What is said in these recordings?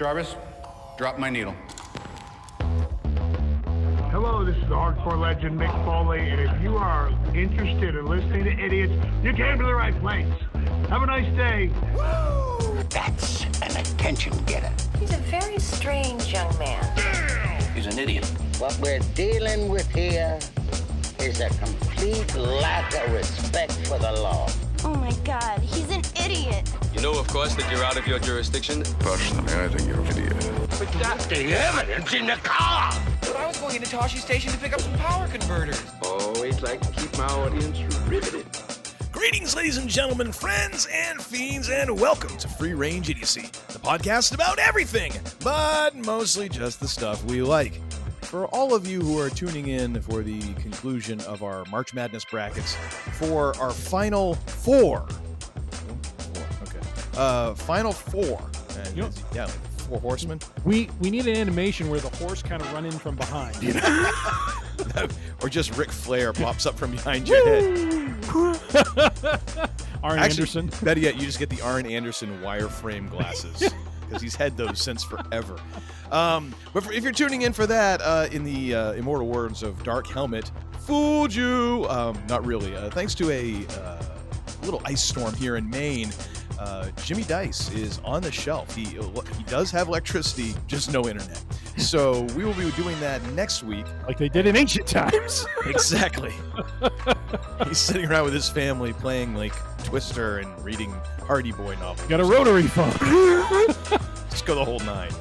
Jarvis, drop my needle. Hello, this is the hardcore legend Mick Foley, and if you are interested in listening to idiots, you came to the right place. Have a nice day. Woo! That's an attention getter. He's a very strange young man. He's an idiot. What we're dealing with here is a complete lack of respect for the law. Oh my God, he's an idiot. You know, of course, that you're out of your jurisdiction. Personally, I think you're an idiot. But that's the evidence in the car. But I was going into Toshi Station to pick up some power converters. Always like to keep my audience riveted. Greetings, ladies and gentlemen, friends and fiends, and welcome to Free Range Idiocy, the podcast about everything, but mostly just the stuff we like. For all of you who are tuning in for the conclusion of our March Madness brackets, for our Final Four, Final Four, and you know, yeah, like four horsemen. We need an animation where the horse kind of run in from behind, you know? Or just Ric Flair pops up from behind your head. Arn Anderson. Better yet, you just get the Arn Anderson wireframe glasses. Because he's had those since forever. But if you're tuning in for that, in the immortal words of Dark Helmet, fooled you. Not really. Thanks to a little ice storm here in Maine, Jimmy Dice is on the shelf. He does have electricity, just no internet. So we will be doing that next week. Like they did in ancient times. Exactly. He's sitting around with his family playing like Twister and reading Hardy Boy novels. Got a rotary phone. Let's go the whole nine.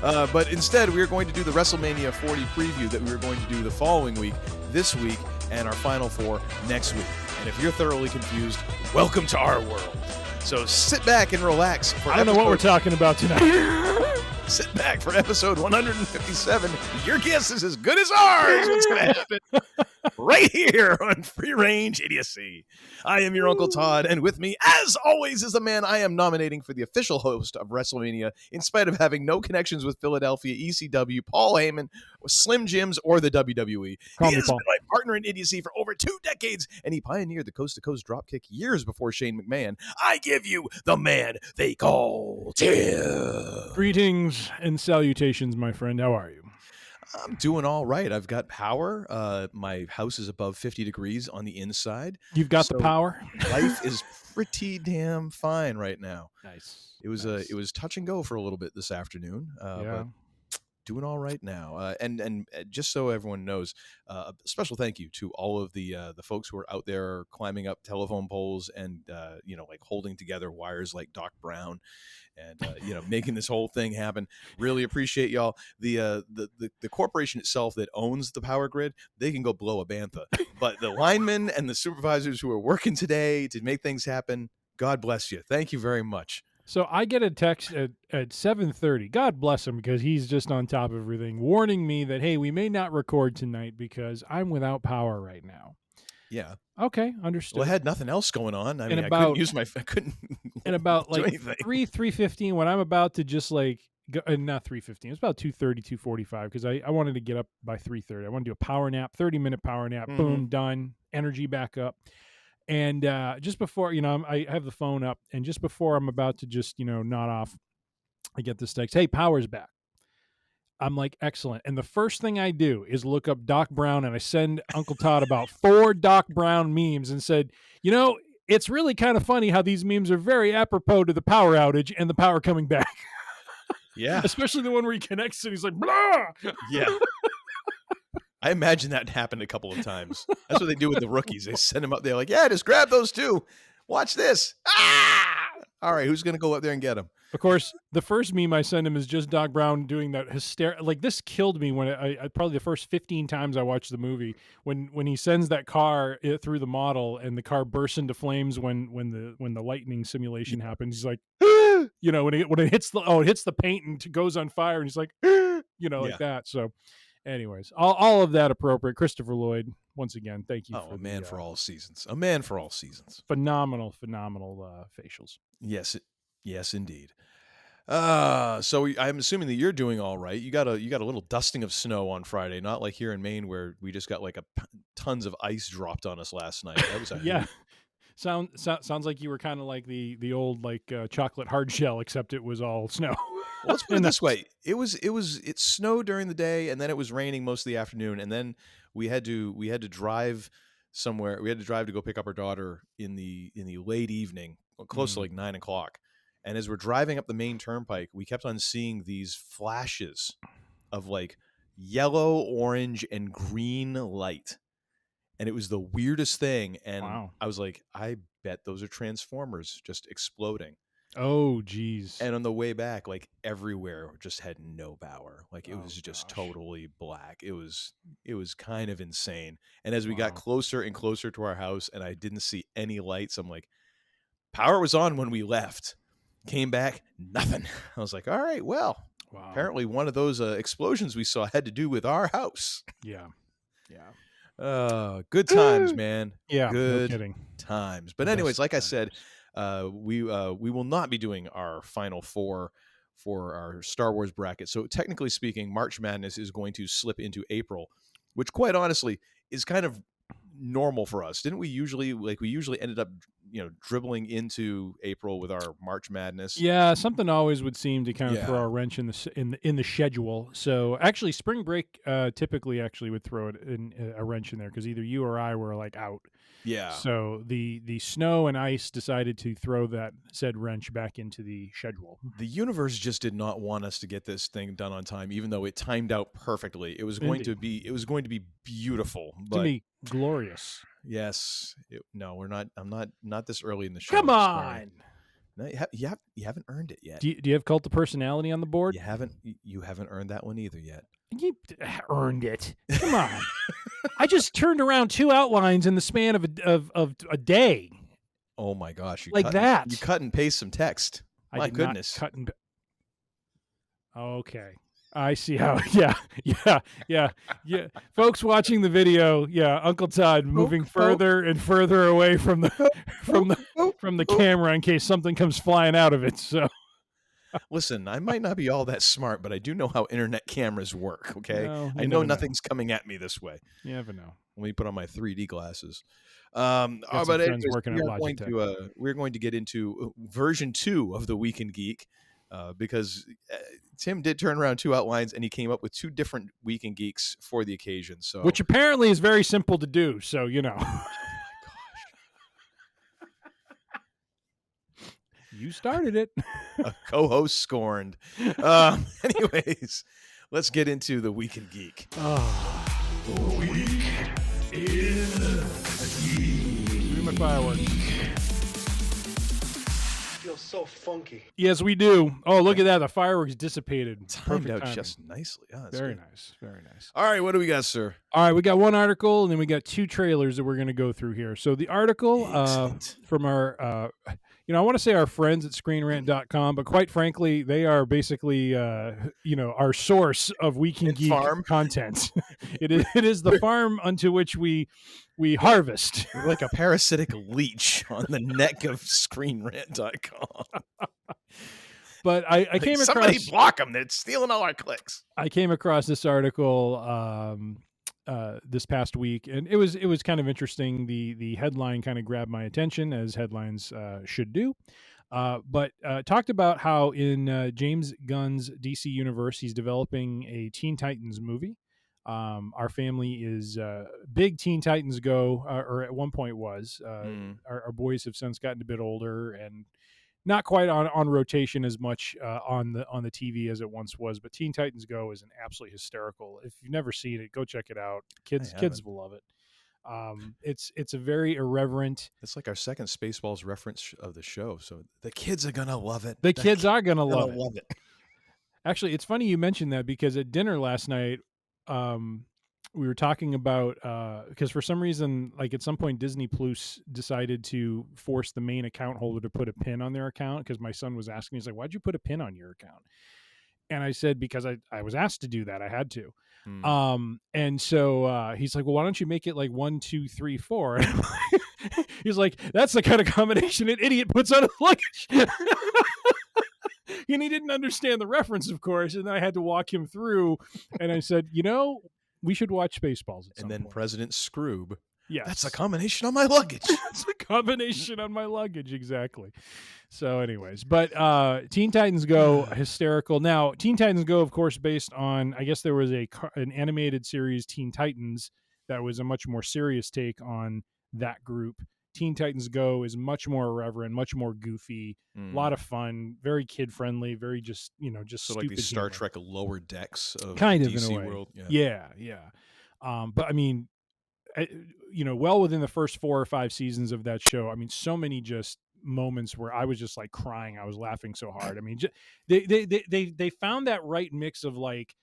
But instead, we are going to do the WrestleMania 40 preview that we were going to do the following week, this week, and our Final Four next week. And if you're thoroughly confused, welcome to our world. So sit back and relax. I don't know what we're talking about tonight. Sit back for episode 157. Your guess is as good as ours. What's going to happen right here on Free Range Idiocy. I am your Uncle Todd, and with me, as always, is the man I am nominating for the official host of WrestleMania, in spite of having no connections with Philadelphia, ECW, Paul Heyman, Slim Jims, or the WWE. He has been my partner in idiocy for over 2 decades, and he pioneered the coast-to-coast dropkick years before Shane McMahon. I give you the man they call Tim. Greetings and salutations, my friend. How are you? I'm doing all right. I've got power. My house is above 50 degrees on the inside. You've got the power? Life is pretty damn fine right now. Nice. It was touch and go for a little bit this afternoon. But doing all right now. And just so everyone knows, a special thank you to all of the folks who are out there climbing up telephone poles and like holding together wires like Doc Brown, and making this whole thing happen. Really appreciate y'all. The corporation itself that owns the power grid, they can go blow a bantha, but the linemen and the supervisors who are working today to make things happen, God bless you. Thank you very much. So I get a text at 7:30. God bless him, because he's just on top of everything, warning me that, hey, we may not record tonight because I'm without power right now. Yeah. Okay, understood. Well, I had nothing else going on. I couldn't and about do like anything. 3:15, when I'm about to just like go, not 3:15. It's about 2:30, 2:45, because I wanted to get up by 3:30. I want to do a power nap, 30-minute power nap. Mm-hmm. Boom, done. Energy back up. And just before, I have the phone up, and just before I'm about to just, nod off, I get this text, hey, power's back. I'm like, excellent. And the first thing I do is look up Doc Brown, and I send Uncle Todd about 4 Doc Brown memes and said, it's really kind of funny how these memes are very apropos to the power outage and the power coming back. Yeah. Especially the one where he connects and he's like, blah. Yeah. I imagine that happened a couple of times. That's what they do with the rookies. They send them up there like, yeah, just grab those 2. Watch this. Ah! All right, who's going to go up there and get them? Of course, the first meme I send him is just Doc Brown doing that hysterical. Like, this killed me when I probably the first 15 times I watched the movie, when he sends that car through the model and the car bursts into flames when the lightning simulation happens. He's like, when it hits the paint and goes on fire, and he's like, like that. So. Anyways, all of that appropriate. Christopher Lloyd, once again, thank you. Oh, a man for all seasons. A man for all seasons. Phenomenal facials. Yes, indeed. So I'm assuming that you're doing all right. You got a little dusting of snow on Friday, not like here in Maine where we just got like tons of ice dropped on us last night. That was yeah. Sounds like you were kind of like the old like chocolate hard shell, except it was all snow. Well, let's put it this way: it snowed during the day, and then it was raining most of the afternoon, and then we had to drive somewhere. We had to drive to go pick up our daughter in the late evening, close to like 9:00. And as we're driving up the main turnpike, we kept on seeing these flashes of like yellow, orange, and green light. And it was the weirdest thing. And Wow. I was like, I bet those are Transformers just exploding. Oh, geez. And on the way back, like everywhere just had no power. Like it was just totally black. It was kind of insane. And as we got closer and closer to our house and I didn't see any lights, I'm like, power was on when we left. Came back, nothing. I was like, all right, well, apparently one of those explosions we saw had to do with our house. Yeah. Good times, man. Yeah, good no kidding. times. But anyways, like I said, we will not be doing our final four for our Star Wars bracket. So technically speaking, March Madness is going to slip into April, which quite honestly is kind of normal for us. Didn't we usually ended up dribbling into April with our March Madness? Yeah, something always would seem to kind of throw a wrench in the schedule. So actually, spring break typically would throw a wrench in there because either you or I were like out. Yeah. So the snow and ice decided to throw that said wrench back into the schedule. The universe just did not want us to get this thing done on time, even though it timed out perfectly. It was going to be beautiful. It's gonna be glorious. Yes. We're not. I'm not this early in the show. Come on. No, you haven't earned it yet. Do you have Cult of Personality on the board? You haven't earned that one either yet. You earned it. Come on. I just turned around 2 outlines in the span of a day. Oh my gosh! You cut and paste some text. My goodness. Cut and. Okay. I see how. Yeah. Folks watching the video, Uncle Todd moving further and further away from the camera in case something comes flying out of it. So, listen, I might not be all that smart, but I do know how internet cameras work. Okay, I know nothing's coming at me this way. You never know. Let me put on my 3D glasses. But anyways, we're going to get into version 2 of the Week in Geek. Because Tim did turn around 2 outlines and he came up with 2 different Week in Geeks for the occasion. So, which apparently is very simple to do. So, Oh my gosh. You started it. A co-host scorned. Anyways, let's get into the Week in Geek. The Week in Geek. Do my fireworks. So funky. Yes, we do. Oh, look at that. The fireworks dissipated. Timed out just nicely. Oh, very nice. Very nice. All right, what do we got, sir? All right, we got 1 article, and then we got 2 trailers that we're going to go through here. So the article from our, I want to say our friends at ScreenRant.com, but quite frankly, they are basically, our source of Week in Geek content. It is the farm unto which we harvest. We're like a parasitic leech on the neck of ScreenRant.com. But I came across... Somebody block them. They're stealing all our clicks. I came across this article this past week, and it was kind of interesting. The headline kind of grabbed my attention, as headlines should do. But talked about how in James Gunn's DC universe, he's developing a Teen Titans movie. Our family is big Teen Titans go, or at one point was. Our boys have since gotten a bit older and not quite on rotation as much on the TV as it once was. But Teen Titans Go is an absolutely hysterical. If you've never seen it, go check it out. Kids will love it. It's a very irreverent. It's like our second Spaceballs reference of the show. So the kids are gonna love it. The kids are gonna love it. Actually, it's funny you mentioned that because at dinner last night, we were talking about because for some reason, like at some point, Disney Plus decided to force the main account holder to put a pin on their account because my son was asking. He's like, "Why'd you put a pin on your account?" And I said, because I was asked to do that. I had to. And so he's like, well, why don't you make it like 1, 2, 3, 4? And he's like, that's the kind of combination an idiot puts on his luggage. And he didn't understand the reference, of course. And then I had to walk him through. And I said, we should watch Spaceballs. And then President Scroob Yes. That's a combination on my luggage. It's a combination on my luggage, exactly. So anyways, but Teen Titans Go, hysterical. Now, Teen Titans Go, of course, based on, I guess there was an animated series, Teen Titans, that was a much more serious take on that group. Teen Titans Go is much more irreverent, much more goofy, a lot of fun, very kid friendly, very just So stupid like these Star humor. Trek lower decks of Kind of DC in a way. world. Yeah. But I mean, well within the first 4 or 5 seasons of that show, I mean, so many just moments where I was just like crying. I was laughing so hard. I mean, they found that right mix of like,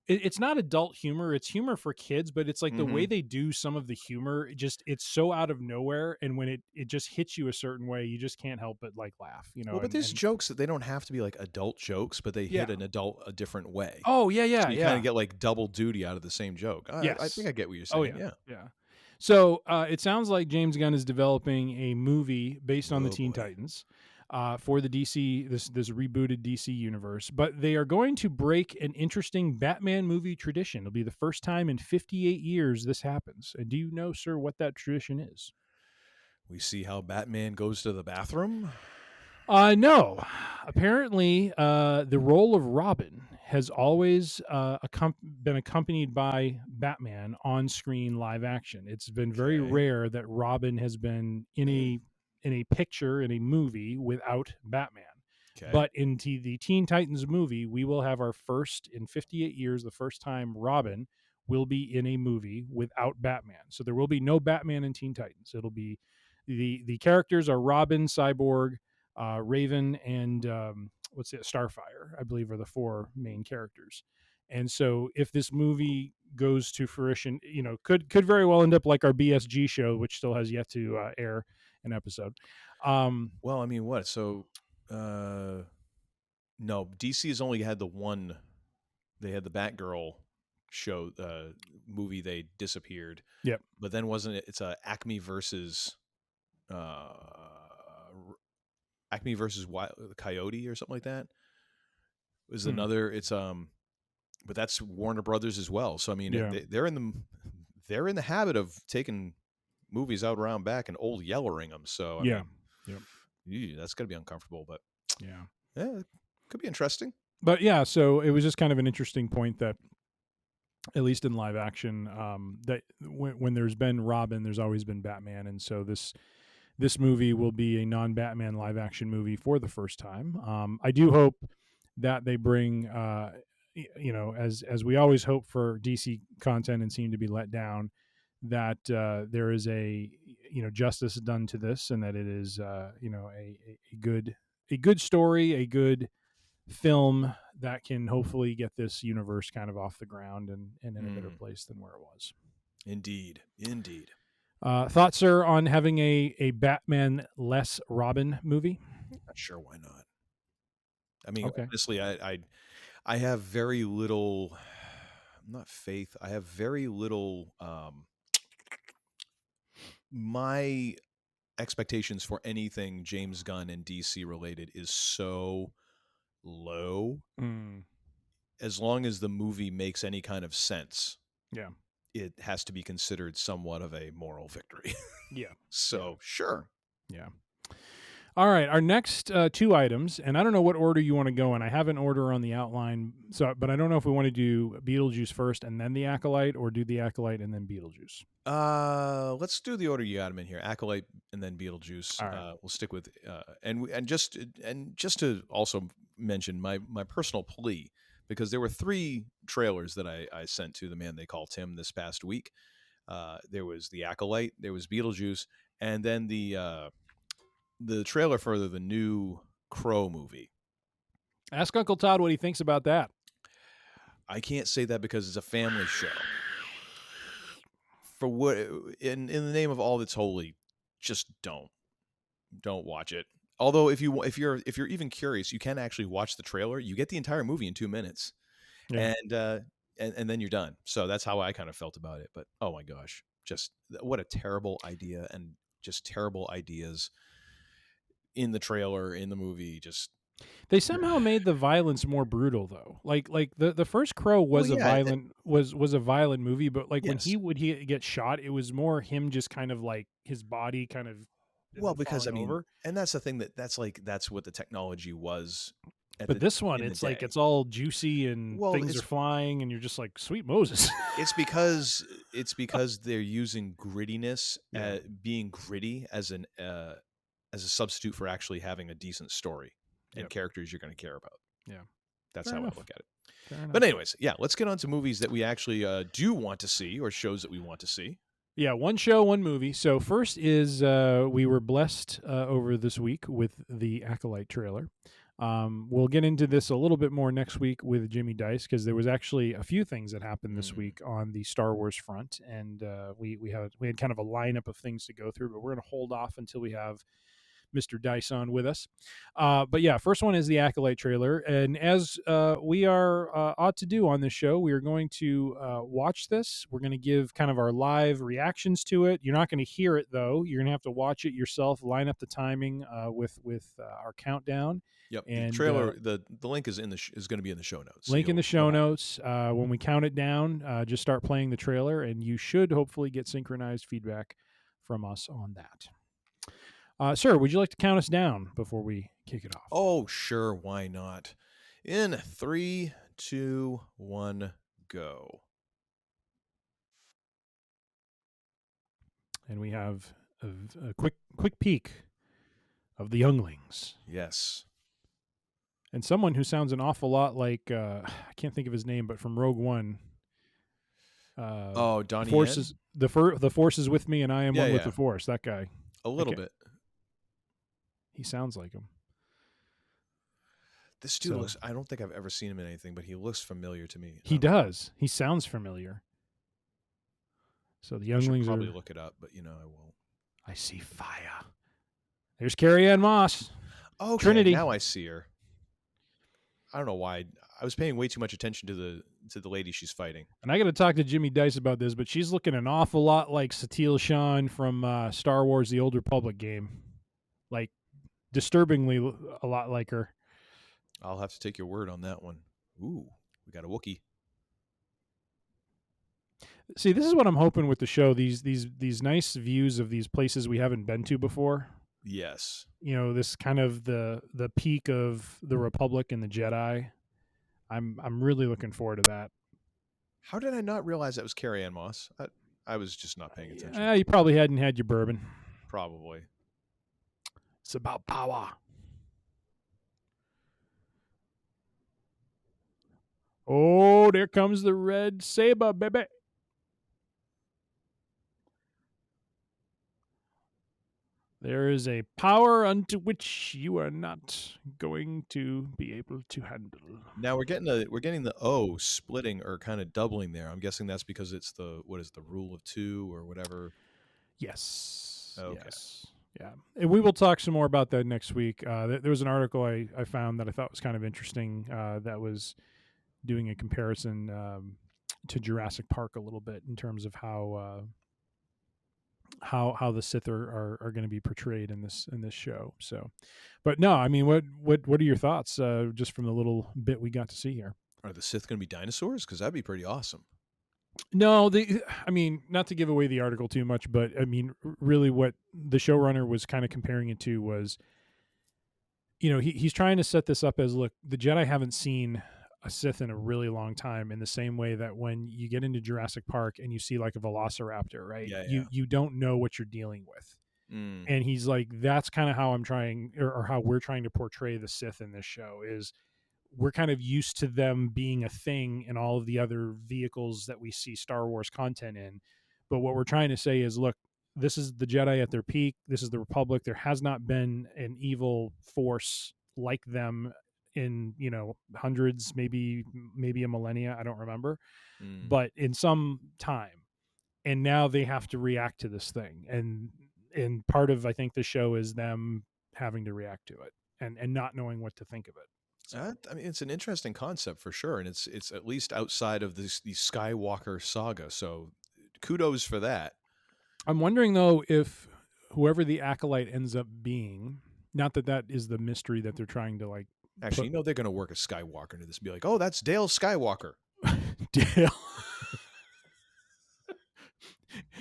it's not adult humor, it's humor for kids, but it's like the way they do some of the humor, it's so out of nowhere, and when it just hits you a certain way, you just can't help but like laugh, Well, but there's jokes that they don't have to be like adult jokes, but they hit an adult a different way. Oh yeah, so you kind of get like double duty out of the same joke. I think I get what you're saying. Oh yeah. So it sounds like James Gunn is developing a movie based on the Teen Titans for the DC, this rebooted DC universe. But they are going to break an interesting Batman movie tradition. It'll be the first time in 58 years this happens. And do you know, sir, what that tradition is? We see how Batman goes to the bathroom. No. Apparently, the role of Robin has always been accompanied by Batman on screen live action. It's been very rare that Robin has been in a picture, in a movie, without Batman. But in the Teen Titans movie, we will have our first, in 58 years, the first time Robin will be in a movie without Batman. So there will be no Batman in Teen Titans. It'll be the characters are Robin, Cyborg, Raven, and Starfire, I believe, are the 4 main characters. And so if this movie goes to fruition, could very well end up like our BSG show, which still has yet to air an episode. Well, I mean, what? So, no, DC has only had the one. They had the Batgirl show movie. They disappeared. Yep. But then wasn't it? It's a Acme versus Coyote or something like that. It was another. It's but that's Warner Brothers as well. So I mean, they're in the habit of taking movies out around back and old yellering them. So I mean, that's gonna be uncomfortable. But yeah, it could be interesting. But yeah, so it was just kind of an interesting point that, at least in live action, that when there's been Robin, there's always been Batman, and so this movie will be a non-Batman live action movie for the first time. I do hope that they bring, as we always hope for DC content and seem to be let down, that there is a justice done to this, and that it is a good story, a good film that can hopefully get this universe kind of off the ground and in a better place than where it was. Indeed. Thoughts, sir, on having a Batman less Robin movie? Not sure why not. I mean, honestly, I have very little, not faith. I have very little. My expectations for anything James Gunn and DC related is so low. As long as the movie makes any kind of sense, it has to be considered somewhat of a moral victory. So sure. Yeah. All right, our next 2 items, and I don't know what order you want to go in. I have an order on the outline, but I don't know if we want to do Beetlejuice first and then the Acolyte, or do the Acolyte and then Beetlejuice. Let's do the order you got them in here: Acolyte and then Beetlejuice. Right. We'll stick with and just to also mention my personal plea, because there were 3 trailers that I sent to the man they call Tim this past week. There was the Acolyte, there was Beetlejuice, and then the trailer for the new Crow movie. Ask Uncle Todd what he thinks about that. I can't say that because it's a family show. For what, in the name of all that's holy, just don't watch it. Although if you're even curious, you can actually watch the trailer. You get the entire movie in 2 minutes, and then you're done. So that's how I kind of felt about it. But oh my gosh, just what a terrible idea, and just terrible ideas in the trailer, in the movie. Just They somehow made the violence more brutal, though. Like the first Crow was a violent was a violent movie, but like when he get shot, it was more him just kind of like his body kind of because I mean, over. and that's the thing that's what the technology was. But this one, it's like it's all juicy and things are flying, and you're just like, sweet Moses. It's because they're using grittiness, being gritty as a substitute for actually having a decent story and characters you're going to care about. Yeah, that's how I look at it. But anyways, let's get on to movies that we actually do want to see, or shows that we want to see. Yeah, one show, one movie. So first is we were blessed over this week with the Acolyte trailer. We'll get into this a little bit more next week with Jimmy Dice, because there was actually a few things that happened this week on the Star Wars front, and we had kind of a lineup of things to go through, but we're going to hold off until we have Mr. Dice on with us. But yeah, first one is the Acolyte trailer, and as we are ought to do on this show, we are going to watch this. We're going to give kind of our live reactions to it. You're not going to hear it, though. You're going to have to watch it yourself, line up the timing with our countdown. Yep. And the trailer, the link is is going to be in the show notes. Link in the show notes. When we count it down, just start playing the trailer, and you should hopefully get synchronized feedback from us on that. Sir, would you like to count us down before we kick it off? Oh, sure. Why not? In 3, 2, 1, go. And we have a quick peek of the younglings. Yes. And someone who sounds an awful lot like, I can't think of his name, but from Rogue One. Donnie Forces, the Force is with me, and I am one with the Force. That guy. A little bit. He sounds like him. This dude looks, I don't think I've ever seen him in anything, but he looks familiar to me. He does. He sounds familiar. So the younglings probably look it up, but I won't. I see fire. There's Carrie-Ann Moss. Oh, okay, Trinity. Now I see her. I don't know why. I was paying way too much attention to the lady she's fighting. And I got to talk to Jimmy Dice about this, but she's looking an awful lot like Satele Shan from Star Wars: The Old Republic game. Like, disturbingly a lot like her. I'll have to take your word on that one. Ooh, we got a Wookiee. See, this is what I'm hoping with the show. These nice views of these places we haven't been to before. Yes. This kind of the peak of the Republic and the Jedi. I'm really looking forward to that. How did I not realize that was Carrie-Ann Moss? I was just not paying attention. You probably hadn't had your bourbon. Probably. It's about power. Oh, there comes the red saber, baby. There is a power unto which you are not going to be able to handle. Now we're getting the O splitting or kind of doubling there. I'm guessing that's because it's the rule of 2 or whatever. Yes. Okay. Yes. Yeah. And we will talk some more about that next week. There was an article I found that I thought was kind of interesting that was doing a comparison to Jurassic Park a little bit in terms of how the Sith are going to be portrayed in this show. So, but no, I mean, what are your thoughts just from the little bit we got to see here? Are the Sith going to be dinosaurs? Because that'd be pretty awesome. No, I mean, not to give away the article too much, but I mean, really what the showrunner was kind of comparing it to was, he's trying to set this up as, look, the Jedi haven't seen a Sith in a really long time, in the same way that when you get into Jurassic Park and you see like a velociraptor, right? Yeah. You don't know what you're dealing with. Mm. And he's like, that's kind of how I'm trying, or how we're trying to portray the Sith in this show, is we're kind of used to them being a thing in all of the other vehicles that we see Star Wars content in. But what we're trying to say is, look, this is the Jedi at their peak. This is the Republic. There has not been an evil force like them in, hundreds, maybe a millennia. I don't remember, but in some time. And now they have to react to this thing. And part of, I think, the show is them having to react to it and not knowing what to think of it. So. I mean, it's an interesting concept for sure, and it's at least outside of the Skywalker saga. So, kudos for that. I'm wondering though if whoever the Acolyte ends up being, not that is the mystery that they're trying to like Actually, they're going to work a Skywalker into this. Be like, oh, that's Dale Skywalker. Dale.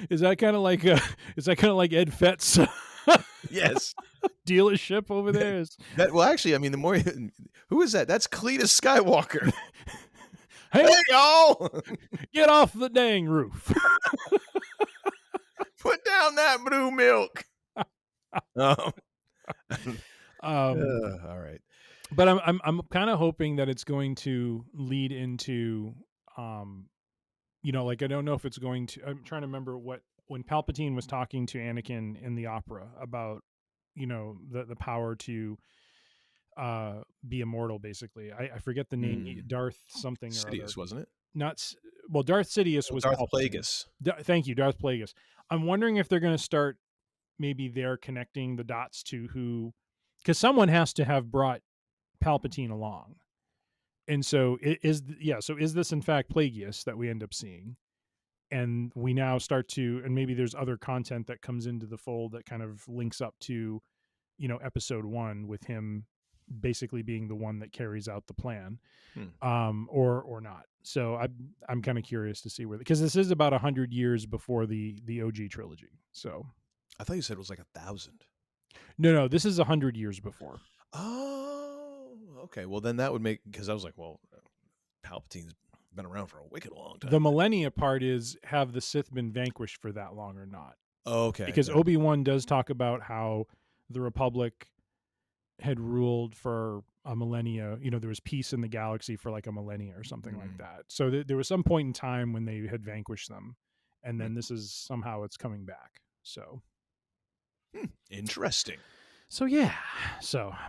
Is that kind of like Ed Fett's yes dealership over there? Well, actually, I mean, the more who is that? That's Cletus Skywalker. Hey, y'all, get off the dang roof. Put down that blue milk. All right. But I'm kind of hoping that it's going to lead into, like, I don't know if it's going to. I'm trying to remember when Palpatine was talking to Anakin in the opera about, the power to be immortal. Basically, I forget the name. Darth something. Sidious, wasn't it? Darth Sidious was Darth Plagueis. Thank you, Darth Plagueis. I'm wondering if they're going to start. Maybe they're connecting the dots to who, because someone has to have brought Palpatine along. And so is this in fact Plagueis that we end up seeing? And we now start to, and maybe there's other content that comes into the fold that kind of links up to, episode 1 with him basically being the one that carries out the plan, or not. So I'm kind of curious to see because this is about 100 years before the OG trilogy. So I thought you said it was like 1,000. No, this is 100 years before. Oh, okay. Well, then that would make, because I was like, well, Palpatine's been around for a wicked long time. The millennia part is, have the Sith been vanquished for that long or not? Okay. Because Obi-Wan does talk about how the Republic had ruled for a millennia. There was peace in the galaxy for like a millennia or something like that. So there was some point in time when they had vanquished them, and then this is somehow it's coming back. So interesting. So yeah,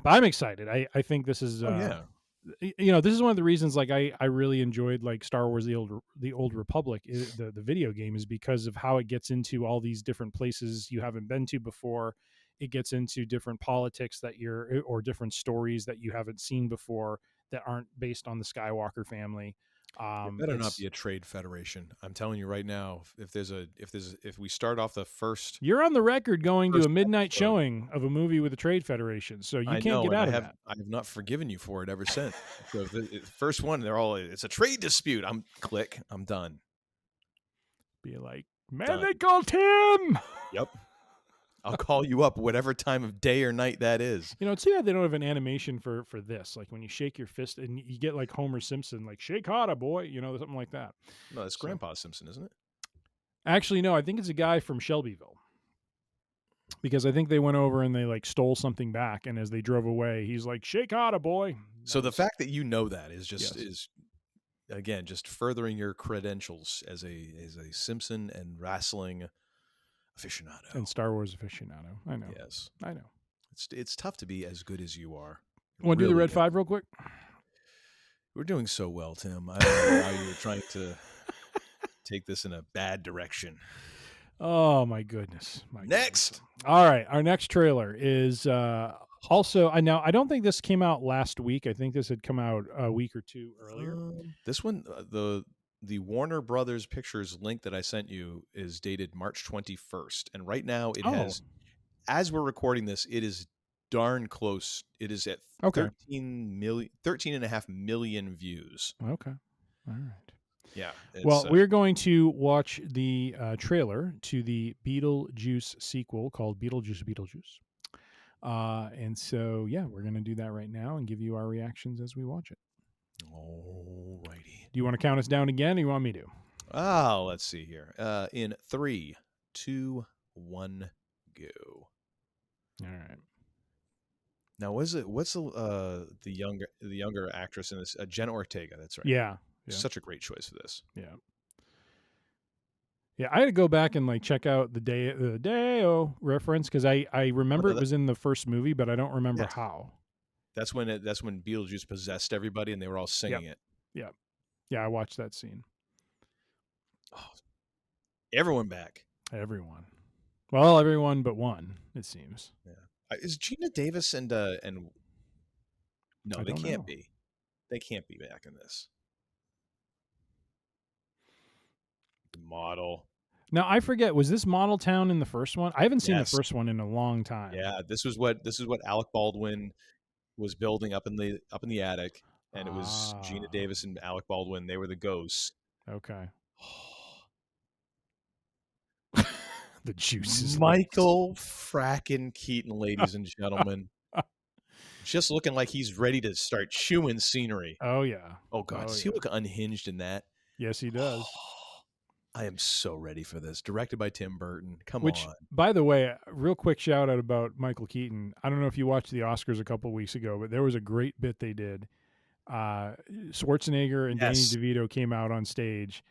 but I'm excited. I think this is this is one of the reasons like I really enjoyed like Star Wars the Old Republic, the video game, is because of how it gets into all these different places you haven't been to before. It gets into different politics or different stories that you haven't seen before that aren't based on the Skywalker family. It better not be a trade federation. I'm telling you right now, if we start off the first, you're on the record going to a midnight showing of a movie with a trade federation, so you can't get out of that. I have not forgiven you for it ever since. So the first one, it's a trade dispute. I'm done. Be like, man, they called him. Yep. I'll call you up whatever time of day or night that is. It's too bad they don't have an animation for this. Like when you shake your fist and you get like Homer Simpson, like shake harder, boy, something like that. No, that's Grandpa Simpson, isn't it? Actually, no, I think it's a guy from Shelbyville. Because I think they went over and they like stole something back, and as they drove away, he's like, shake harder, boy. The fact that that is just is again just furthering your credentials as a Simpson and wrestling aficionado and Star Wars aficionado. I know. Yes, I know. It's tough to be as good as you are. Want to do the Red 5 real quick? We're doing so well, Tim. I don't know why you were trying to take this in a bad direction. Oh my goodness! Next. All right, our next trailer is also. Now I don't think this came out last week. I think this had come out a week or two earlier. This one, the Warner Brothers Pictures link that I sent you is dated March 21st. And right now it has, as we're recording this, it is darn close. It is at 13.5 million views. Okay. All right. Yeah. Well, we're going to watch the trailer to the Beetlejuice sequel called Beetlejuice Beetlejuice. And so, yeah, we're going to do that right now and give you our reactions as we watch it. Alrighty. Do you want to count us down again, or you want me to? Let's see here. In 3, 2, 1, go. All right. Now, what's the younger actress in this? Jenna Ortega. That's right. Yeah. Such a great choice for this. Yeah. Yeah, I had to go back and like check out the Day-O reference because I remember it was in the first movie, but I don't remember how. That's when Beetlejuice possessed everybody and they were all singing it. Yeah. Yeah, I watched that scene. Oh, everyone back. Everyone. Well, everyone but one, it seems. Yeah. Is Gina Davis and no, they can't be. They can't be back in this. Model. Now I forget. Was this Model Town in the first one? I haven't seen the first one in a long time. Yeah, this was what Alec Baldwin was building up in the attic, and it was Gina Davis and Alec Baldwin. They were the ghosts. Okay. The juice is Michael frackin' Keaton, ladies and gentlemen. Just looking like he's ready to start chewing scenery. Oh, yeah. Oh, God. Does he look unhinged in that? Yes, he does. I am so ready for this. Directed by Tim Burton. Come Which, on. by the way, real quick shout out about Michael Keaton. I don't know if you watched the Oscars a couple of weeks ago, but there was a great bit they did. Schwarzenegger and Danny DeVito came out on stage,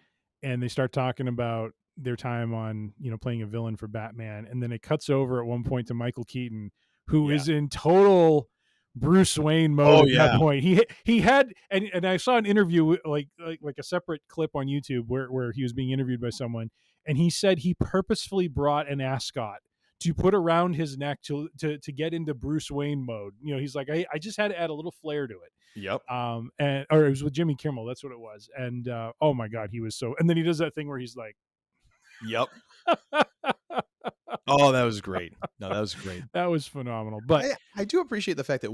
and they start talking about their time on, playing a villain for Batman. And then it cuts over at one point to Michael Keaton, who is in total Bruce Wayne mode at that point. He had, and I saw an interview, like a separate clip on YouTube where he was being interviewed by someone, and he said he purposefully brought an ascot to put around his neck to get into Bruce Wayne mode. He's like, I just had to add a little flair to it. Yep. Or it was with Jimmy Kimmel. That's what it was. And oh my God, he was so. And then he does that thing where he's like, "Yep." Oh, that was great. No, that was great. That was phenomenal. But I do appreciate the fact that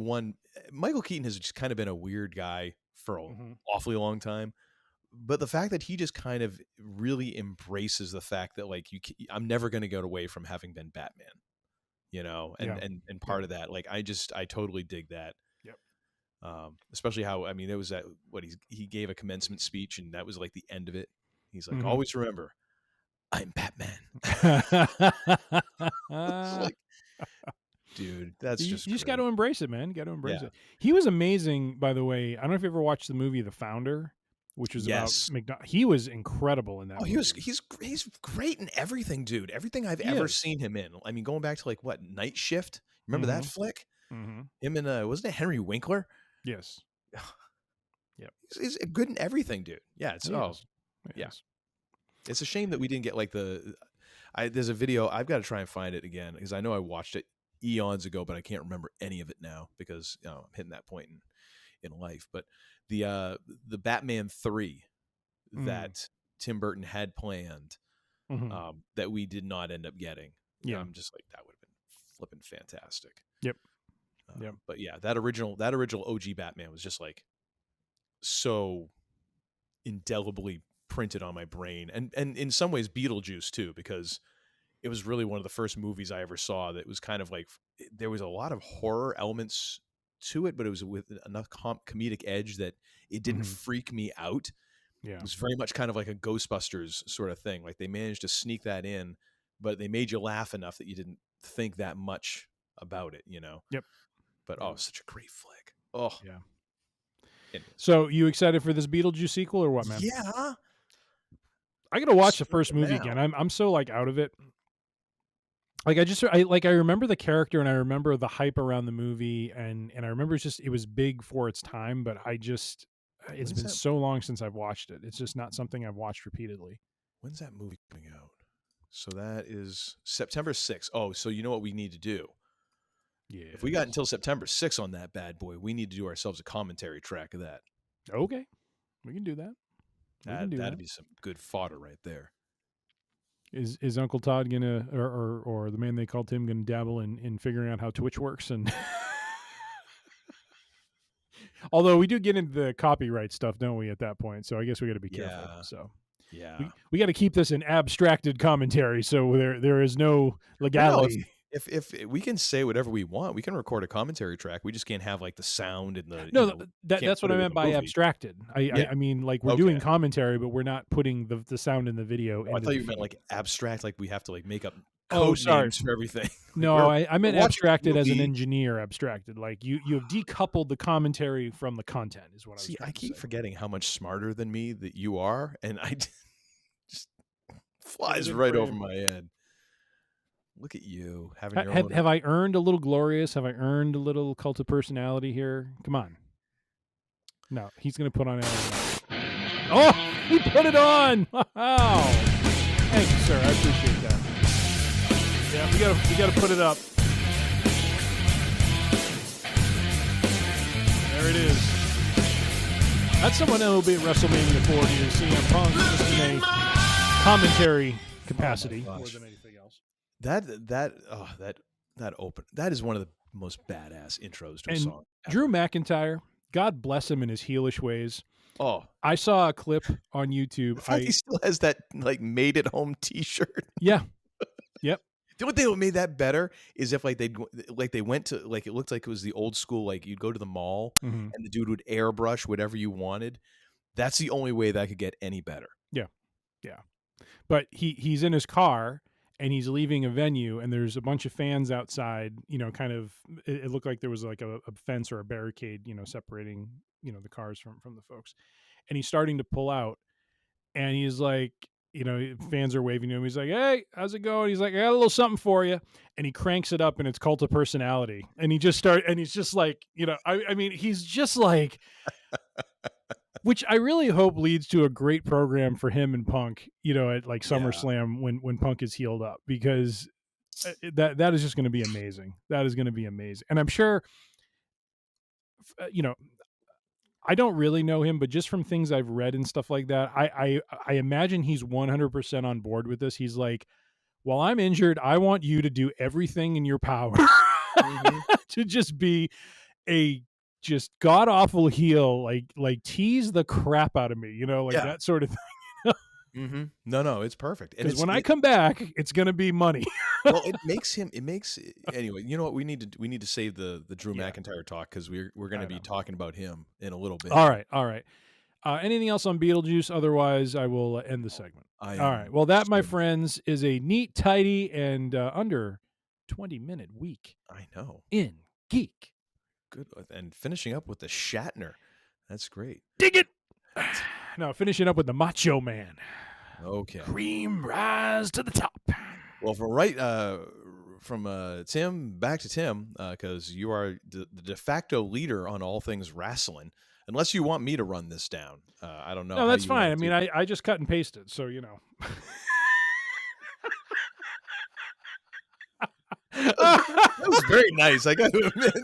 Michael Keaton has just kind of been a weird guy for an awfully long time. But the fact that he just kind of really embraces the fact that, like, I'm never going to get away from having been Batman, and part of that, like, I totally dig that. Yep. Especially how, there was that, he gave a commencement speech, and that was like the end of it. He's like, always remember, I'm Batman. Like, dude, that's you just just got to embrace it, man. You got to embrace it. He was amazing, by the way. I don't know if you ever watched the movie The Founder, which was about McDonald's. He was incredible in that movie. He's great in everything, dude. Everything I've ever seen him in. Going back to Night Shift. Remember that flick? Mm-hmm. Him and wasn't it Henry Winkler? Yes. Yep. He's good in everything, dude. Yeah. It's a shame that we didn't get there's a video. I've got to try and find it again because I know I watched it eons ago, but I can't remember any of it now because I'm hitting that point in life. But the Batman 3 that Tim Burton had planned that we did not end up getting. Yeah. I'm just like, that would have been flipping fantastic. Yep. But yeah, that original OG Batman was just like so indelibly printed on my brain, and in some ways Beetlejuice too, because it was really one of the first movies I ever saw that was kind of like, there was a lot of horror elements to it, but it was with enough comedic edge that it didn't freak me out. It was very much kind of like a Ghostbusters sort of thing. Like, they managed to sneak that in, but they made you laugh enough that you didn't think that much about it, Yep. But such a great flick. Oh yeah. Anyway. So you excited for this Beetlejuice sequel or what, man? Yeah. I got to watch the first movie again. I'm so out of it. I remember the character, and I remember the hype around the movie, and I remember it was big for its time, but it's been so long since I've watched it. It's just not something I've watched repeatedly. When's that movie coming out? So that is September 6th. Oh, so you know what we need to do? Yeah. If we got until September 6th on that bad boy, we need to do ourselves a commentary track of that. Okay. We can do that. That'd be some good fodder right there. Is Uncle Todd gonna, or the man they called Tim, gonna dabble in figuring out how Twitch works? And although we do get into the copyright stuff, don't we, at that point? So I guess we got to be careful. So yeah, we got to keep this an abstracted commentary, so there is no legality. If we can say whatever we want, we can record a commentary track. We just can't have the sound and the that's what I meant by abstracted. I mean, we're doing commentary, but we're not putting the sound in the video. I thought you meant abstract, we have to make up code names for everything. No, I meant abstracted as an engineer. Abstracted, you have decoupled the commentary from the content. Is what I was trying to say. I keep forgetting how much smarter than me that you are, and I just flies right over my head. Look at you having your own. Have I earned a little glorious? Have I earned a little cult of personality here? Come on. No, he's going to put on everything. Oh, he put it on. Wow. Thank you, sir. I appreciate that. Yeah, we got to put it up. There it is. That's someone that will be at WrestleMania 40 to CM Punk just in a commentary capacity more than anything else. That is one of the most badass intros to a And song ever. Drew McIntyre, God bless him in his heelish ways. Oh, I saw a clip on YouTube. the fact he still has that like made at home T-shirt. Yeah. Yep. The only thing that made that better is if they went to like, it looked like it was the old school, like you'd go to the mall and the dude would airbrush whatever you wanted. That's the only way that could get any better. Yeah. Yeah. But he's in his car and he's leaving a venue and there's a bunch of fans outside, kind of, it looked like there was like a fence or a barricade, separating, the cars from the folks. And he's starting to pull out and he's like, fans are waving to him. He's like, "Hey, how's it going?" He's like, "I got a little something for you." And he cranks it up and it's Cult of Personality. And he's just like, I mean, he's just like, which I really hope leads to a great program for him and Punk, at like SummerSlam when Punk is healed up, because that is just going to be amazing. That is going to be amazing. And I'm sure, I don't really know him, but just from things I've read and stuff like that, I imagine he's 100% on board with this. He's like, while I'm injured, I want you to do everything in your power to just be a just god awful heel, like tease the crap out of me, that sort of thing. No, it's perfect. And when I come back, it's going to be money. Well, it makes anyway. You know what? We need to save the Drew McIntyre talk because we're going to be talking about him in a little bit. All right. Anything else on Beetlejuice? Otherwise, I will end the segment. All right. Well, that, my friends, is a neat, tidy, and under 20-minute week. I know. In Geek. Good. And finishing up with the Shatner. That's great. Dig it. No, finishing up with the Macho Man. Okay. Cream rise to the top. Well, from Tim back to Tim, because you are the de facto leader on all things wrestling. Unless you want me to run this down, I don't know. No, that's fine. I mean, I just cut and pasted, so That was very nice. I got to admit,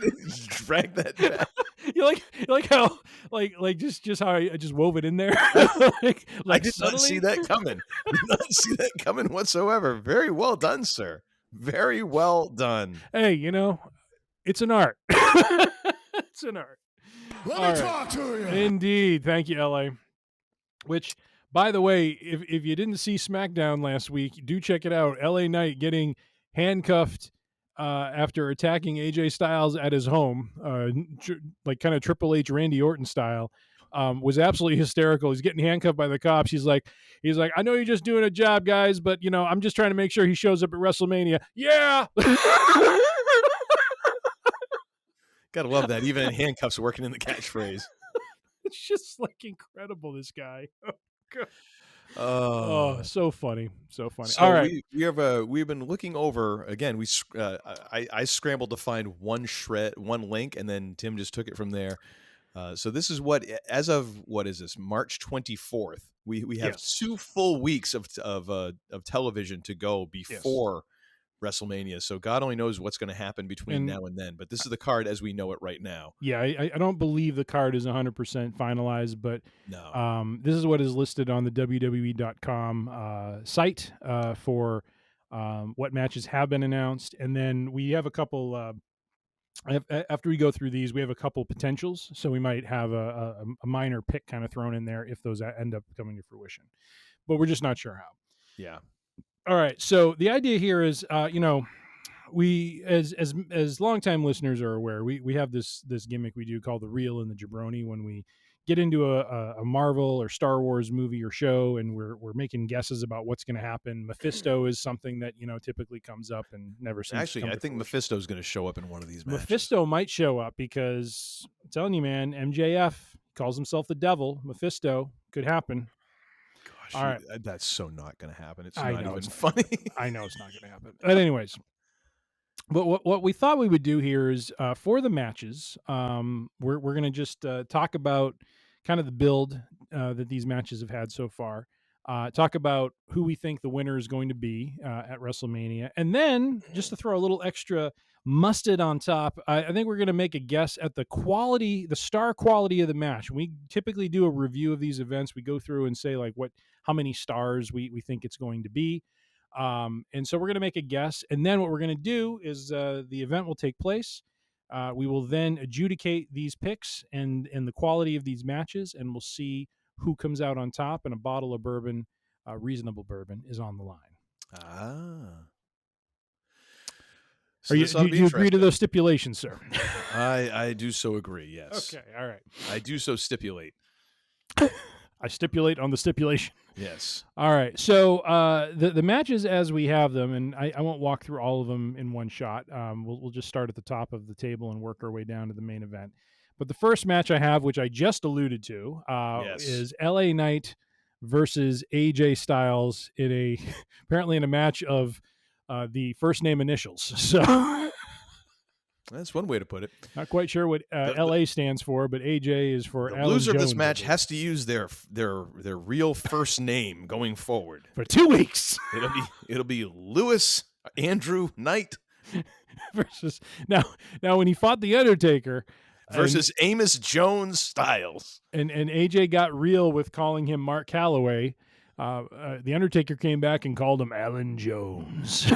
drag that back. You like how just how I just wove it in there. I did not see that coming. Did not see that coming whatsoever. Very well done, sir. Very well done. Hey, it's an art. It's an art. Let me talk to you. Indeed. Thank you, LA. Which, by the way, if you didn't see SmackDown last week, do check it out. LA Knight getting handcuffed after attacking AJ Styles at his home, like kind of Triple H Randy Orton style, was absolutely hysterical. He's getting handcuffed by the cops. He's like, I know you're just doing a job, guys, but I'm just trying to make sure he shows up at WrestleMania. Yeah. Gotta love that. Even in handcuffs, working in the catchphrase. It's just like incredible. This guy. Oh, God. Oh, so funny, so funny. So all right, we've been looking over again. I scrambled to find one link, and then Tim just took it from there. So this is as of March 24th. We have 2 full weeks of television to go before WrestleMania. So God only knows what's going to happen between now and then. But this is the card as we know it right now. Yeah, I don't believe the card is 100% finalized, but no. This is what is listed on the WWE.com site for what matches have been announced. And then we have a couple, after we go through these, we have a couple potentials. So we might have a minor pick kind of thrown in there if those end up coming to fruition. But we're just not sure how. Yeah. All right. So the idea here is, we as longtime listeners are aware, we have this gimmick we do called the Real and the Jabroni when we get into a Marvel or Star Wars movie or show and we're making guesses about what's going to happen. Mephisto is something that typically comes up and never seems. Actually, I think Mephisto is going to show up in one of these matches. Mephisto might show up because I'm telling you, man, MJF calls himself the devil. Mephisto could happen. All right. That's so not going to happen. It's not even funny. I know it's not going to happen. But anyways, but what we thought we would do here is for the matches, we're going to just talk about kind of the build that these matches have had so far. Talk about who we think the winner is going to be at WrestleMania. And then just to throw a little extra mustard on top, I think we're going to make a guess at the quality, the star quality of the match. When we typically do a review of these events, we go through and say like how many stars we think it's going to be. And so we're going to make a guess. And then what we're going to do is the event will take place. We will then adjudicate these picks and the quality of these matches, and we'll see who comes out on top. And a bottle of bourbon, reasonable bourbon, is on the line. So do you agree to those stipulations, sir? I do so agree, yes. Okay, all right. I do so stipulate. I stipulate on the stipulation. Yes. All right. So the matches as we have them, and I won't walk through all of them in one shot. We'll just start at the top of the table and work our way down to the main event. But the first match I have, which I just alluded to, is LA Knight versus AJ Styles apparently in a match of the first name initials. So that's one way to put it. Not quite sure what LA stands for, but AJ is for the Alan loser Jones, of this match has to use their real first name going forward for 2 weeks. It'll be Lewis Andrew Knight versus now when he fought the Undertaker versus Amos Jones Styles, and AJ got real with calling him Mark Calloway. The Undertaker came back and called him Alan Jones.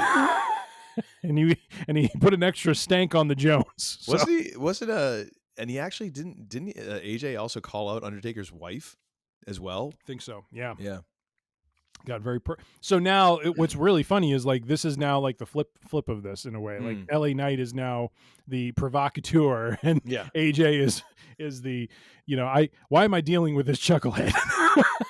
And he put an extra stank on the Jones. So. And he actually didn't AJ also call out Undertaker's wife as well? I think so. Yeah. Yeah. Got very so now what's really funny is like this is now like the flip of this in a way. Like LA Knight is now the provocateur and AJ is the why am I dealing with this chucklehead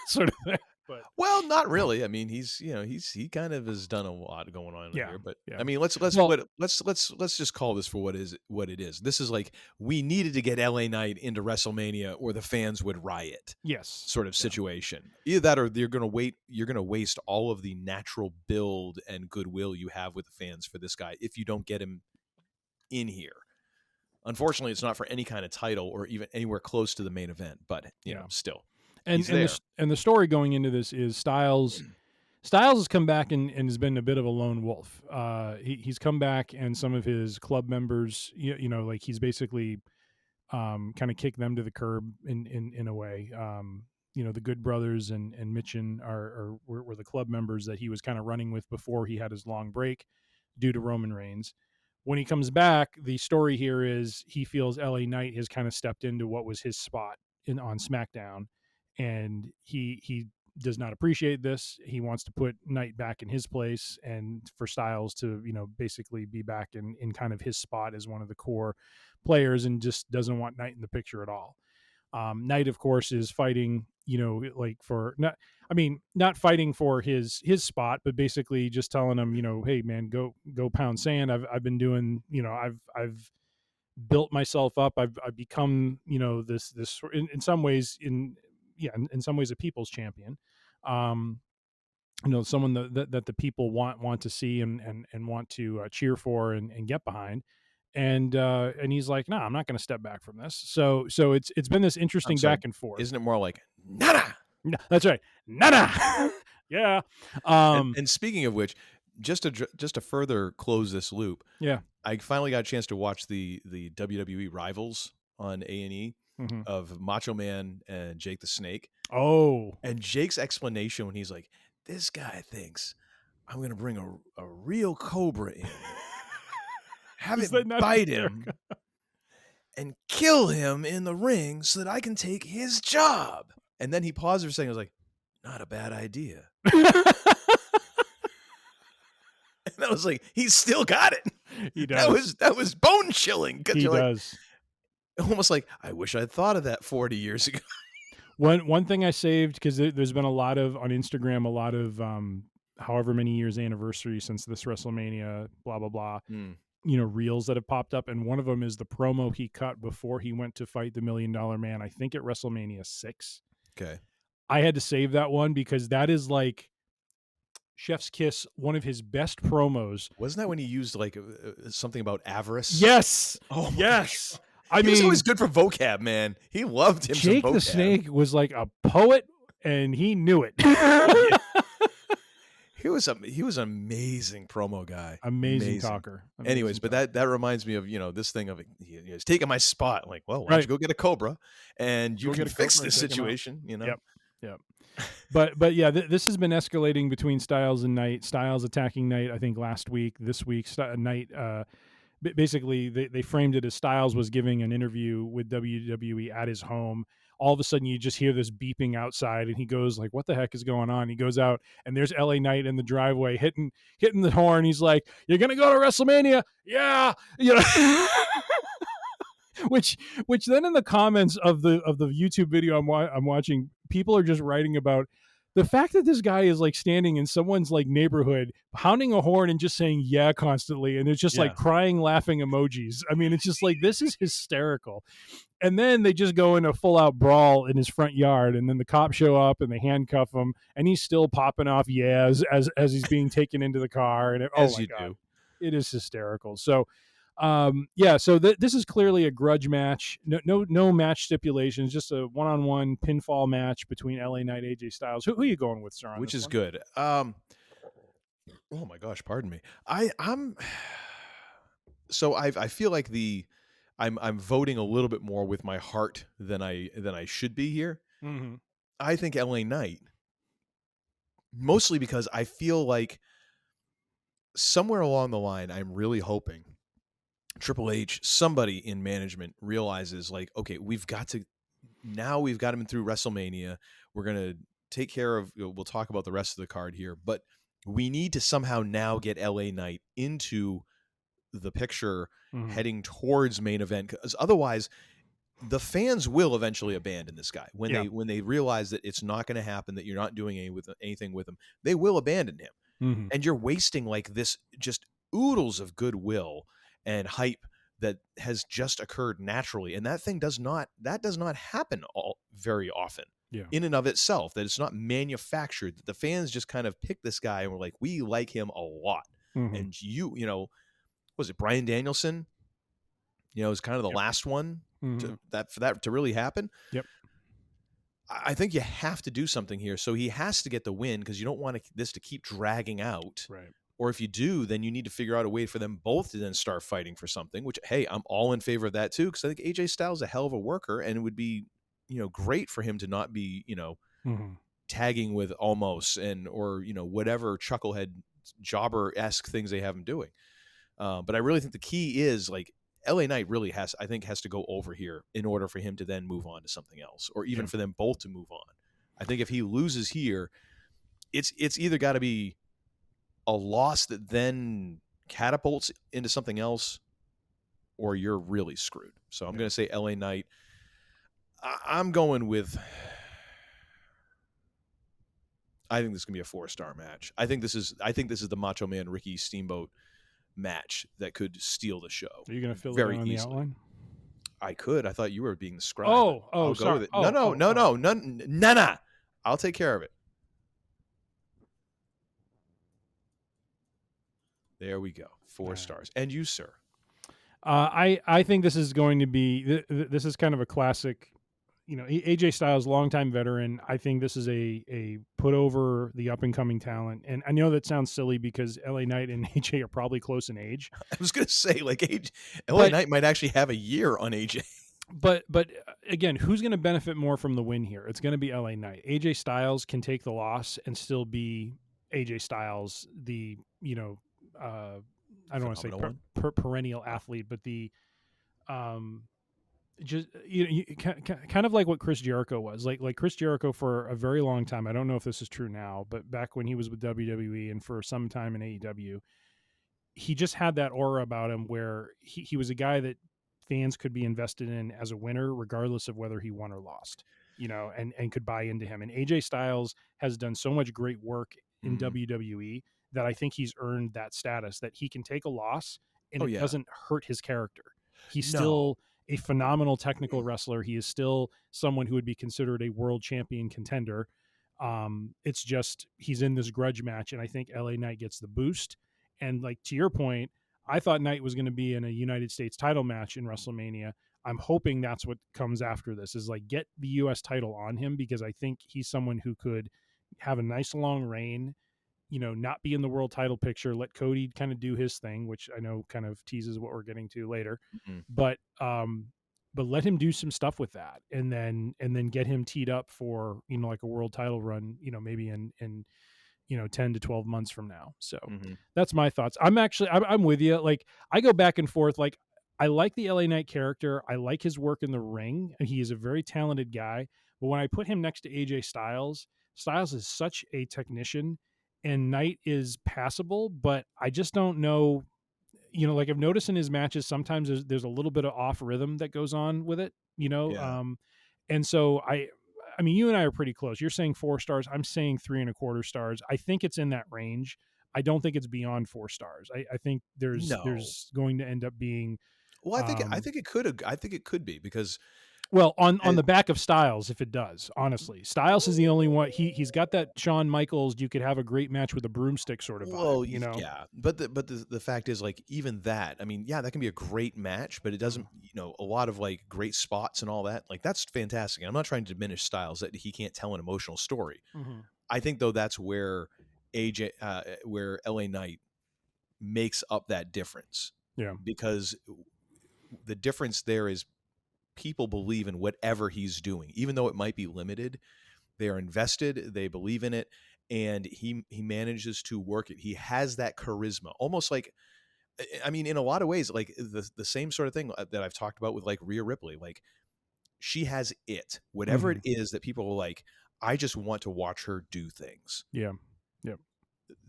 sort of thing. But, well, not really. I mean, he kind of has done a lot going on here. But I mean, let's just call this for what it is. This is like we needed to get LA Knight into WrestleMania, or the fans would riot. Yes, sort of situation. Either that, or you're going to waste all of the natural build and goodwill you have with the fans for this guy if you don't get him in here. Unfortunately, it's not for any kind of title or even anywhere close to the main event. But you know, still. And the story going into this is Styles has come back and has been a bit of a lone wolf. He's come back, and some of his club members, like he's basically kind of kicked them to the curb in a way. The Good Brothers and Mitchin were the club members that he was kind of running with before he had his long break due to Roman Reigns. When he comes back, the story here is he feels LA Knight has kind of stepped into what was his spot on SmackDown. And he does not appreciate this. He wants to put Knight back in his place, and for Styles to, basically be back in kind of his spot as one of the core players, and just doesn't want Knight in the picture at all. Knight, of course, is fighting, not fighting for his spot, but basically just telling him, hey man, go pound sand. I've been doing, I've built myself up. I've become, this in some ways in some ways a people's champion, someone that the people want to see and want to cheer for and get behind. And he's like, no, I'm not going to step back from this. So it's been this interesting back and forth. Isn't it more like nada? No, that's right, nada. Yeah. And speaking of which, just to further close this loop, I finally got a chance to watch the WWE Rivals on A&E. Mm-hmm. Of Macho Man and Jake the Snake. Oh. And Jake's explanation when he's like, this guy thinks I'm going to bring a real cobra in, have it bite him, and kill him in the ring so that I can take his job. And then he paused for a second. I was like, not a bad idea. And I was like, he's still got it. He does. That was bone chilling. He does. Almost like, I wish I'd thought of that 40 years ago. One thing I saved, because there's been a lot of, on Instagram, a lot of however many years anniversary since this WrestleMania, blah, blah, blah, reels that have popped up. And one of them is the promo he cut before he went to fight the $1 Million Man, I think at WrestleMania 6. Okay. I had to save that one because that is like chef's kiss, one of his best promos. Wasn't that when he used like something about avarice? Yes. Oh, yes. God. He was always good for vocab, man. He loved him. Jake the Snake was like a poet, and he knew it. He was an amazing promo guy. Amazing talker. Anyways, but that reminds me of this thing of he's taking my spot. I'm like, well, why don't you go get a cobra and you can fix this situation? Yep. But yeah, this has been escalating between Styles and Knight. Styles attacking Knight, I think last week. This week, Knight basically they framed it as Styles was giving an interview with WWE at his home. All of a sudden you just hear this beeping outside and he goes like, what the heck is going on? He goes out and there's LA Knight in the driveway hitting the horn. He's like, you're going to go to WrestleMania. Yeah. Which then in the comments of the YouTube video I'm watching, people are just writing about the fact that this guy is like standing in someone's like neighborhood, pounding a horn and just saying yeah constantly, and it's just like crying, laughing emojis. I mean, it's just like, this is hysterical. And then they just go in a full out brawl in his front yard, and then the cops show up and they handcuff him, and he's still popping off as he's being taken into the car. And it is hysterical. So so this is clearly a grudge match. No match stipulations, just a one-on-one pinfall match between LA Knight, AJ Styles. Who are you going with, sir? Which is good. Oh my gosh, pardon me. I feel like I'm voting a little bit more with my heart than I should be here. Mm-hmm. I think LA Knight, mostly because I feel like somewhere along the line, I'm really hoping Triple H, somebody in management, realizes like, okay, we've got him through WrestleMania. We're going to take care of, we'll talk about the rest of the card here, but we need to somehow now get LA Knight into the picture heading towards main event, because otherwise the fans will eventually abandon this guy when they realize that it's not going to happen, that you're not doing anything with him. They will abandon him, and you're wasting like this just oodles of goodwill and hype that has just occurred naturally, and that does not happen very often. In and of itself, that it's not manufactured, that the fans just kind of pick this guy and we're like, we like him a lot. And you know, was it Bryan Danielson? You know, is kind of the last one for that to really happen. I think you have to do something here. So he has to get the win, because you don't want this to keep dragging out. Right. Or if you do, then you need to figure out a way for them both to then start fighting for something, which, hey, I'm all in favor of that too, because I think AJ Styles is a hell of a worker, and it would be, great for him to not be, tagging with Almost or whatever chucklehead jobber-esque things they have him doing. But I really think the key is like LA Knight really has to go over here in order for him to then move on to something else, or even for them both to move on. I think if he loses here, it's either got to be a loss that then catapults into something else, or you're really screwed. So I'm going to say LA Knight. I'm going with, I think this is going to be a 4-star match. I think this is the Macho Man Ricky Steamboat match that could steal the show. Are you going to fill very it on easily. The outline? I could. I thought you were being the scribe. I'll go with it. No. I'll take care of it. There we go. 4 stars. And you, sir? I think this is going to be, this is kind of a classic, AJ Styles, longtime veteran. I think this is a put over the up and coming talent. And I know that sounds silly because LA Knight and AJ are probably close in age. I was going to say, like, LA Knight might actually have a year on AJ. But again, who's going to benefit more from the win here? It's going to be LA Knight. AJ Styles can take the loss and still be AJ Styles, the, I don't want to say perennial athlete, but the just kind of like what Chris Jericho was. Like Chris Jericho for a very long time. I don't know if this is true now, but back when he was with WWE and for some time in AEW, he just had that aura about him where he was a guy that fans could be invested in as a winner, regardless of whether he won or lost, and could buy into him. And AJ Styles has done so much great work in WWE that I think he's earned that status, that he can take a loss and it doesn't hurt his character. He's still a phenomenal technical wrestler. He is still someone who would be considered a world champion contender. It's just, he's in this grudge match, and I think LA Knight gets the boost. And like, to your point, I thought Knight was going to be in a United States title match in WrestleMania. I'm hoping that's what comes after this, is like, get the US title on him, because I think he's someone who could have a nice long reign, not be in the world title picture, let Cody kind of do his thing, which I know kind of teases what we're getting to later, but let him do some stuff with that, and then get him teed up for, like a world title run, maybe in 10 to 12 months from now. So that's my thoughts. I'm with you. Like, I go back and forth. Like, I like the LA Knight character. I like his work in the ring. He is a very talented guy. But when I put him next to AJ Styles, Styles is such a technician and Knight is passable, but I just don't know. Like, I've noticed in his matches, sometimes there's a little bit of off rhythm that goes on with it, Yeah. and so I mean, you and I are pretty close. You're saying 4 stars. I'm saying 3.25 stars. I think it's in that range. I don't think it's beyond 4 stars. I think there's going to end up being. Well, I think it could be because. Well, on the back of Styles, if it does, honestly, Styles is the only one. He's got that Shawn Michaels. You could have a great match with a broomstick sort of vibe. Well, yeah, but the fact is, like, even that. I mean, yeah, that can be a great match, but it doesn't. A lot of like great spots and all that. Like, that's fantastic. And I'm not trying to diminish Styles that he can't tell an emotional story. I think though that's where where LA Knight makes up that difference. Yeah, because the difference there is, people believe in whatever he's doing, even though it might be limited. They are invested. They believe in it, and he manages to work it. He has that charisma, almost like, I mean, in a lot of ways, like the same sort of thing that I've talked about with like Rhea Ripley. Like, she has it, whatever it is that people are like, I just want to watch her do things. Yeah, yep.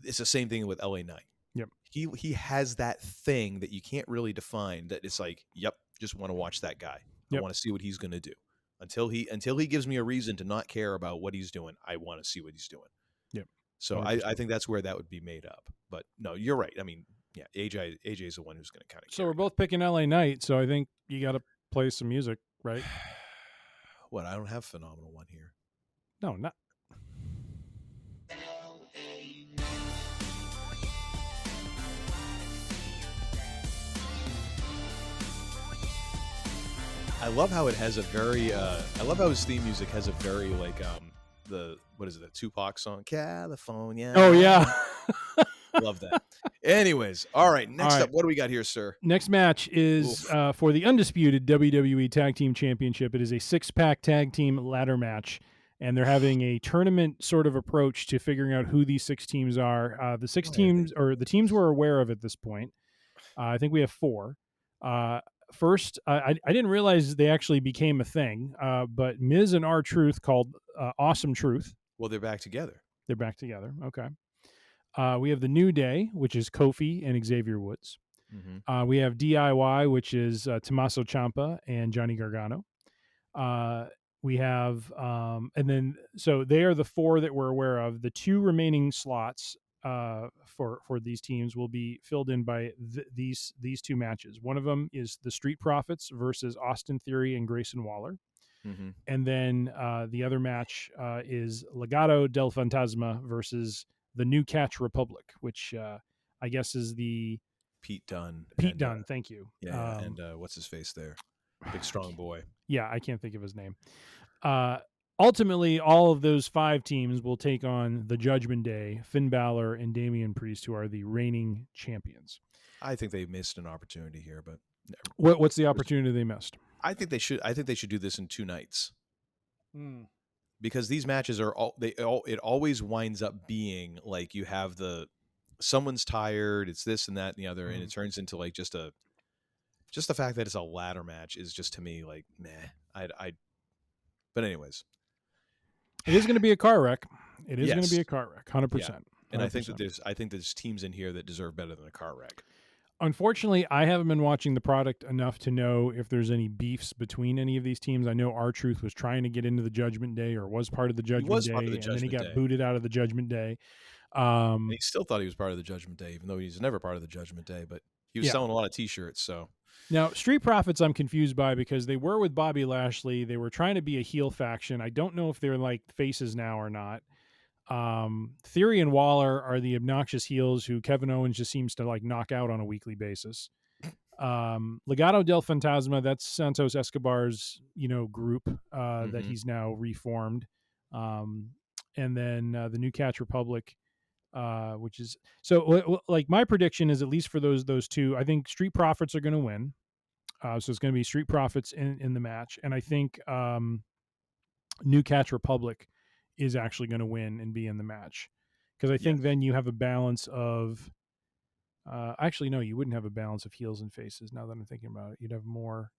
It's the same thing with LA Knight. Yep. He has that thing that you can't really define. That it's like, yep, just want to watch that guy. I want to see what he's going to do. Until he gives me a reason to not care about what he's doing, I want to see what he's doing. Yep. So I think that's where that would be made up. But no, you're right. I mean, yeah, AJ is the one who's going to kind of. So we're both picking LA Knight. So I think you got to play some music, right? What? I don't have Phenomenal One here. No, not. I love how it has a very. I love how his theme music has a very like the Tupac song California. Oh yeah, love that. Anyways, all right. Next up, what do we got here, sir? Next match is for the undisputed WWE Tag Team Championship. It is a 6-pack tag team ladder match, and they're having a tournament sort of approach to figuring out who these 6 teams are. The 6 teams, or the teams we're aware of at this point. I think we have 4. First, I didn't realize they actually became a thing, but Miz and R-Truth called Awesome Truth. Well, they're back together. They're back together. Okay. We have the New Day, which is Kofi and Xavier Woods. We have DIY, which is Tommaso Ciampa and Johnny Gargano. We have, and then, so they are the 4 that we're aware of. The 2 remaining slots for these teams will be filled in by these 2 matches. One of them is the Street Profits versus Austin Theory and Grayson Waller. And then the other match is Legado del Fantasma versus the New Catch Republic, which I guess is the Pete Dunne. Dunne, thank you. Yeah, and what's his face there? Big strong boy. Yeah, I can't think of his name. Ultimately, all of those 5 teams will take on the Judgment Day, Finn Balor and Damian Priest, who are the reigning champions. I think they missed an opportunity here, but what's the opportunity they missed? I think they should do this in 2 nights. Because these matches are it always winds up being like you have someone's tired, it's this and that and the other, and it turns into like just the fact that it's a ladder match is just, to me, like, meh. But anyways. It is going to be a car wreck. It is going to be a car wreck, 100%. Yeah. And I think there's teams in here that deserve better than a car wreck. Unfortunately, I haven't been watching the product enough to know if there's any beefs between any of these teams. I know R-Truth was trying to get into the Judgment Day, or was part of the Judgment Day, and then he got booted out of the Judgment Day. And he still thought he was part of the Judgment Day, even though he's never part of the Judgment Day. But he was selling a lot of T-shirts, so. Now, Street Profits I'm confused by, because they were with Bobby Lashley. They were trying to be a heel faction. I don't know if they're like faces now or not. Theory and Waller are the obnoxious heels who Kevin Owens just seems to like knock out on a weekly basis. Legado del Fantasma, that's Santos Escobar's, group that he's now reformed. And then the New Catch Republic, which is like my prediction is, at least for those 2, I think Street Profits are going to win. So it's going to be Street Profits in the match, and I think New Catch Republic is actually going to win and be in the match. because I think then you have a balance of. Actually, no, you wouldn't have a balance of heels and faces. Now that I'm thinking about it, you'd have more.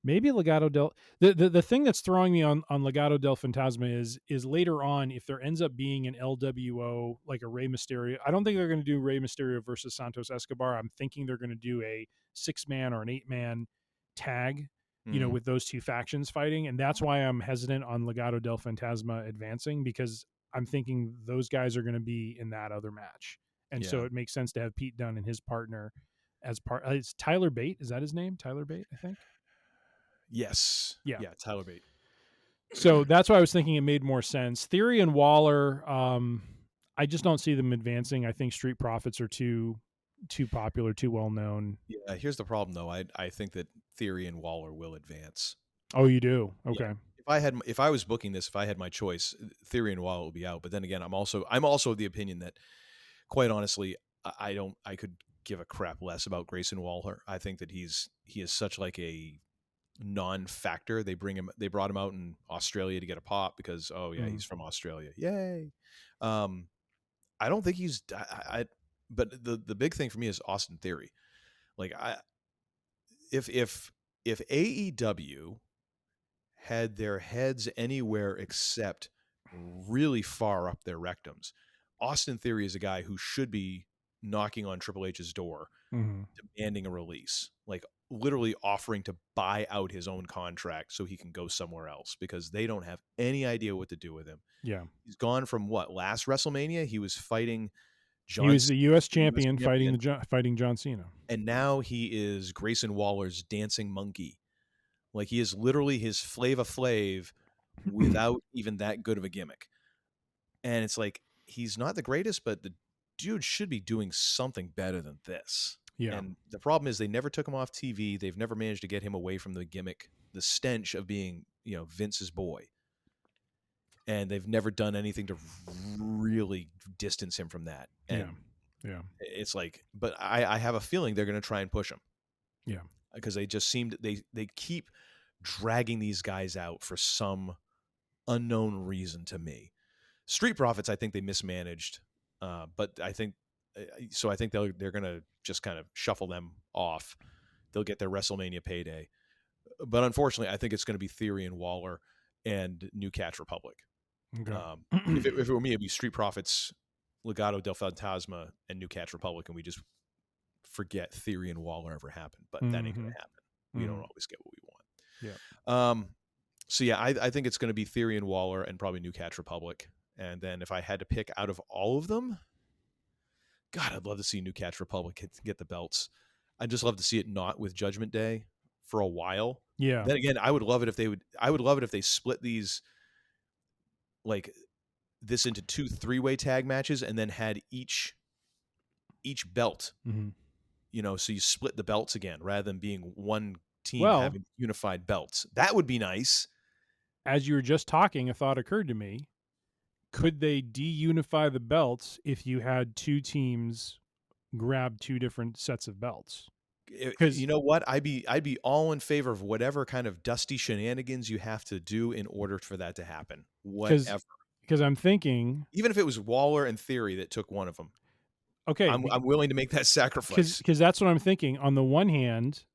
Maybe Legado del the thing that's throwing me on Legado del Fantasma is later on, if there ends up being an LWO, like a Rey Mysterio. I don't think they're going to do Rey Mysterio versus Santos Escobar. I'm thinking they're going to do a 6-man or an 8-man tag, with those two factions fighting, and that's why I'm hesitant on Legado del Fantasma advancing, because I'm thinking those guys are going to be in that other match, and so it makes sense to have Pete Dunne and his partner as part. It's Tyler Bate, is that his name? Tyler Bate, I think. Yes. Yeah, Tyler Bate. So that's why I was thinking it made more sense. Theory and Waller, I just don't see them advancing. I think Street Profits are too popular, too well known. Yeah, here's the problem though. I think that Theory and Waller will advance. Oh, you do? Okay. Yeah. If I was booking this, if I had my choice, Theory and Waller will be out. But then again, I'm also of the opinion that, quite honestly, I could give a crap less about Grayson Waller. I think that he is such like a non-factor. They brought him out in Australia to get a pop because he's from Australia. Yay. I don't think he's but the big thing for me is Austin Theory. Like if AEW had their heads anywhere except really far up their rectums, Austin Theory is a guy who should be knocking on Triple H's door, demanding a release, like literally offering to buy out his own contract so he can go somewhere else, because they don't have any idea what to do with him. Yeah. He's gone from last WrestleMania, he was fighting John. He was the U.S. champion fighting John Cena. And now he is Grayson Waller's dancing monkey. Like, he is literally his Flava Flav without even that good of a gimmick. And it's like, he's not the greatest, but the dude should be doing something better than this. Yeah. And the problem is they never took him off TV. They've never managed to get him away from the gimmick, the stench of being, Vince's boy. And they've never done anything to really distance him from that. And yeah. It's like, but I have a feeling they're going to try and push him. Yeah. Because they just seem they keep dragging these guys out for some unknown reason to me. Street Profits, I think they mismanaged, but I think they're going to just kind of shuffle them off. They'll get their WrestleMania payday, but unfortunately, I think it's going to be Theory and Waller and New Catch Republic. Okay. If it were me, it'd be Street Profits, Legado del Fantasma, and New Catch Republic, and we just forget Theory and Waller ever happened. But that ain't going to happen. We don't always get what we want. Yeah. So yeah, I think it's going to be Theory and Waller and probably New Catch Republic. And then if I had to pick out of all of them, God, I'd love to see New Catch Republic get the belts. I'd just love to see it not with Judgment Day for a while. Yeah. Then again, I would love it if they split these, like, this into 2 3-way tag matches and then had each belt. So you split the belts again rather than being one team having unified belts. That would be nice. As you were just talking, a thought occurred to me. Could they de-unify the belts if you had 2 teams grab 2 different sets of belts? Because you know what, I'd be all in favor of whatever kind of dusty shenanigans you have to do in order for that to happen. Whatever. Because I'm thinking, even if it was Waller and Theory that took one of them, okay, I'm willing to make that sacrifice. Because that's what I'm thinking. On the one hand,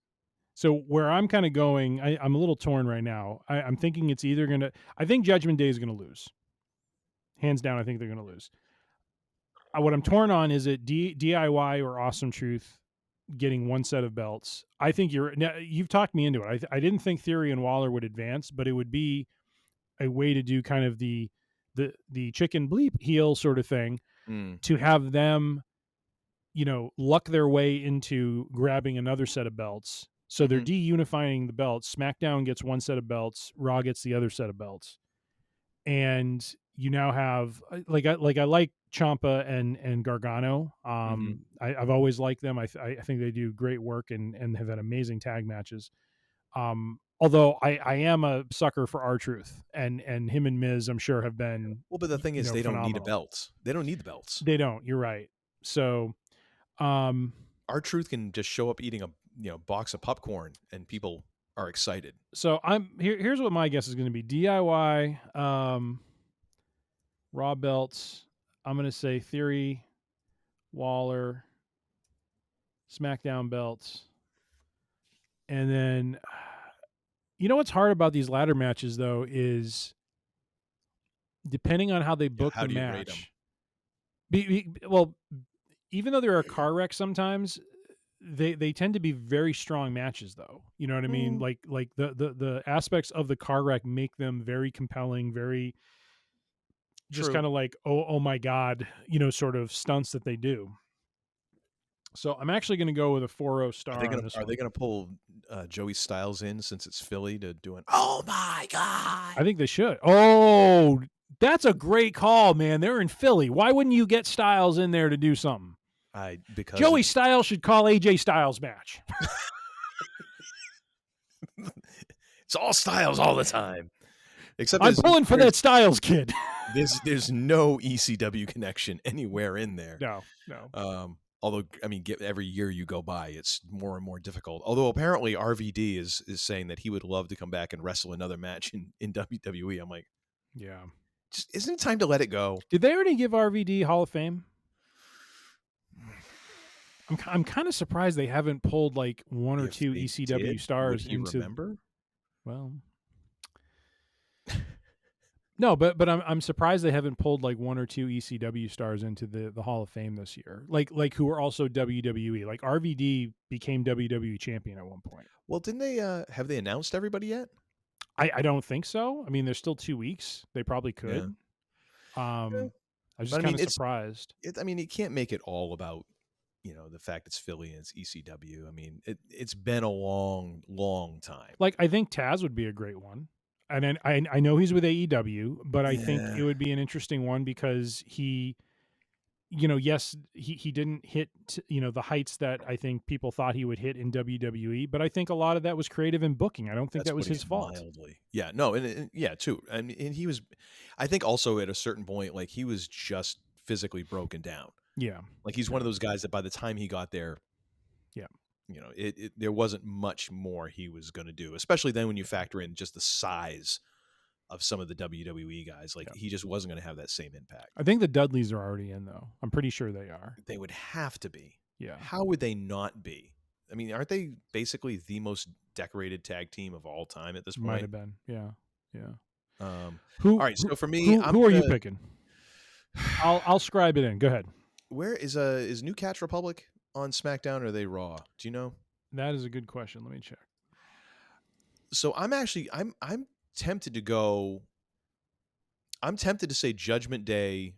so where I'm kind of going, I'm a little torn right now. I'm thinking it's either going to. I think Judgment Day is going to lose. Hands down, I think they're going to lose. What I'm torn on is it DIY or Awesome Truth getting one set of belts. I think you've talked me into it. I didn't think Theory and Waller would advance, but it would be a way to do kind of the chicken bleep heel sort of thing to have them, luck their way into grabbing another set of belts. So they're de-unifying the belts. SmackDown gets one set of belts. Raw gets the other set of belts. And you now have I like Ciampa and Gargano. I've always liked them. I think they do great work and have had amazing tag matches. Although I am a sucker for R-Truth and him and Miz, I'm sure have been. Well, but the thing is, they phenomenal. don't need a belt. They don't need the belts. They don't. You're right. So, R-Truth can just show up eating a box of popcorn and people are excited. So here's what my guess is going to be: DIY, Raw belts. I'm gonna say Theory, Waller, SmackDown belts, and then you know what's hard about these ladder matches though is depending on how they book how the do you rate 'em? match. Well, even though there are car wrecks sometimes, they tend to be very strong matches though. You know what I mean? Like the aspects of the car wreck make them very compelling, very just True. kind of like oh my god, sort of stunts that they do. So I'm actually going to go with a 4.0 star. Are they gonna pull Joey Styles in since it's Philly to do an oh my god? I think they should. Oh, that's a great call, man. They're in Philly. Why wouldn't you get Styles in there to do something? Because Joey Styles should call AJ Styles match. it's all Styles all the time. Except I'm pulling for that Styles kid. there's no ECW connection anywhere in there. No. Although, I mean, every year you go by, it's more and more difficult. Although apparently RVD is saying that he would love to come back and wrestle another match in WWE. I'm like, yeah, just isn't it time to let it go? Did they already give RVD Hall of Fame? I'm kind of surprised they haven't pulled like one or two ECW stars into. Remember? Well, no, but I'm surprised they haven't pulled like one or two ECW stars into the Hall of Fame this year. Like who are also WWE. Like RVD became WWE champion at one point. Well, didn't they? Have they announced everybody yet? I don't think so. I mean, there's still 2 weeks. They probably could. Yeah. I was just kind of surprised. I mean, you can't make it all about the fact it's Philly and it's ECW. I mean, it's been a long time. Like I think Taz would be a great one. And then I know he's with AEW, but I think it would be an interesting one because he, yes, he didn't hit, the heights that I think people thought he would hit in WWE, but I think a lot of that was creative in booking. I don't think that was his fault. Mildly. Yeah, no, and yeah, too. I mean, and he was, I think also at a certain point, like he was just physically broken down. Yeah. Like he's one of those guys that by the time he got there, there wasn't much more he was going to do, especially then when you factor in just the size of some of the WWE guys. Like he just wasn't going to have that same impact. I think the Dudleys are already in though. I'm pretty sure they are. They would have to be. Yeah. How would they not be? I mean, aren't they basically the most decorated tag team of all time at this point? Might have been. Yeah. All right. So for me, who are you picking? I'll scribe it in. Go ahead. Where is New Catch Republic on SmackDown or are they Raw? Do you know? That is a good question. Let me check. So I'm tempted to go. I'm tempted to say Judgment Day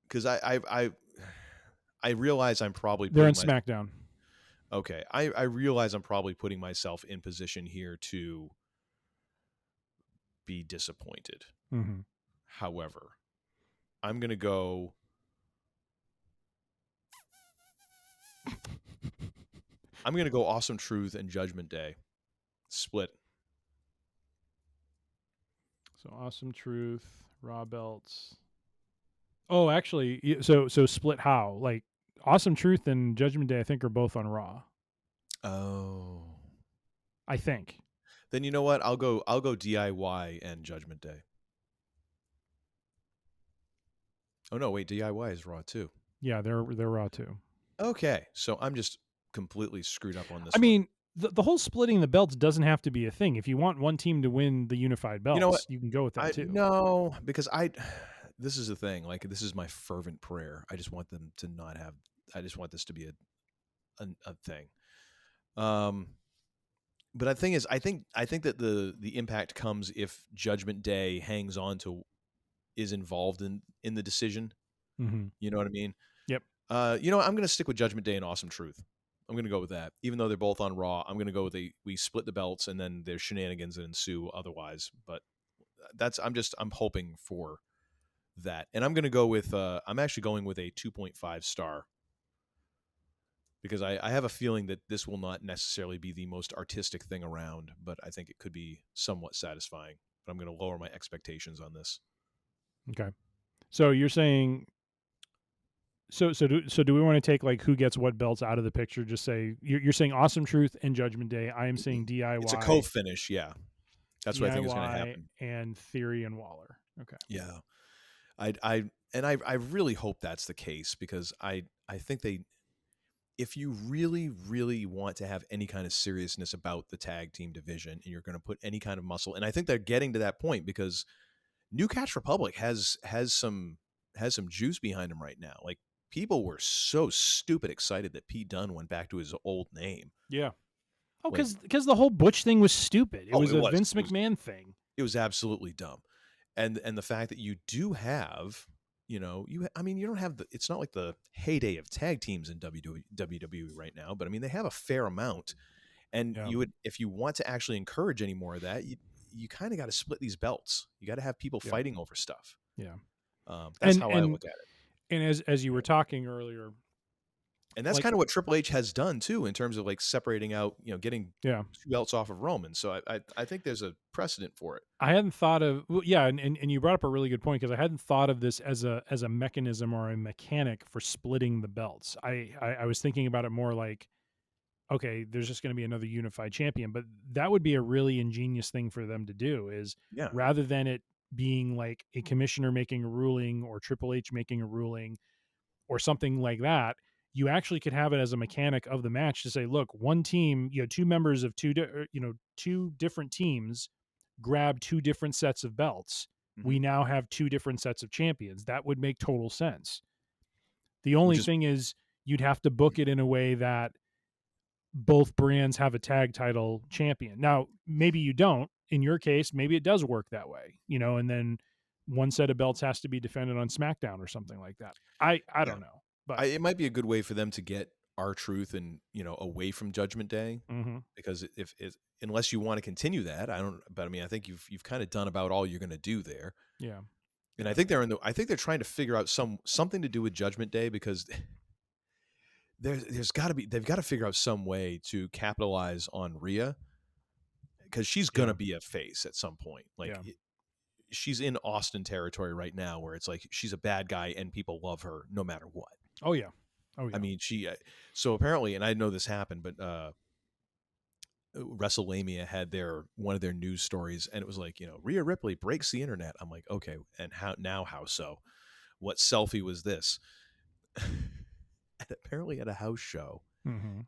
because I realize I'm probably they're in SmackDown. Okay, I realize I'm probably putting myself in position here to be disappointed. Mm-hmm. However, I'm gonna go. I'm going to go Awesome Truth and Judgment Day. Split. So Awesome Truth, Raw belts. Oh, actually, so split how? Like Awesome Truth and Judgment Day I think are both on Raw. Oh. I think. Then you know what? I'll go DIY and Judgment Day. Oh no, wait, DIY is Raw too. Yeah, they're Raw too. Okay, so I'm just completely screwed up on this. I mean, the whole splitting the belts doesn't have to be a thing. If you want one team to win the unified belts, you can go with that too. No, because this is the thing. Like, this is my fervent prayer. I just want them to not have. I just want this to be a thing. But the thing is, I think that the impact comes if Judgment Day hangs on to, is involved in the decision. Mm-hmm. You know what I mean? Yep. I'm going to stick with Judgment Day and Awesome Truth. I'm going to go with that. Even though they're both on Raw, I'm going to go with we split the belts and then there's shenanigans that ensue otherwise. But I'm hoping for that. And I'm going to go with, I'm actually going with a 2.5 star because I have a feeling that this will not necessarily be the most artistic thing around, but I think it could be somewhat satisfying. But I'm going to lower my expectations on this. Okay. So you're saying, So do we want to take like who gets what belts out of the picture? Just say you're saying Awesome Truth and Judgment Day. I am saying DIY. It's a co-finish, yeah. That's DIY what I think is going to happen. And Theory and Waller. Okay. Yeah. I really hope that's the case, because I think if you really, really want to have any kind of seriousness about the tag team division, and you're going to put any kind of muscle, and I think they're getting to that point, because New Catch Republic has some juice behind him right now. Like, people were so stupid excited that Pete Dunne went back to his old name. Yeah. Oh, because the whole Butch thing was stupid. It was a Vince It was, McMahon thing. It was absolutely dumb. And the fact that you do have, you don't have it's not like the heyday of tag teams in WWE right now, but I mean, they have a fair amount. And if you want to actually encourage any more of that, you kind of got to split these belts. You got to have people fighting over stuff. Yeah. That's how I look at it. And as you were talking earlier, and that's kind of what Triple H has done too, in terms of like separating out, getting 2 belts off of Roman. So I think there's a precedent for it. I hadn't thought of, and you brought up a really good point, because I hadn't thought of this as a mechanism or a mechanic for splitting the belts. I was thinking about it more like, okay, there's just going to be another unified champion, but that would be a really ingenious thing for them to do, is rather than it being like a commissioner making a ruling or Triple H making a ruling or something like that, you actually could have it as a mechanic of the match to say, look, one team, 2 members of 2 different teams grab 2 different sets of belts. Mm-hmm. We now have 2 different sets of champions. That would make total sense. The only thing is, you'd have to book it in a way that both brands have a tag title champion. Now, maybe you don't. In your case, maybe it does work that way, and then one set of belts has to be defended on SmackDown or something like that. I don't know. But it might be a good way for them to get R-Truth and away from Judgment Day, because if unless you want to continue that, But I mean, I think you've kind of done about all you're going to do there. Yeah, and I think they're trying to figure out something to do with Judgment Day, because they've got to figure out some way to capitalize on Rhea, because she's going to be a face at some point. She's in Austin territory right now, where it's like she's a bad guy and people love her no matter what. Oh yeah. I mean, so apparently, and I know this happened, but Wrestlemania had one of their news stories, and it was like, Rhea Ripley breaks the internet. I'm like, okay, and how so? What selfie was this? And apparently at a house show,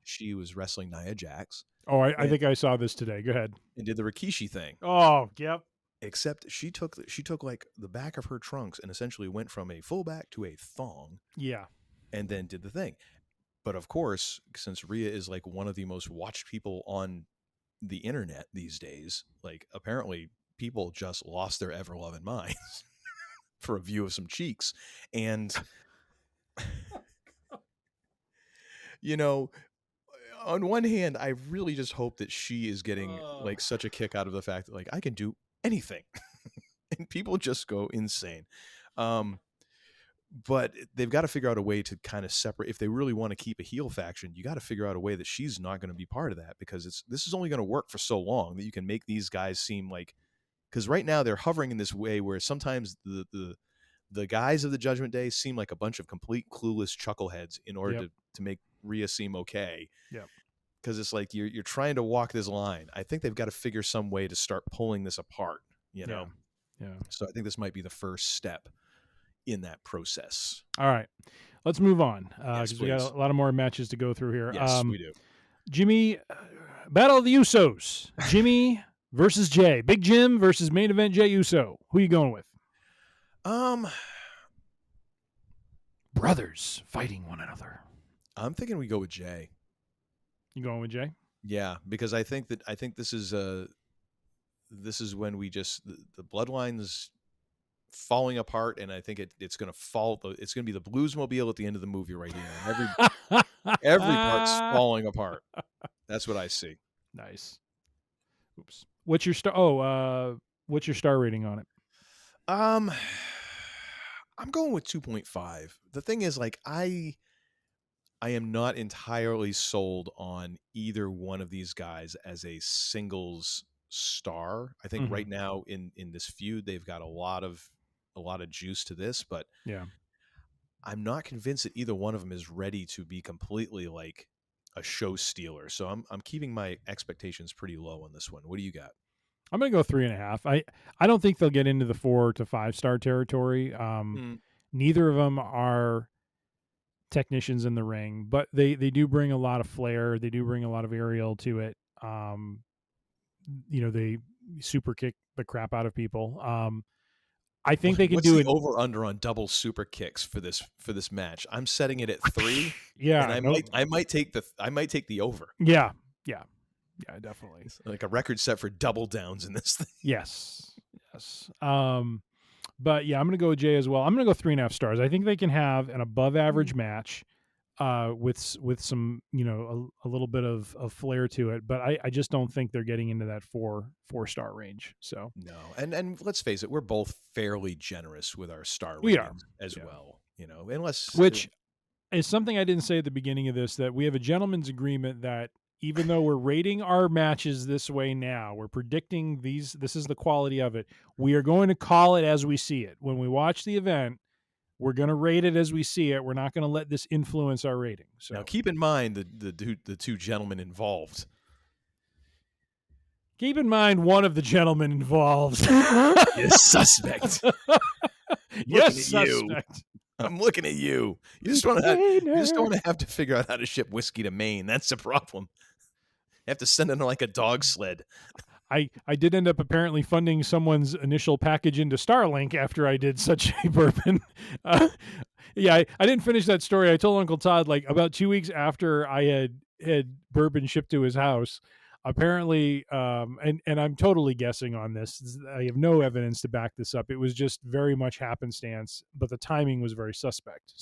she was wrestling Nia Jax. Oh, I think I saw this today. Go ahead. And did the Rikishi thing. Oh, yep. Except she took like the back of her trunks and essentially went from a full back to a thong. Yeah. And then did the thing. But of course, since Rhea is like one of the most watched people on the internet these days, like apparently people just lost their ever-loving minds for a view of some cheeks. And, on one hand, I really just hope that she is getting like such a kick out of the fact that like I can do anything and people just go insane. But they've got to figure out a way to kind of separate. If they really want to keep a heel faction, you got to figure out a way that she's not going to be part of that, because this is only going to work for so long that you can make these guys seem like, because right now they're hovering in this way where sometimes the guys of the Judgment Day seem like a bunch of complete clueless chuckleheads in order to make Rhea seem okay. Yeah. Because it's like you're trying to walk this line. I think they've got to figure some way to start pulling this apart, Yeah. So I think this might be the first step in that process. All right, let's move on, because we please. got a lot of more matches to go through here. Yes, we do. Jimmy, Battle of the Usos. Jimmy versus Jay. Big Jim versus main event Jay Uso. Who are you going with? Brothers fighting one another. I'm thinking we go with Jay. You going with Jay? Yeah, because I think this is when we just the bloodlines falling apart, and I think it's going to fall. It's going to be the Bluesmobile at the end of the movie right here. Every part's falling apart. That's what I see. Nice. Oops. What's your star? What's your star rating on it? I'm going with 2.5. The thing is, like, I am not entirely sold on either one of these guys as a singles star. I think right now in this feud, they've got a lot of juice to this, but yeah, I'm not convinced that either one of them is ready to be completely like a show stealer. So I'm keeping my expectations pretty low on this one. What do you got? I'm going to go 3.5. I don't think they'll get into the 4 to 5 star territory. Neither of them are technicians in the ring, but they do bring a lot of flair. They do bring a lot of aerial to it. They super kick the crap out of people. I think they can do it. Over under on double super kicks for this match. I'm setting it at 3. Yeah, and I might take the over. Yeah, definitely. It's like a record set for double downs in this thing. Yes. But yeah, I'm going to go with Jay as well. I'm going to go 3.5 stars. I think they can have an above average match, with some, a little bit of flair to it, but I just don't think they're getting into that 4-star range. So no, and let's face it, we're both fairly generous with our star we are as well. Unless which is something I didn't say at the beginning of this, that we have a gentleman's agreement that even though we're rating our matches this way now, we're predicting this is the quality of it. We are going to call it as we see it. When we watch the event, we're going to rate it as we see it. We're not going to let this influence our rating. So now keep in mind the two gentlemen involved. Keep in mind one of the gentlemen involved is suspect. Yes, suspect. I'm looking at you. You just don't want to have to figure out how to ship whiskey to Maine. That's the problem. You have to send it on like a dog sled. I did end up apparently funding someone's initial package into Starlink after I did such a bourbon. I didn't finish that story. I told Uncle Todd, like, about 2 weeks after I had bourbon shipped to his house. Apparently, and I'm totally guessing on this. I have no evidence to back this up. It was just very much happenstance, but the timing was very suspect.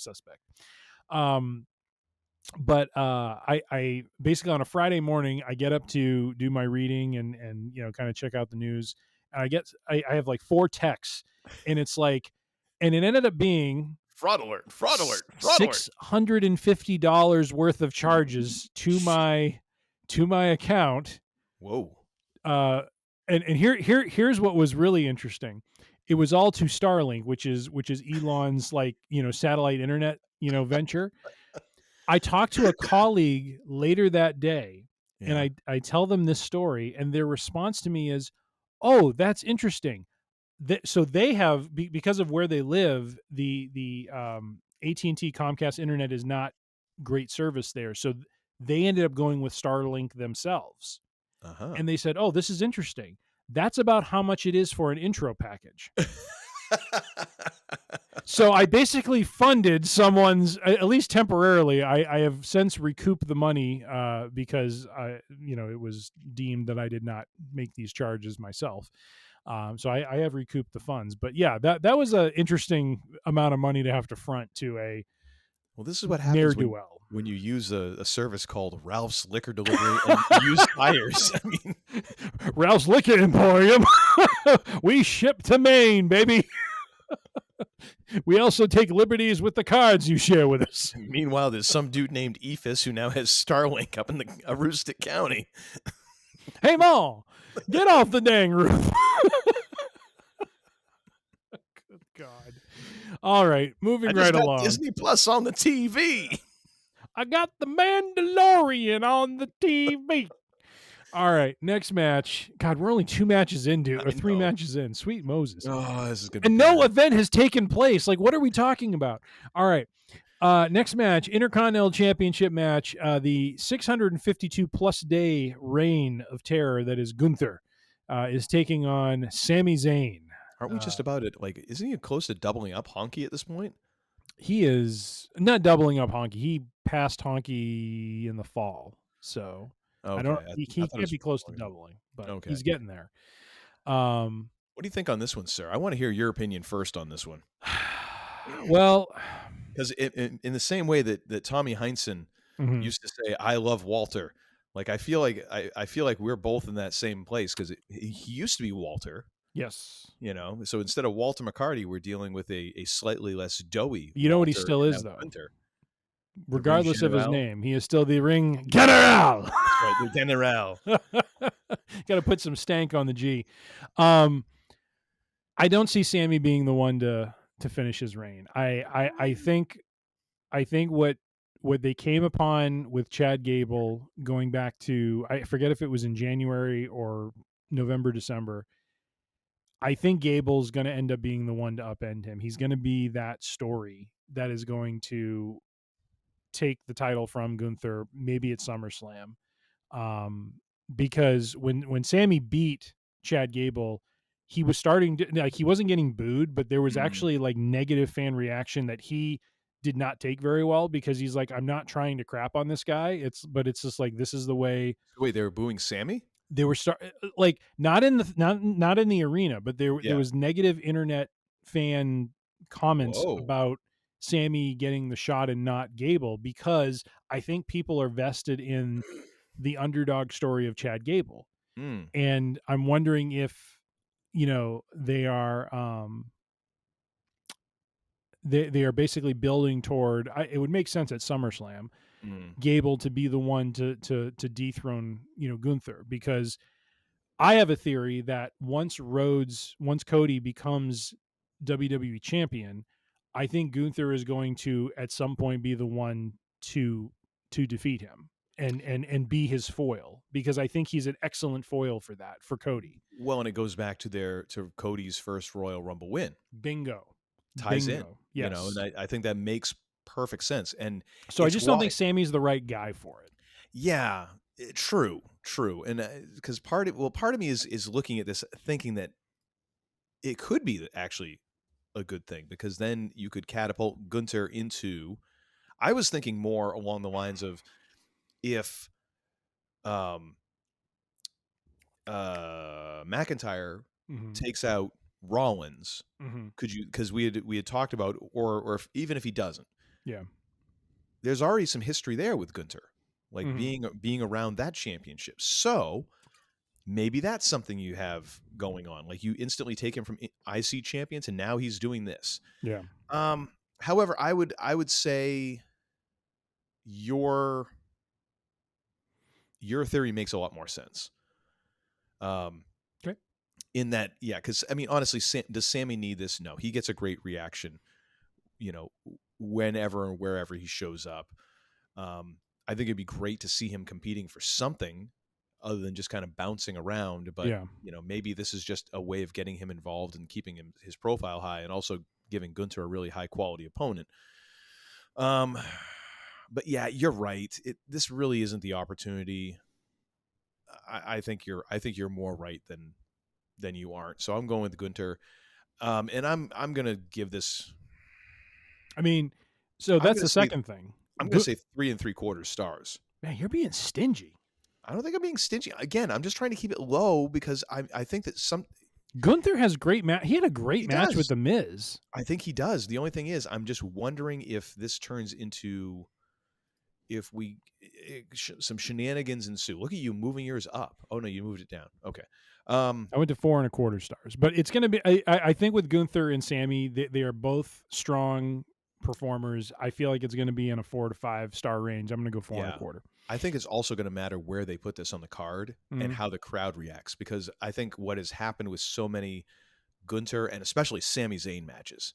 But I basically on a Friday morning, I get up to do my reading and kind of check out the news. And I have like 4 texts, and it's like, and it ended up being fraud alert. $650 worth of charges to my account. Whoa. And here's what was really interesting. It was all to Starlink, which is Elon's satellite internet, venture. I talked to a colleague later that day, and I tell them this story, and their response to me is, "Oh, that's interesting." So they have, because of where they live, the AT&T Comcast internet is not great service there. So they ended up going with Starlink themselves. And they said, "Oh, this is interesting. That's about how much it is for an intro package." So I basically funded someone's, at least temporarily. I have since recouped the money because it was deemed that I did not make these charges myself. So I have recouped the funds. But yeah, that was an interesting amount of money to have to front to a this is what happens when you use a service called Ralph's Liquor Delivery and used tires. I mean, Ralph's Liquor Emporium. We ship to Maine, baby. We also take liberties with the cards you share with us. Meanwhile, there's some dude named Ephus who now has Starlink up in the Aroostook County. Hey, Ma, get off the dang roof. Good God. All right, moving right along. Disney Plus on the TV. I got the Mandalorian on the TV. All right, next match. God, we're only 2 matches into, or 3 matches in. Sweet Moses. Oh, this is good. And no event has taken place. Like, what are we talking about? All right. Next match, Intercontinental Championship match. The 652-plus day reign of terror that is Gunther is taking on Sami Zayn. Aren't we just about it? Like, isn't he close to doubling up Honky at this point? He is not doubling up Honky. He passed Honky in the fall. So... Okay. He can't be close to doubling, but he's getting there. What do you think on this one, sir? I want to hear your opinion first on this one. Well, because in the same way that Tommy Heinsohn used to say, "I love Walter," like I feel like we're both in that same place because he used to be Walter. Yes. So instead of Walter McCarty, we're dealing with a slightly less dough-y. You know what he still is, though? Winter. Regardless of his name, he is still the ring general. Right, the general. Got to put some stank on the G. I don't see Sammy being the one to finish his reign. I think what they came upon with Chad Gable going back to, I forget if it was in January or November, December, I think Gable's going to end up being the one to upend him. He's going to be that story that is going to take the title from Gunther, maybe at SummerSlam. Because when Sammy beat Chad Gable, he was starting to, like, he wasn't getting booed, but there was actually like negative fan reaction that he did not take very well, because he's like, I'm not trying to crap on this guy. But it's just like, this is the way. Wait, they were booing Sammy? They were like not in the arena, but there was negative internet fan comments about Sammy getting the shot and not Gable, because I think people are vested in the underdog story of Chad Gable. And I'm wondering if, they are they are basically building toward, it would make sense at SummerSlam, Gable to be the one to dethrone, Gunther, because I have a theory that once Cody becomes WWE champion, I think Gunther is going to at some point be the one to defeat him and be his foil, because I think he's an excellent foil for Cody. Well, and it goes back to Cody's first Royal Rumble win. Bingo. Ties in. Yes. And I think that makes perfect sense. And so I just don't think Sammy's the right guy for it. Yeah, true. And because part of me is looking at this thinking that it could be actually a good thing, because then you could catapult Gunther into, I was thinking more along the lines of, if McIntyre takes out Rollins, could you, because we had talked about, or even if he doesn't, there's already some history there with Gunther, like being around that championship. So maybe that's something you have going on. Like, you instantly take him from IC champion to now he's doing this. Yeah. However, I would say your theory makes a lot more sense. Okay. In that, because I mean, honestly, does Sammy need this? No, he gets a great reaction, whenever and wherever he shows up. I think it'd be great to see him competing for something other than just kind of bouncing around. But maybe this is just a way of getting him involved and keeping his profile high, and also giving Gunther a really high quality opponent. But yeah, you're right. This really isn't the opportunity. I think you're more right than you aren't. So I'm going with Gunther. And I'm gonna give this. I mean, so that's the second thing. I'm gonna say 3 3/4 stars. Man, you're being stingy. I don't think I'm being stingy. Again, I'm just trying to keep it low, because I think that Gunther has great match. He had a great match with The Miz. I think he does. The only thing is, I'm just wondering if this turns into, some shenanigans ensue. Look at you moving yours up. Oh no, you moved it down. Okay. I went to 4 1/4 stars, but it's going to be, I think with Gunther and Sammy, they are both strong performers. I feel like it's going to be in a 4 to 5 star range. I'm going to go 4 1/4. I think it's also going to matter where they put this on the card and how the crowd reacts, because I think what has happened with so many Gunther and especially Sami Zayn matches,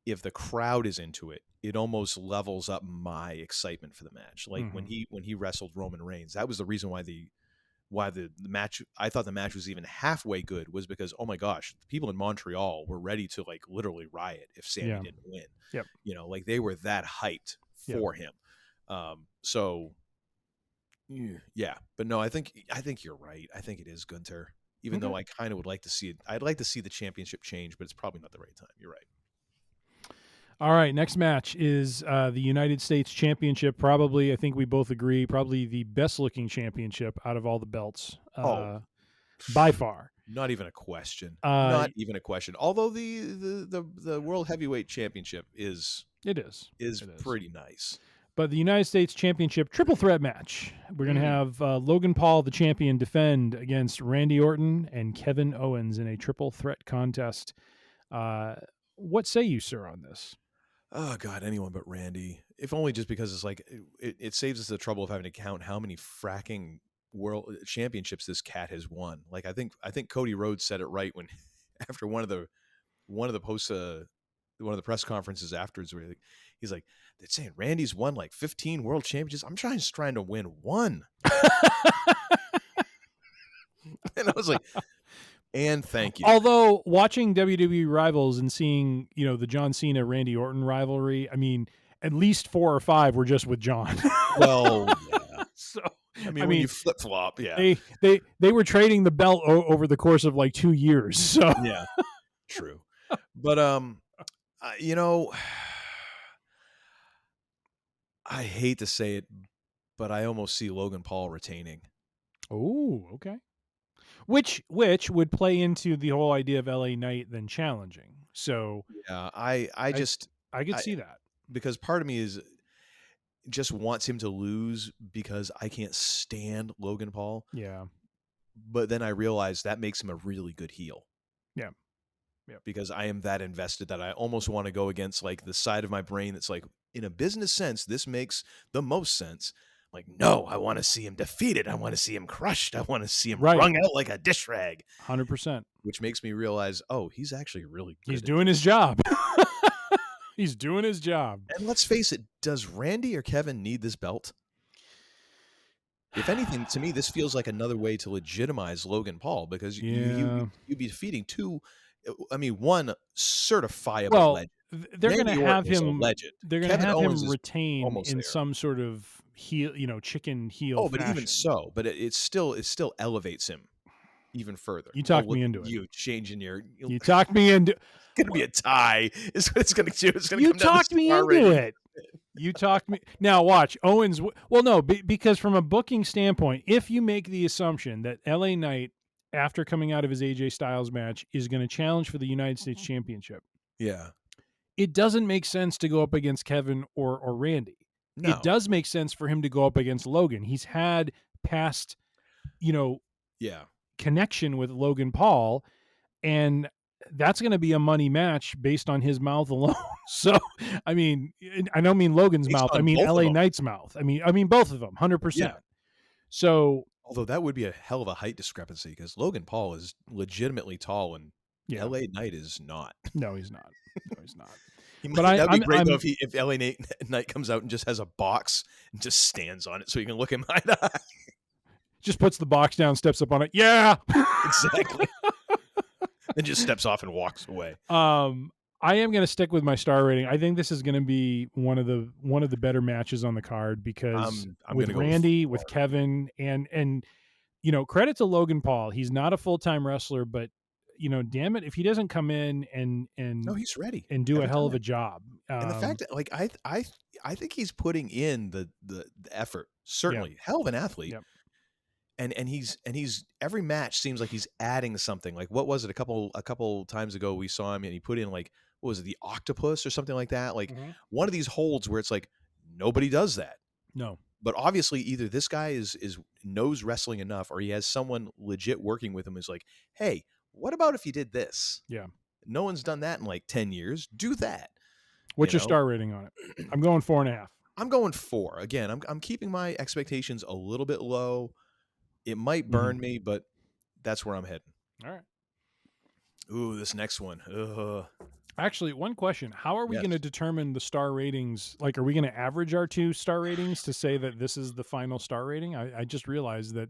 if the crowd is into it, it almost levels up my excitement for the match. Like when he wrestled Roman Reigns, that was the reason why the match, I thought the match was even halfway good, was because, oh my gosh, the people in Montreal were ready to like literally riot if Sammy didn't win. Yep. Like they were that hyped for him. So yeah, but no, I think you're right. I think it is Gunther, even though I kind of would like to see it. I'd like to see the championship change, but it's probably not the right time. You're right. All right, next match is the United States Championship. Probably, I think we both agree, probably the best-looking championship out of all the belts, by far. Not even a question. Not even a question. Although the World Heavyweight Championship is pretty nice. But the United States Championship triple threat match. We're going to have Logan Paul, the champion, defend against Randy Orton and Kevin Owens in a triple threat contest. What say you, sir, on this? Oh God, anyone but Randy. If only just because it's like it saves us the trouble of having to count how many fracking world championships this cat has won. Like I think Cody Rhodes said it right when after one of the posts one of the press conferences afterwards, where he's like, they're saying Randy's won like 15 world championships. I'm just trying to win one. And I was like, and thank you. Although watching WWE Rivals and seeing, the John Cena Randy Orton rivalry, I mean, at least 4 or 5 were just with John. Well, yeah. So I mean, when you flip flop, yeah, they were trading the belt over the course of like 2 years. So yeah, true. But I hate to say it, but I almost see Logan Paul retaining. Oh, okay. Which would play into the whole idea of LA Knight then challenging. So yeah, I could see that, because part of me just wants him to lose because I can't stand Logan Paul. Yeah. But then I realize that makes him a really good heel. Yeah. Because I am that invested that I almost want to go against like the side of my brain that's like, in a business sense, this makes the most sense. Like, no, I want to see him defeated. I want to see him crushed. I want to see him wrung out like a dish rag. 100%. Which makes me realize, oh, he's actually really good. He's doing his job. He's doing his job. And let's face it, does Randy or Kevin need this belt? If anything, to me, this feels like another way to legitimize Logan Paul, because you'd be defeating one certifiable legend. They're going to have him. Legend. They're going to have him retain in there. some sort of heel, chicken heel. Oh, but fashion. even so, it still elevates him even further. You talked me into it. You changing your. You talked me into. It's going to be a tie. Is what it's going to do. It's going to. You talked me into it. You talked me. Now watch Owens. Well, no, because from a booking standpoint, if you make the assumption that LA Knight, after coming out of his AJ Styles match, is going to challenge for the United States Championship. Yeah. It doesn't make sense to go up against Kevin or Randy. No. It does make sense for him to go up against Logan. He's had past, connection with Logan Paul, and that's going to be a money match based on his mouth alone. So, I mean, I don't mean Logan's mouth. I mean LA Knight's mouth. I mean both of them, 100%. Yeah. So, although that would be a hell of a height discrepancy, because Logan Paul is legitimately tall and LA Knight is not. No, he's not. No, he's not. That'd be great though if LA Knight comes out and just has a box and just stands on it so you can look him eye to eye. Just puts the box down, steps up on it. Yeah, exactly. Then just steps off and walks away. I am going to stick with my star rating. I think this is going to be one of the better matches on the card, because I'm with Randy, with Kevin, and credit to Logan Paul. He's not a full-time wrestler, but damn it, if he doesn't come in and no, he's ready and do a hell of a job. And the fact that, like, I think he's putting in the effort. Certainly, hell of an athlete. Yep. And he's every match seems like he's adding something. Like, what was it? A couple times ago we saw him and he put in, like, what was it, the octopus or something like that? Like one of these holds where it's like nobody does that. No. But obviously either this guy is knows wrestling enough, or he has someone legit working with him who's like, hey, what about if you did this? Yeah. No one's done that in like 10 years. Do that. What's your star rating on it? I'm going 4.5. I'm going 4. Again, I'm keeping my expectations a little bit low. It might burn me, but that's where I'm heading. All right. Ooh, this next one. Ugh. Actually, one question. How are we going to determine the star ratings? Like, are we going to average our 2 star ratings to say that this is the final star rating? I just realized that.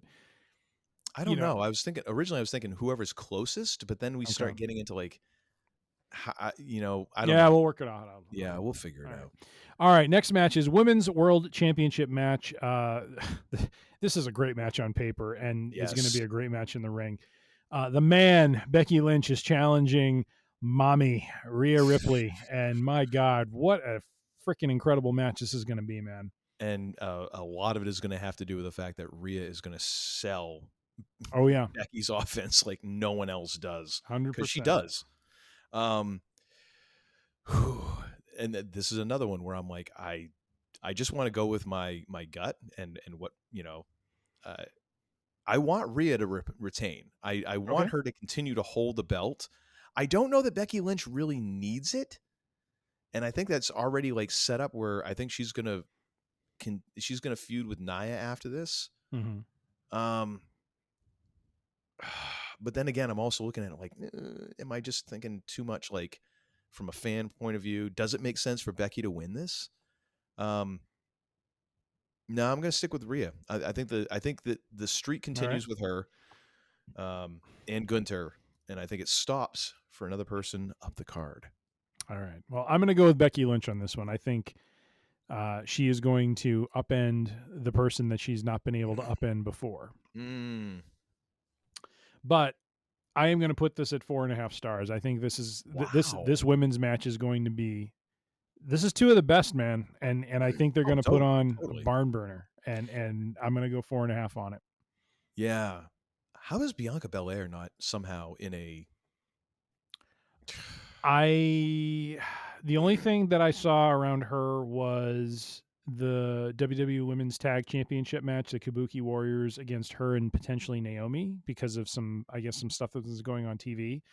I don't know. Originally I was thinking whoever's closest, but then we start getting into like, I don't know. We'll work it out. Yeah, we'll figure it out. All right. Next match is Women's World Championship match. This is a great match on paper, and it's going to be a great match in the ring. The man, Becky Lynch, is challenging Mommy Rhea Ripley, and my God, what a freaking incredible match this is going to be, man. And a lot of it is going to have to do with the fact that Rhea is going to sell Becky's offense like no one else does. 100%. Because she does. And this is another one where I'm like, I just want to go with my gut and what, I want Rhea to retain. I want her to continue to hold the belt. I don't know that Becky Lynch really needs it. And I think that's already like set up where I think she's going to feud with Nia after this. Mm-hmm. But then again, I'm also looking at it like, am I just thinking too much, like, from a fan point of view? Does it make sense for Becky to win this? No, I'm going to stick with Rhea. I think that the streak continues with her. and Gunter, and I think it stops for another person up the card. All right. Well, I'm going to go with Becky Lynch on this one. I think she is going to upend the person that she's not been able to upend before. But I am going to put this at 4.5 stars. I think this is this women's match is going to be. This is two of the best, man, and I think they're going to put on a barn burner, and I'm going to go 4.5 on it. Yeah. How is Bianca Belair not somehow in a? The only thing that I saw around her was the WWE Women's Tag Championship match, the Kabuki Warriors against her and potentially Naomi, because of some stuff that was going on TV.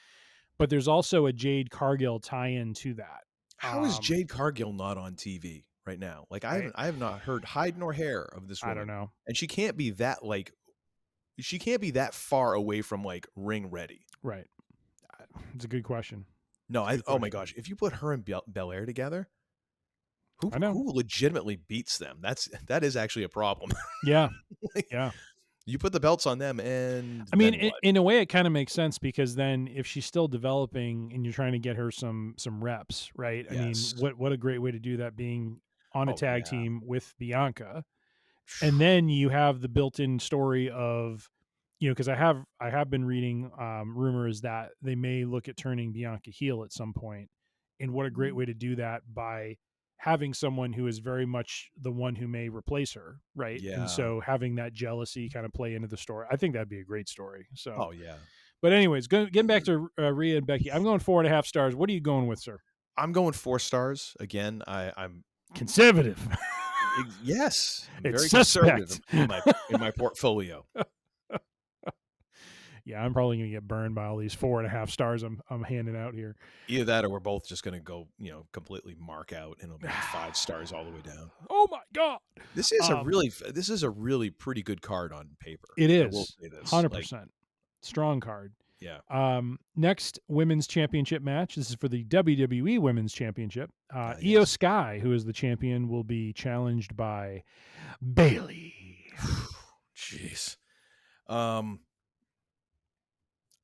But there's also a Jade Cargill tie-in to that. How is Jade Cargill not on TV right now? Like I have not heard hide nor hair of this woman. I don't know. And she can't be that far away from like ring ready. Right. It's a good question. No, oh my gosh, if you put her and Belair together, who legitimately beats them? That is actually a problem. Yeah. Like, yeah. You put the belts on them, and I mean, in a way, it kind of makes sense, because then if she's still developing and you're trying to get her some reps, right? Yes. I mean, what a great way to do that, being on a tag team with Bianca, and then you have the built-in story of, because I have been reading rumors that they may look at turning Bianca heel at some point, and what a great way to do that by having someone who is very much the one who may replace her, right? Yeah. And so having that jealousy kind of play into the story, I think that'd be a great story. So, oh yeah. But anyways, getting back to Rhea and Becky, I'm going 4.5 stars. What are you going with, sir? I'm going 4 stars again. I'm conservative. Yes, I'm it's very suspect conservative in my portfolio. Yeah, I'm probably going to get burned by all these 4.5 stars I'm handing out here. Either that, or we're both just going to go, completely mark out, and it'll be 5 stars all the way down. Oh my god! This is a really pretty good card on paper. It is. I will say this. 100% strong card. Yeah. Next women's championship match. This is for the WWE Women's Championship. Yes. Io Sky, who is the champion, will be challenged by Bayley. Jeez.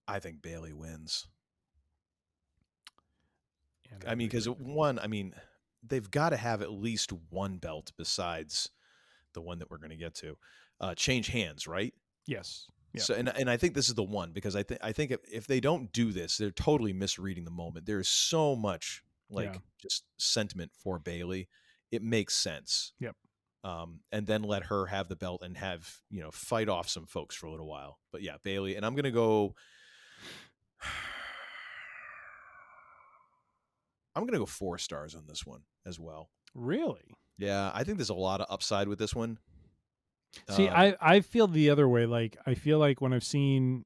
I think Bayley wins. I mean, because they've got to have at least one belt besides the one that we're going to get to. Change hands, right? Yes. Yeah. So, and I think this is the one, because I think if they don't do this, they're totally misreading the moment. There is so much just sentiment for Bayley. It makes sense. Yep. And then let her have the belt and have, fight off some folks for a little while. But yeah, Bayley, and I'm going to go. I'm going to go 4 stars on this one as well. Really? Yeah, I think there's a lot of upside with this one. See, I feel the other way. Like, I feel like when I've seen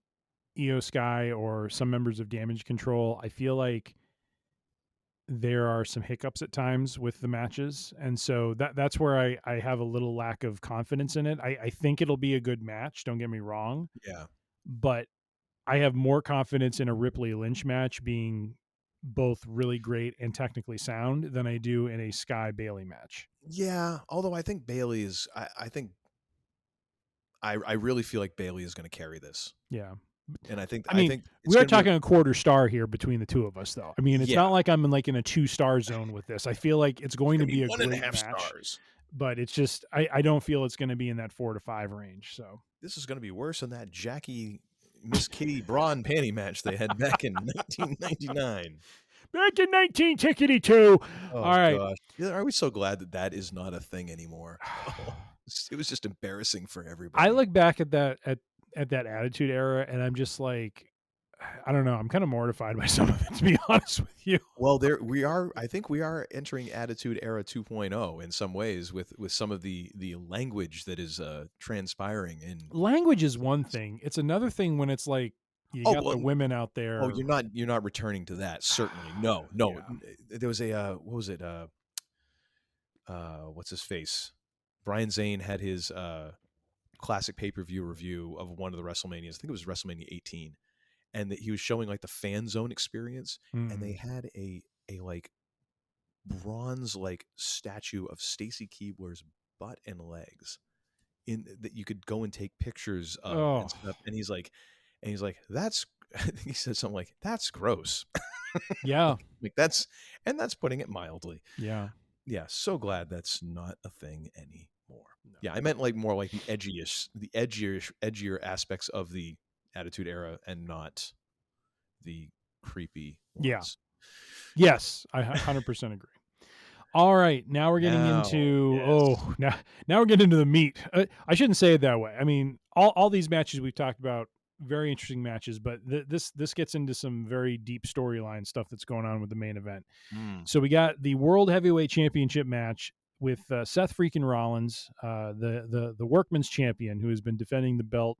Io Sky or some members of Damage Control, I feel like there are some hiccups at times with the matches. And so that's where I have a little lack of confidence in it. I think it'll be a good match. Don't get me wrong. Yeah. But I have more confidence in a Ripley Lynch match being both really great and technically sound than I do in a Sky Bayley match. Yeah. Although I think Bayley is, I really feel like Bayley is going to carry this. Yeah. And I think we are talking a 1/4 star here between the two of us, though. I mean, it's not like I'm in a 2-star zone with this. I feel like it's going to be a great match. Stars. But it's just, I don't feel it's going to be in that 4 to 5 range. So this is going to be worse than that Jackie Miss Kitty bra and panty match they had back in 1999. Back in 1992. Oh, all right. Gosh. Are we so glad that is not a thing anymore? It was just embarrassing for everybody. I look back at that at that Attitude Era, and I'm just like, I don't know. I'm kind of mortified by some of it, to be honest with you. Well, I think we are entering Attitude Era 2.0 in some ways with some of the language that is transpiring. Language is one thing. It's another thing when it's like you got the women out there. Oh, you're not returning to that. Certainly, no. Yeah. There was a what was it? What's his face? Brian Zane had his classic pay-per-view review of one of the WrestleManias. I think it was WrestleMania 18. And that he was showing like the fan zone experience, and they had a like bronze like statue of Stacy Keibler's butt and legs in that you could go and take pictures of and stuff. And he's like, And he's like, that's, I think he said something like, that's gross. Yeah. Like that's putting it mildly. Yeah. Yeah. So glad that's not a thing anymore. No. Yeah. I meant like more like the edgier aspects of the Attitude Era and not the creepy ones. Yeah. Yes. I 100% agree. All right, now we're getting into now we're getting into the meat. I shouldn't say it that way. I mean, all these matches we've talked about, very interesting matches, but this gets into some very deep storyline stuff that's going on with the main event. So we got the World Heavyweight Championship match with Seth freaking Rollins, the Workman's champion, who has been defending the belt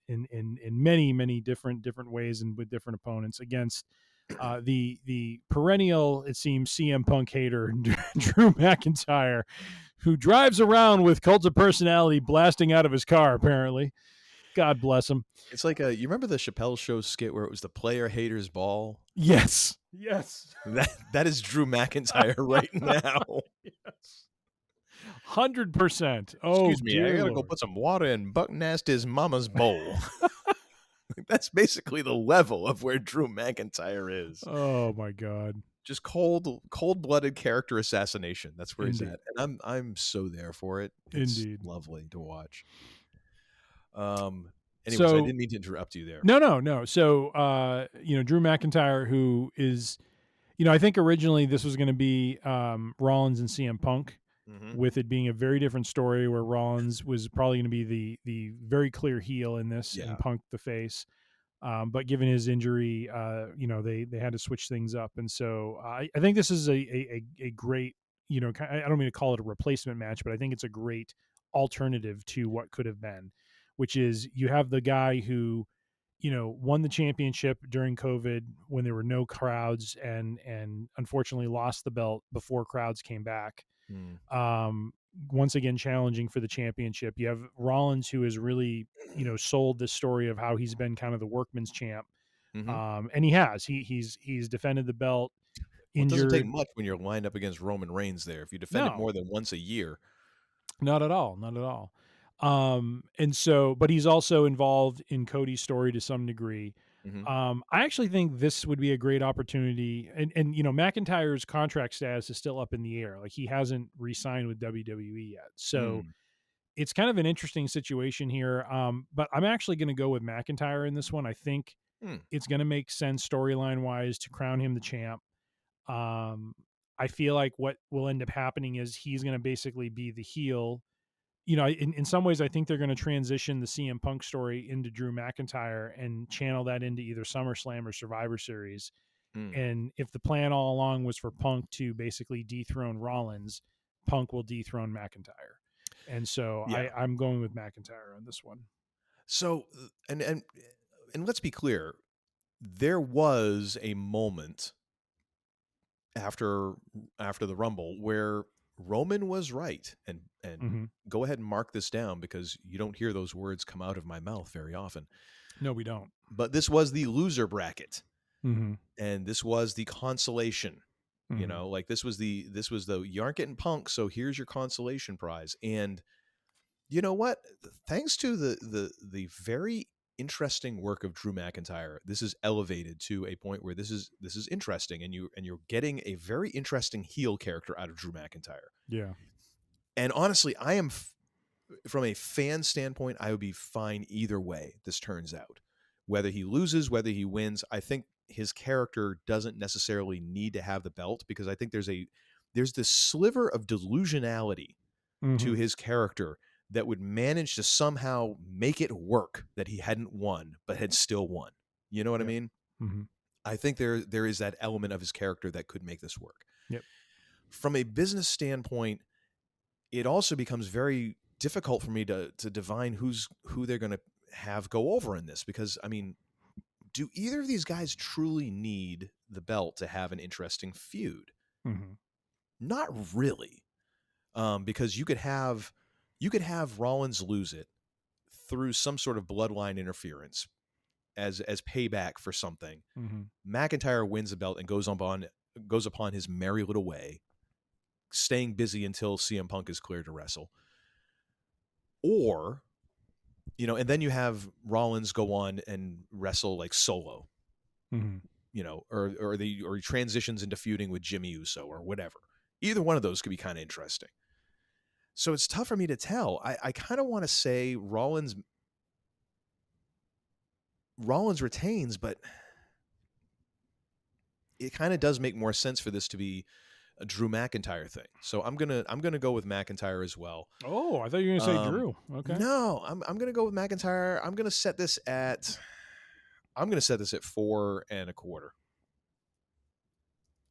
in many different ways and with different opponents against the perennial, it seems, CM Punk hater Drew McIntyre, who drives around with Cult of Personality blasting out of his car, apparently. God bless him. It's like you remember the Chappelle Show skit where it was the player haters ball? Yes. That is Drew McIntyre right now. Yes. 100%. Oh, excuse me, I gotta go put some water in Buck Nasty's mama's bowl. That's basically the level of where Drew McIntyre is. Oh my God. Just cold-blooded character assassination. That's where he's at. And I'm so there for it. It's lovely to watch. Anyways, I didn't mean to interrupt you there. No. So Drew McIntyre, who is, I think originally this was going to be Rollins and CM Punk, with it being a very different story where Rollins was probably going to be the very clear heel in this and Punk the face. But given his injury, they had to switch things up. And so I think this is a great, I don't mean to call it a replacement match, but I think it's a great alternative to what could have been, which is you have the guy who, won the championship during COVID when there were no crowds and unfortunately lost the belt before crowds came back. Once again, challenging for the championship. You have Rollins, who has really, sold this story of how he's been kind of the workman's champ. And he has, he's defended the belt. It doesn't take much when you're lined up against Roman Reigns there. If you defend it more than once a year. Not at all. And so, but he's also involved in Cody's story to some degree. I actually think this would be a great opportunity. And McIntyre's contract status is still up in the air. Like he hasn't re-signed with WWE yet. So it's kind of an interesting situation here. But I'm actually going to go with McIntyre in this one. I think it's going to make sense storyline wise to crown him the champ. I feel like what will end up happening is he's going to basically be the heel. In some ways, I think they're going to transition the CM Punk story into Drew McIntyre and channel that into either SummerSlam or Survivor Series. And if the plan all along was for Punk to basically dethrone Rollins, Punk will dethrone McIntyre. And so I'm going with McIntyre on this one. So, and let's be clear, there was a moment after the Rumble where Roman was right, and go ahead and mark this down because you don't hear those words come out of my mouth very often. No, we don't. But this was the loser bracket, and this was the consolation. Like this was the you aren't getting Punk, so here's your consolation prize. And you know what? Thanks to the very interesting work of Drew McIntyre, this is elevated to a point where this is interesting, and you're getting a very interesting heel character out of Drew McIntyre. Yeah. And honestly, I am from a fan standpoint, I would be fine either way this turns out. Whether he loses, whether he wins, I think his character doesn't necessarily need to have the belt, because I think there's this sliver of delusionality to his character that would manage to somehow make it work that he hadn't won, but had still won. You know what I mean? I think there is that element of his character that could make this work. Yep. From a business standpoint, it also becomes very difficult for me to divine who they're going to have go over in this, because I mean, do either of these guys truly need the belt to have an interesting feud? Not really. Because you could have Rollins lose it through some sort of bloodline interference as payback for something. McIntyre wins the belt and goes upon his merry little way, staying busy until CM Punk is cleared to wrestle. Or You know, and then you have Rollins go on and wrestle like solo. Mm-hmm. You know, or he transitions into feuding with Jimmy Uso or whatever. Either one of those could be kind of interesting. So it's tough for me to tell. I kind of want to say Rollins retains, but it kind of does make more sense for this to be a Drew McIntyre thing. So I'm gonna go with McIntyre as well. Oh, I thought you were gonna say Drew. Okay. No, I'm gonna go with McIntyre. I'm gonna set this at 4.25.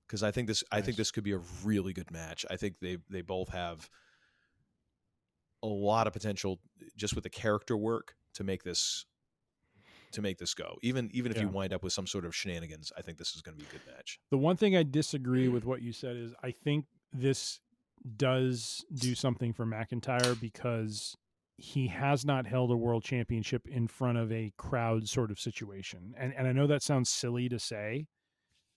Because I think this could be a really good match. I think they both have a lot of potential just with the character work to make this go. Even if you wind up with some sort of shenanigans, I think this is going to be a good match. The one thing I disagree with what you said is I think this does do something for McIntyre because he has not held a world championship in front of a crowd sort of situation. And I know that sounds silly to say,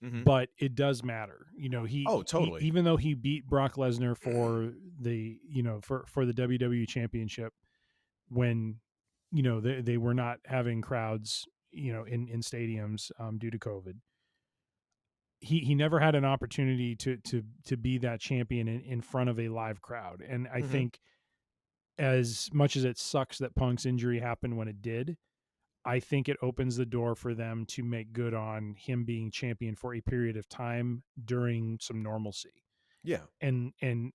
but it does matter. You know, totally. Even though he beat Brock Lesnar for the, for the WWE championship when, they were not having crowds, in stadiums due to COVID. He never had an opportunity to be that champion in front of a live crowd. And I think as much as it sucks that Punk's injury happened when it did, I think it opens the door for them to make good on him being champion for a period of time during some normalcy. Yeah. And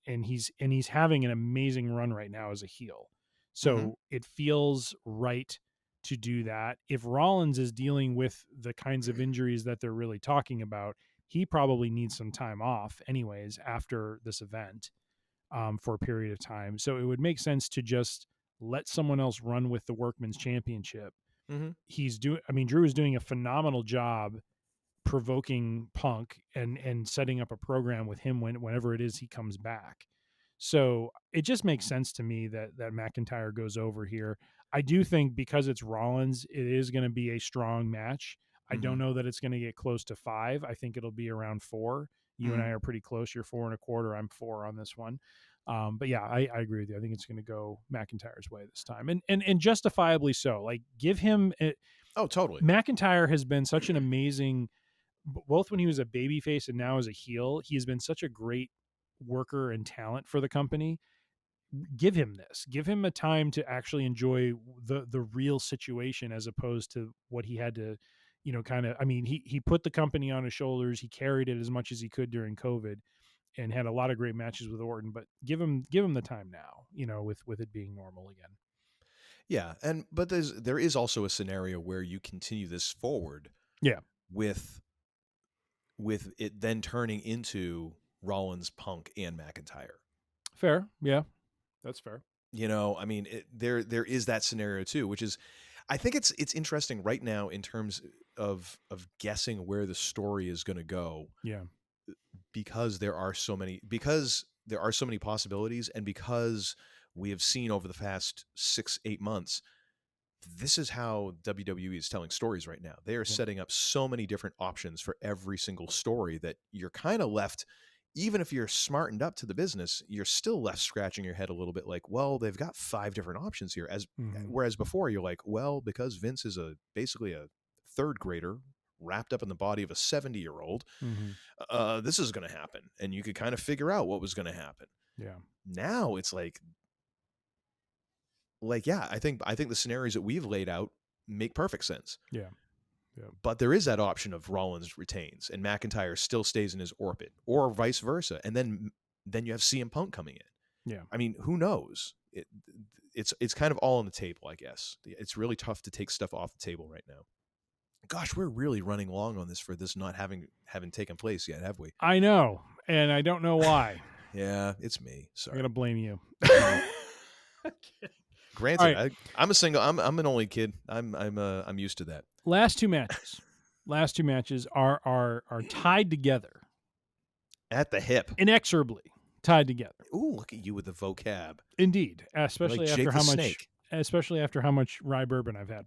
he's having an amazing run right now as a heel. So it feels right to do that. If Rollins is dealing with the kinds of injuries that they're really talking about, he probably needs some time off anyways after this event for a period of time. So it would make sense to just let someone else run with the Workman's Championship. Drew is doing a phenomenal job provoking Punk and setting up a program with him whenever it is he comes back. So it just makes sense to me that McIntyre goes over here. I do think because it's Rollins, it is going to be a strong match. I don't know that it's going to get close to 5. I think it'll be around 4. You and I are pretty close. You're 4.25. I'm 4 on this one. But yeah, I agree with you. I think it's going to go McIntyre's way this time, and justifiably so. Like, give him. Totally. McIntyre has been such an amazing, both when he was a babyface and now as a heel. He has been such a great worker and talent for the company. Give him this. Give him a time to actually enjoy the real situation as opposed to what he had to, he put the company on his shoulders. He carried it as much as he could during COVID and had a lot of great matches with Orton, but give him the time now, with it being normal again. Yeah. But there is also a scenario where you continue this forward. Yeah. With it then turning into Rollins, Punk, and McIntyre. Fair. Yeah. That's fair. There is that scenario too, which is, I think it's interesting right now in terms of guessing where the story is going to go. Yeah. Because there are so many possibilities, and because we have seen over the past 6-8 months, this is how WWE is telling stories right now. They are setting up so many different options for every single story that you're kind of left, even if you're smartened up to the business, you're still left scratching your head a little bit like, well, they've got 5 different options here. Whereas before you're like, well, because Vince is basically a 3rd grader wrapped up in the body of a 70-year-old, this is going to happen. And you could kind of figure out what was going to happen. Yeah. Now it's like, yeah, I think the scenarios that we've laid out make perfect sense. Yeah. Yeah. But there is that option of Rollins retains and McIntyre still stays in his orbit, or vice versa. And then you have CM Punk coming in. Yeah. I mean, who knows? It's kind of all on the table, I guess. It's really tough to take stuff off the table right now. Gosh, we're really running long on this for this not having taken place yet, have we? I know, and I don't know why. Yeah, it's me. Sorry. I'm gonna blame you. Granted, right. I'm a single. I'm an only kid. I'm used to that. Last two matches are tied together at the hip, inexorably tied together. Ooh, look at you with the vocab. Indeed, especially like after how much rye bourbon I've had.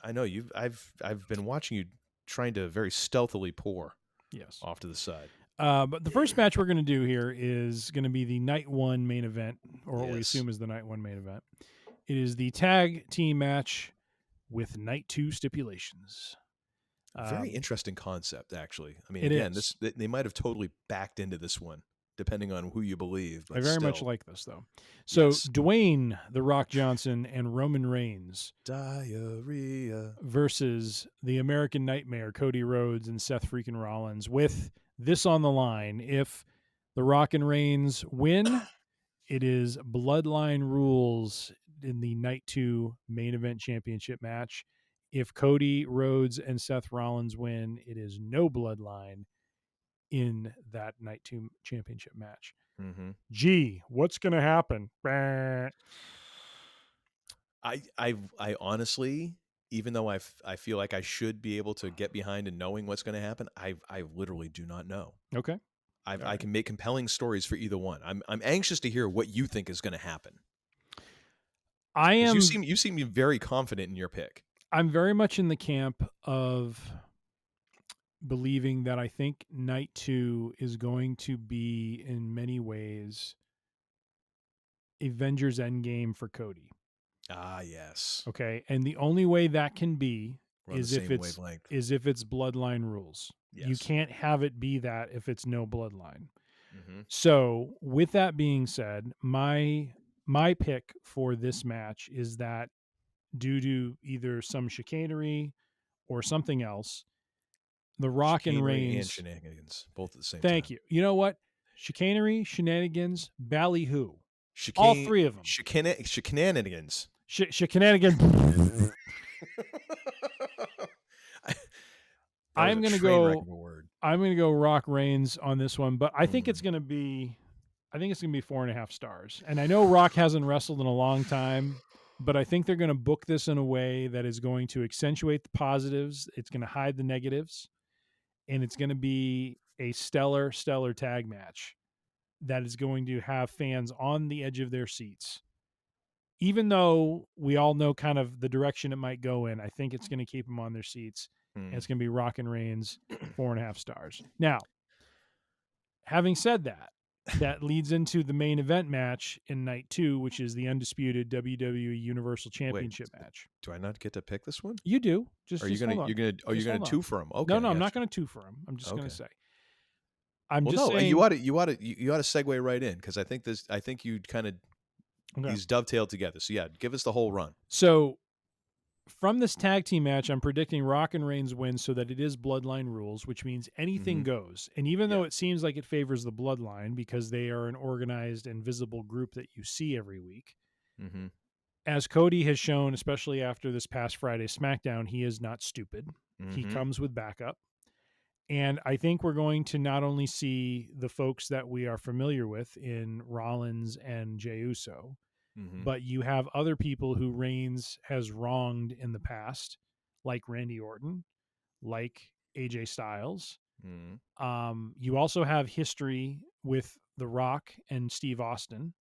I know you've. I've been watching you trying to very stealthily pour. Yes, off to the side. But the first match we're going to do here is going to be the night 1 main event, or what we assume is the night 1 main event. It is the tag team match with night 2 stipulations. Very interesting concept, actually. I mean, it again, is. they might have totally backed into this one, depending on who you believe. But I very much still. like this, though. So Yes. Dwayne The Rock Johnson and Roman Reigns Diarrhea versus the American Nightmare, Cody Rhodes and Seth freaking Rollins, with this on the line. If The Rock and Reigns win, it is Bloodline rules in the Night 2 main event championship match. If Cody Rhodes and Seth Rollins win, it is no Bloodline in that Night 2 championship match. Mm-hmm. Gee, what's going to happen? I honestly, even though I feel like I should be able to get behind and knowing what's going to happen, I literally do not know. Okay. I can make compelling stories for either one. I'm anxious to hear what you think is going to happen. I am. You seem very confident in your pick. I'm very much in the camp of believing that I think Night 2 is going to be, in many ways, Avengers Endgame for Cody. Ah, yes. Okay, and the only way that can be is if it's Bloodline rules. Yes. You can't have it be that if it's no Bloodline. Mm-hmm. So, with that being said, my pick for this match is that due to either some chicanery or something else, The Rock and Reigns and shenanigans, both at the same time. Thank you. You know what? Chicanery, shenanigans, ballyhoo. All three of them. Shenanigans. Shenanigans. I'm going to go Rock Reigns on this one, but I think it's going to be 4.5 stars. And I know Rock hasn't wrestled in a long time, but I think they're going to book this in a way that is going to accentuate the positives. It's going to hide the negatives, and it's going to be a stellar tag match that is going to have fans on the edge of their seats. Even though we all know kind of the direction it might go in, I think it's going to keep them on their seats. And it's going to be Rock and Reigns, 4.5 stars. Now, having said that, that leads into the main event match in Night 2, which is the undisputed WWE Universal Championship match. Do I not get to pick this one? You do. You're gonna two for him? Okay. No, I'm not going to two for him. I'm just going to say. Saying you ought to segue right in, because I think you kind of these dovetailed together. So yeah, give us the whole run. So from this tag team match, I'm predicting Rock and Reigns win so that it is Bloodline rules, which means anything goes. And even though it seems like it favors the Bloodline because they are an organized and visible group that you see every week, as Cody has shown, especially after this past Friday SmackDown, he is not stupid. He comes with backup. And I think we're going to not only see the folks that we are familiar with in Rollins and Jey Uso, but you have other people who Reigns has wronged in the past, like Randy Orton, like AJ Styles. You also have history with The Rock and Steve Austin.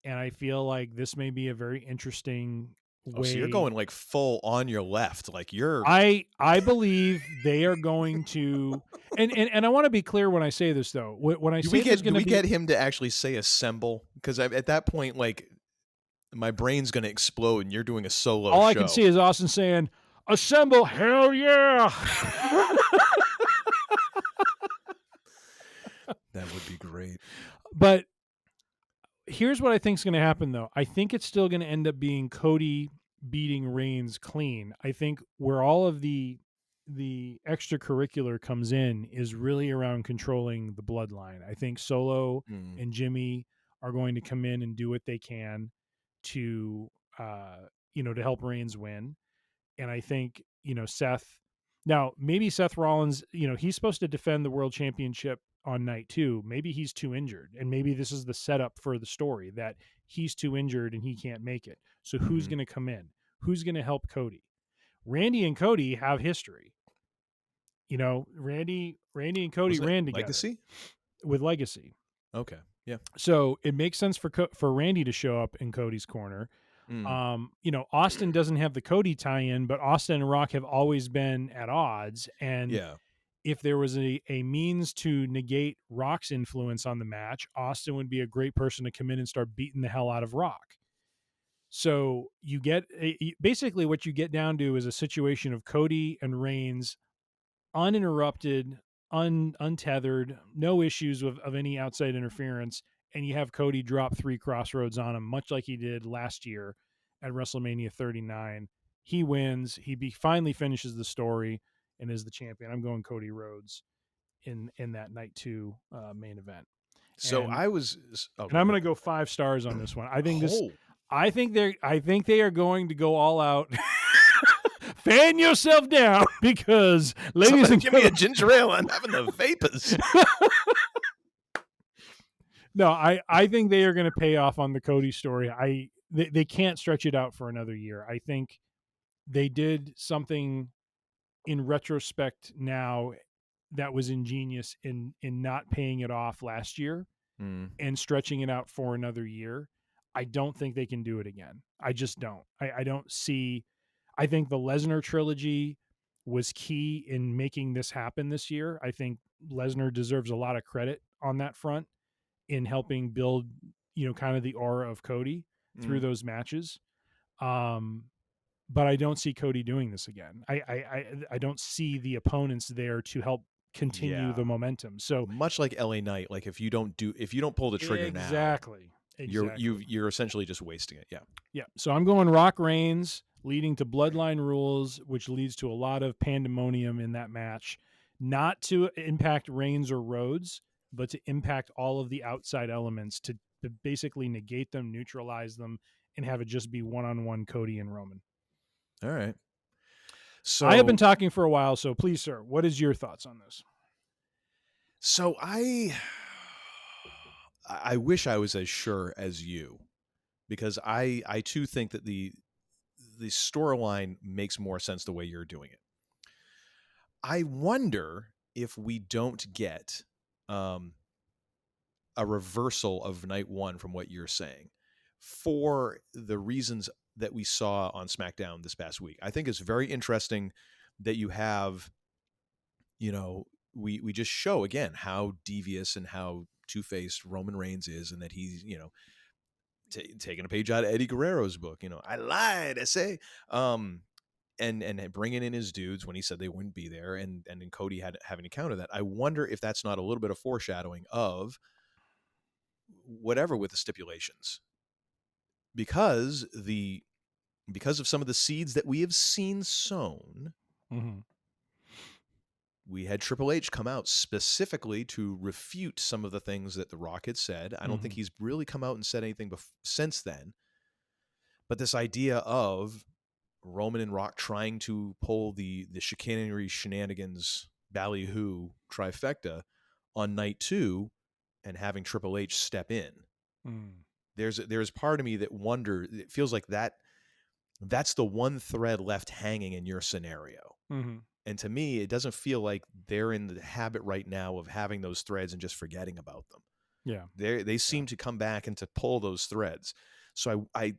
And I feel like this may be a very interesting way. So you're going like full on your left. Like you're... I believe they are going to... And I want to be clear when I say this, though. When I say do we get him to actually say assemble? Because at that point, like... my brain's going to explode and you're doing a solo All show. I can see is Austin saying, assemble, hell yeah! That would be great. But here's what I think is going to happen, though. I think it's still going to end up being Cody beating Reigns clean. I think where all of the extracurricular comes in is really around controlling the bloodline. I think Solo and Jimmy are going to come in and do what they can to to help Reigns win. And I think Seth, now maybe Seth Rollins, he's supposed to defend the world championship on Night 2. Maybe he's too injured, and maybe this is the setup for the story that he's too injured and he can't make it. So who's going to come in? Who's going to help Cody? Randy and Cody have history. Randy and Cody ran together. With Legacy. Okay. Yeah. So it makes sense for Randy to show up in Cody's corner. Austin doesn't have the Cody tie-in, but Austin and Rock have always been at odds. And if there was a means to negate Rock's influence on the match, Austin would be a great person to come in and start beating the hell out of Rock. So you get basically what you get down to is a situation of Cody and Reigns uninterrupted, untethered, no issues of any outside interference, and you have Cody drop 3 crossroads on him, much like he did last year at WrestleMania 39. He wins. He finally finishes the story and is the champion. I'm going Cody Rhodes in that night 2 main event. So and, I was, and I'm going to go 5 stars on this one. I think I think they are going to go all out. Fan yourself down because, ladies and give me a ginger ale. I'm having the vapors. No, I think they are going to pay off on the Cody story. They can't stretch it out for another year. I think they did something in retrospect now that was ingenious in not paying it off last year and stretching it out for another year. I don't think they can do it again. I just don't. I don't see. I think the Lesnar trilogy was key in making this happen this year. I think Lesnar deserves a lot of credit on that front in helping build, kind of the aura of Cody through those matches. But I don't see Cody doing this again. I don't see the opponents there to help continue the momentum. So much like LA Knight, like if you don't pull the trigger now, you're essentially just wasting it. Yeah. So I'm going Rock Reigns, leading to bloodline rules, which leads to a lot of pandemonium in that match, not to impact Reigns or Rhodes, but to impact all of the outside elements to basically negate them, neutralize them, and have it just be one-on-one Cody and Roman. All right. So I have been talking for a while, so please, sir, what is your thoughts on this? So I wish I was as sure as you, because I too think that the storyline makes more sense the way you're doing it. I wonder if we don't get a reversal of night 1 from what you're saying for the reasons that we saw on SmackDown this past week. I think it's very interesting that you have, we just show again how devious and how two-faced Roman Reigns is, and that he's, taking a page out of Eddie Guerrero's book. I lied, I say. And bringing in his dudes when he said they wouldn't be there, and then Cody having to counter that. I wonder if that's not a little bit of foreshadowing of whatever with the stipulations, because of some of the seeds that we have seen sown. We had Triple H come out specifically to refute some of the things that The Rock had said. I don't think he's really come out and said anything since then. But this idea of Roman and Rock trying to pull the chicanery shenanigans ballyhoo trifecta on night 2 and having Triple H step in. There's part of me that wonder, it feels like that's the one thread left hanging in your scenario. And to me, it doesn't feel like they're in the habit right now of having those threads and just forgetting about them. Yeah. They seem to come back and to pull those threads. So I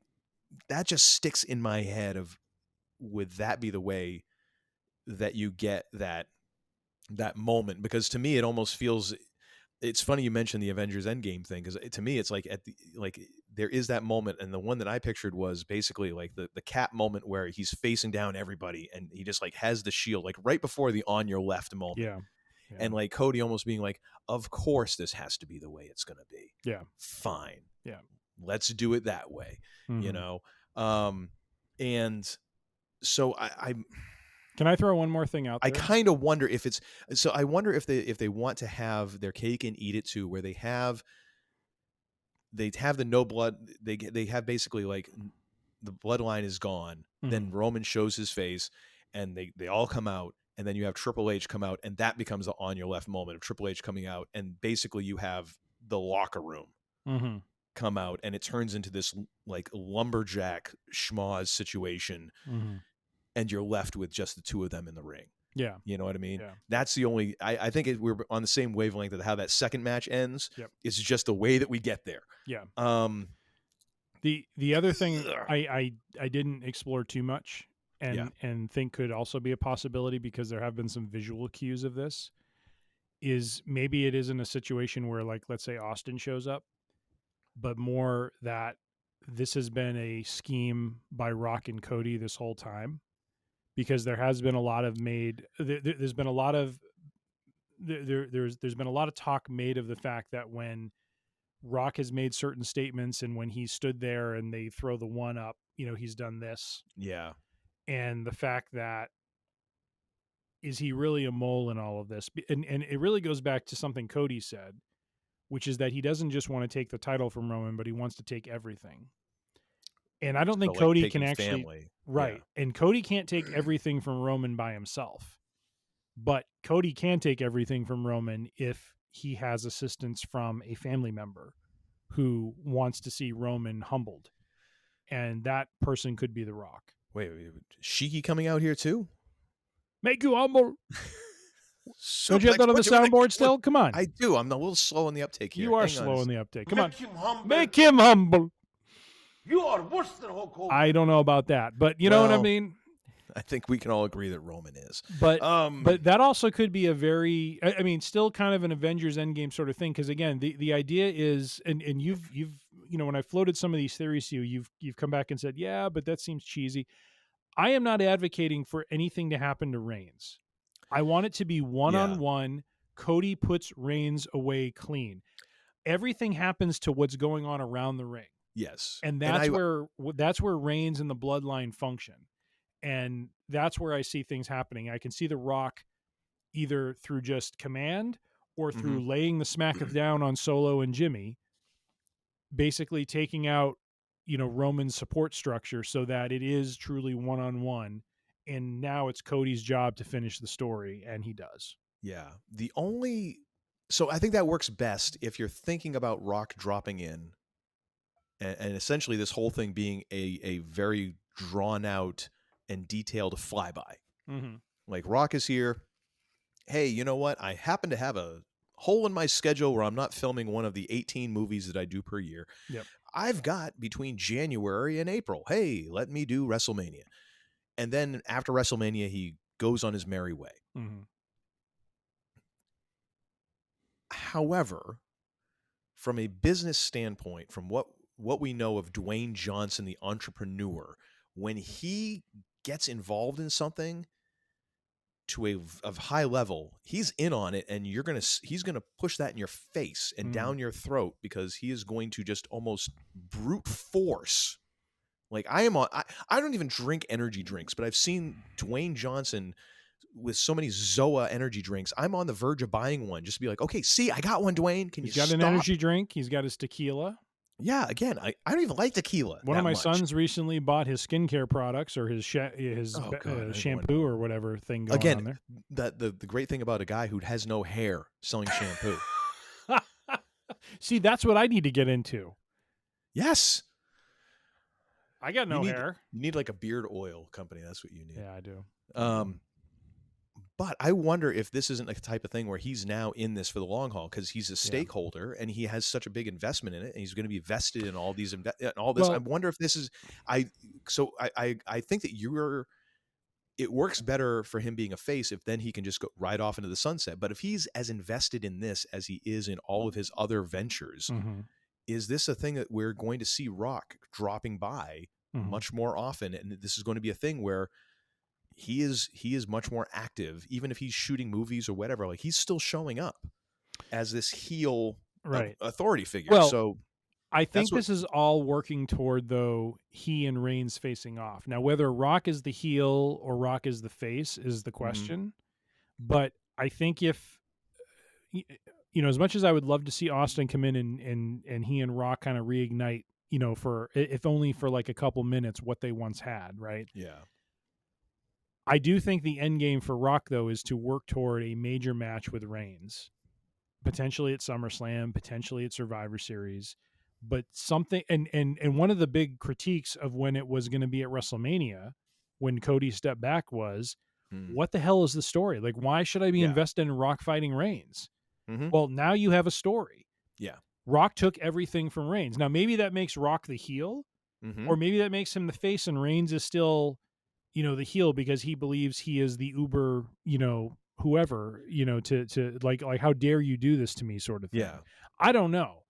that just sticks in my head of, would that be the way that you get that moment? Because to me, it almost feels, it's funny you mentioned the Avengers Endgame thing, because to me, it's like there is that moment, and the one that I pictured was basically like the Cap moment where he's facing down everybody and he just like has the shield, like right before the on your left moment. Yeah. And like Cody almost being like, of course this has to be the way it's going to be. Yeah. Fine. Yeah. Let's do it that way. And so I can I throw one more thing out there? I kind of wonder if it's, so I wonder if they want to have their cake and eat it too, where they have the no blood, they have basically like the bloodline is gone, then Roman shows his face and they all come out, and then you have Triple H come out, and that becomes the on your left moment of Triple H coming out, and basically you have the locker room come out, and it turns into this like lumberjack schmoz situation, and you're left with just the two of them in the ring. Yeah. You know what I mean? Yeah. That's the only, I think we're on the same wavelength of how that second match ends. It's just the way that we get there. Yeah. The other thing I didn't explore too much and think could also be a possibility, because there have been some visual cues of this, is maybe it isn't a situation where, like, let's say Austin shows up, but more that this has been a scheme by Rock and Cody this whole time, because there has been a lot of there's been a lot of there's been a lot of talk made of the fact that when Rock has made certain statements and when he stood there and they throw the one up, he's done this. Yeah. And the fact that, is he really a mole in all of this? And it really goes back to something Cody said, which is that he doesn't just want to take the title from Roman, but he wants to take everything. And I don't think Cody can actually, right. Yeah. And Cody can't take everything from Roman by himself, but Cody can take everything from Roman if he has assistance from a family member who wants to see Roman humbled. And that person could be The Rock. Wait, Shiki coming out here too? Make you humble. So don't you have that on the soundboard still? Come on. I do. I'm a little slow on the uptake here. You are slow on the uptake. Come on. Him humble. Make him humble. You are worse than Hulk Hogan. I don't know about that, but you know what I mean? I think we can all agree that Roman is. But that also could be a very, still kind of an Avengers Endgame sort of thing. Because again, the idea is, and you've when I floated some of these theories to you, you've come back and said, yeah, but that seems cheesy. I am not advocating for anything to happen to Reigns. I want it to be one-on-one. Yeah. Cody puts Reigns away clean. Everything happens to what's going on around the ring. Yes. And that's where Reigns and the bloodline function. And that's where I see things happening. I can see The Rock either through just command or through laying the smack of down on Solo and Jimmy, basically taking out, Roman's support structure so that it is truly one-on-one. And now it's Cody's job to finish the story, and he does. Yeah. So I think that works best if you're thinking about Rock dropping in and essentially this whole thing being a very drawn out and detailed flyby. Mm-hmm. Like, Rock is here. Hey, you know what? I happen to have a hole in my schedule where I'm not filming one of the 18 movies that I do per year. Yep. I've got between January and April. Hey, let me do Wrestlemania. And then after Wrestlemania, he goes on his merry way. Mm-hmm. However, from a business standpoint, from what we know of Dwayne Johnson, the entrepreneur, when he gets involved in something to a high level, he's in on it, and he's gonna push that in your face and down your throat, because he is going to just almost brute force. Like, I don't even drink energy drinks, but I've seen Dwayne Johnson with so many Zoa energy drinks. I'm on the verge of buying one just to be like, okay, see, I got one, Dwayne. He's got an energy drink. He's got his tequila. Yeah, again, I don't even like tequila. One of my sons recently bought his skincare products or his shampoo or whatever thing going on there. The great thing about a guy who has no hair selling shampoo. See, that's what I need to get into. Yes. I got no hair. You need like a beard oil company. That's what you need. Yeah, I do. But I wonder if this isn't like the type of thing where he's now in this for the long haul, because he's a stakeholder and he has such a big investment in it, and he's going to be vested in all these all this. Well, I wonder if this is I think that it works better for him being a face if then he can just go right off into the sunset. But if he's as invested in this as he is in all of his other ventures, is this a thing that we're going to see Rock dropping by much more often? And this is going to be a thing where he is much more active, even if he's shooting movies or whatever. Like, he's still showing up as this heel authority figure. Well, so I think this is all working toward, though, he and Reigns facing off. Now, whether Rock is the heel or Rock is the face is the question. But I think if, as much as I would love to see Austin come in and he and Rock kind of reignite, for if only for like a couple minutes, what they once had, right? Yeah. I do think the end game for Rock, though, is to work toward a major match with Reigns, potentially at SummerSlam, potentially at Survivor Series, but something. And one of the big critiques of when it was going to be at WrestleMania, when Cody stepped back, was, what the hell is the story? Like, why should I be invested in Rock fighting Reigns? Well, now you have a story. Yeah. Rock took everything from Reigns. Now, maybe that makes Rock the heel, or maybe that makes him the face, and Reigns is still, the heel because he believes he is the uber, whoever, to like how dare you do this to me sort of thing. Yeah. I don't know,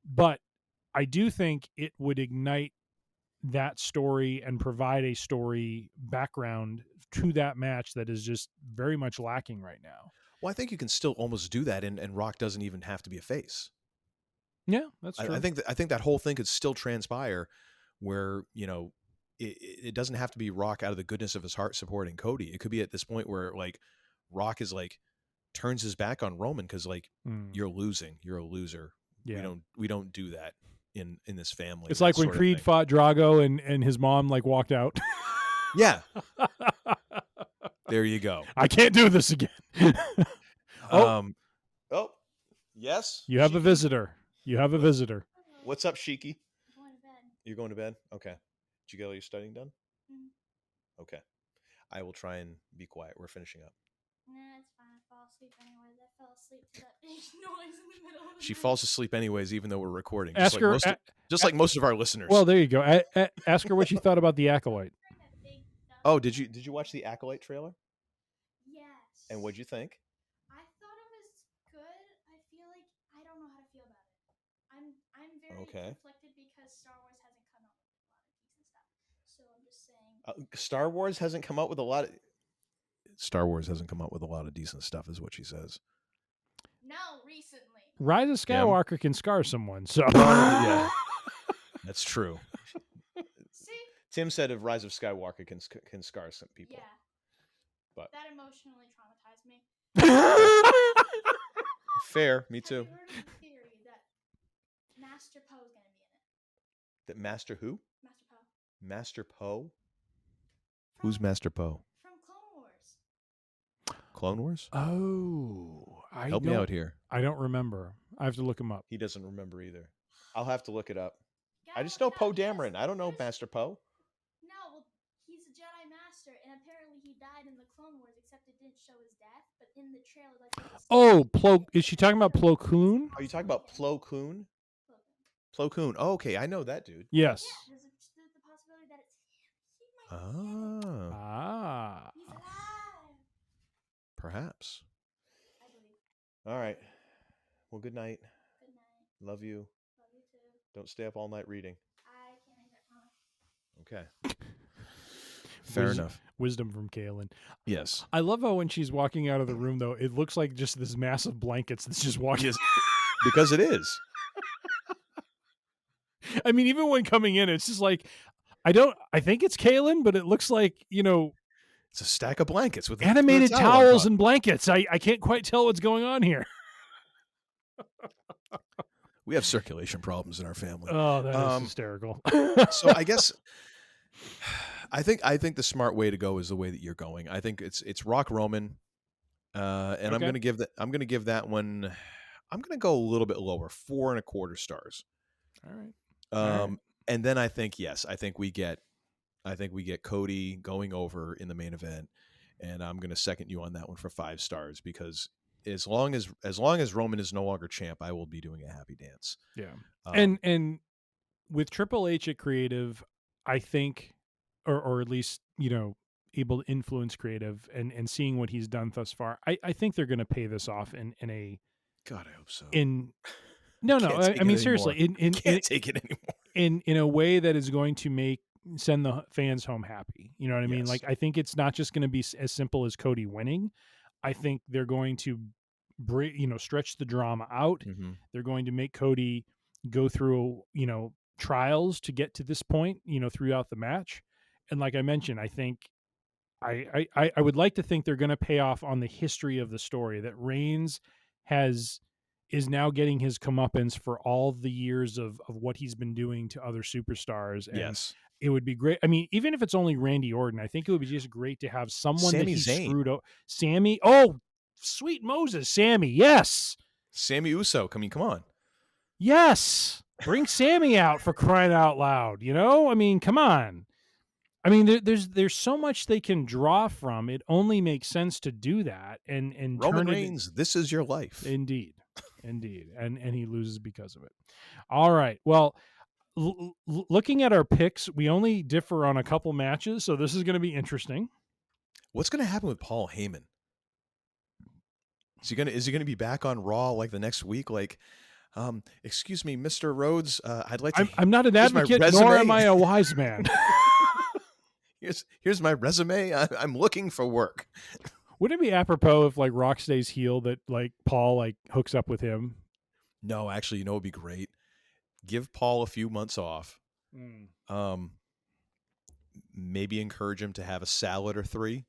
but I do think it would ignite that story and provide a story background to that match that is just very much lacking right now. Well, I think you can still almost do that, and Rock doesn't even have to be a face. Yeah, that's true. I think that whole thing could still transpire where, it doesn't have to be Rock out of the goodness of his heart supporting Cody. It could be at this point where like Rock is like turns his back on Roman because like you're losing, you're a loser. Yeah. We don't do that in this family. It's like when Creed fought Drago and his mom like walked out. Yeah. There you go. I can't do this again. Yes. You have Shiki. a visitor. You have a visitor. What's up, Shiki? I'm going to bed. You're going to bed? Okay. Did you get all your studying done? Mm. Okay. I will try and be quiet. We're finishing up. Nah, it's fine. I fall asleep anyways. I fell asleep to that big noise in the middle of the She night. falls asleep anyways, even though we're recording. Ask her. Like most of our listeners. Well, there you go. Ask her what she thought about the Acolyte. Oh, did you watch the Acolyte trailer? Yes. And what'd you think? I thought it was good. I feel like I don't know how to feel about it. I'm very conflicted because Star Wars hasn't come up with a lot of decent stuff. So I'm just saying. Star Wars hasn't come up with a lot of. Star Wars hasn't come up with a lot of decent stuff, is what she says. No, recently. Rise of Skywalker can scar someone. So yeah, that's true. See? Tim said if Rise of Skywalker can scar some people. Yeah. But that emotionally traumatized me. Fair, me too. Have you heard of the theory that Master Poe is going to be in it? That Master who? Master Poe. Master Poe? Who's Master Poe? From Clone Wars. Clone Wars? Oh, help me out here. I don't remember. I have to look him up. He doesn't remember either. I'll have to look it up. I just know Poe Dameron. I don't know Master Poe. No, well, he's a Jedi Master, and apparently he died in the Clone Wars, except it didn't show his death. But in the trailer, Is she talking about Plo Koon? Are you talking about Plo Koon? Plo Koon. Oh, okay, I know that dude. Yes. Yeah, there's the possibility that it's him. He might He's alive. Perhaps. I believe. All right. Well, good night. Good night. Love you. Love you too. Don't stay up all night reading. I can't either. Okay. Fair enough. Wisdom from Kaylin. Yes. I love how when she's walking out of the room, though, it looks like just this massive blankets that's just walking. Because it is. I mean, even when coming in, it's just like, I think it's Kaylin, but it looks like, it's a stack of blankets with animated towels and blankets. I can't quite tell what's going on here. We have circulation problems in our family. Oh, that is hysterical. So I guess I think the smart way to go is the way that you're going. I think it's Rock Roman, and I'm gonna give that one. I'm gonna go a little bit lower, 4.25 stars. All right. And then I think we get Cody going over in the main event, and I'm gonna second you on that one for 5 stars because as long as Roman is no longer champ, I will be doing a happy dance. Yeah. And with Triple H at creative, I think, or at least, able to influence creative and seeing what he's done thus far, I think they're going to pay this off in a, God, I hope so. I mean, seriously, Can't take it anymore. In a way that is going to send the fans home happy. You know what I mean? Like, I think it's not just going to be as simple as Cody winning. I think they're going to stretch the drama out. Mm-hmm. They're going to make Cody go through, trials to get to this point, throughout the match. And like I mentioned, I think I would like to think they're going to pay off on the history of the story that Reigns is now getting his comeuppance for all the years of what he's been doing to other superstars. And yes. It would be great. I mean, even if it's only Randy Orton, I think it would be just great to have someone Sami that he Zayn. screwed up. Sammy. Oh, sweet Moses. Sammy. Yes. Sammy Uso. Come on. Yes. Bring Sammy out for crying out loud. I mean, come on. I mean, there's so much they can draw from. It only makes sense to do that. And Roman turn Reigns, this is your life. Indeed. And he loses because of it. All right. Well, looking at our picks, we only differ on a couple matches, so this is going to be interesting. What's going to happen with Paul Heyman? Is he going to be back on Raw like the next week? Like, Excuse me, Mr. Rhodes, I'd like to. I'm not an advocate, nor am I a wise man. Here's my resume. I'm looking for work. Wouldn't it be apropos if like Rock stays heel that like Paul like hooks up with him? No, actually, it would be great. Give Paul a few months off. Maybe encourage him to have a salad or 3.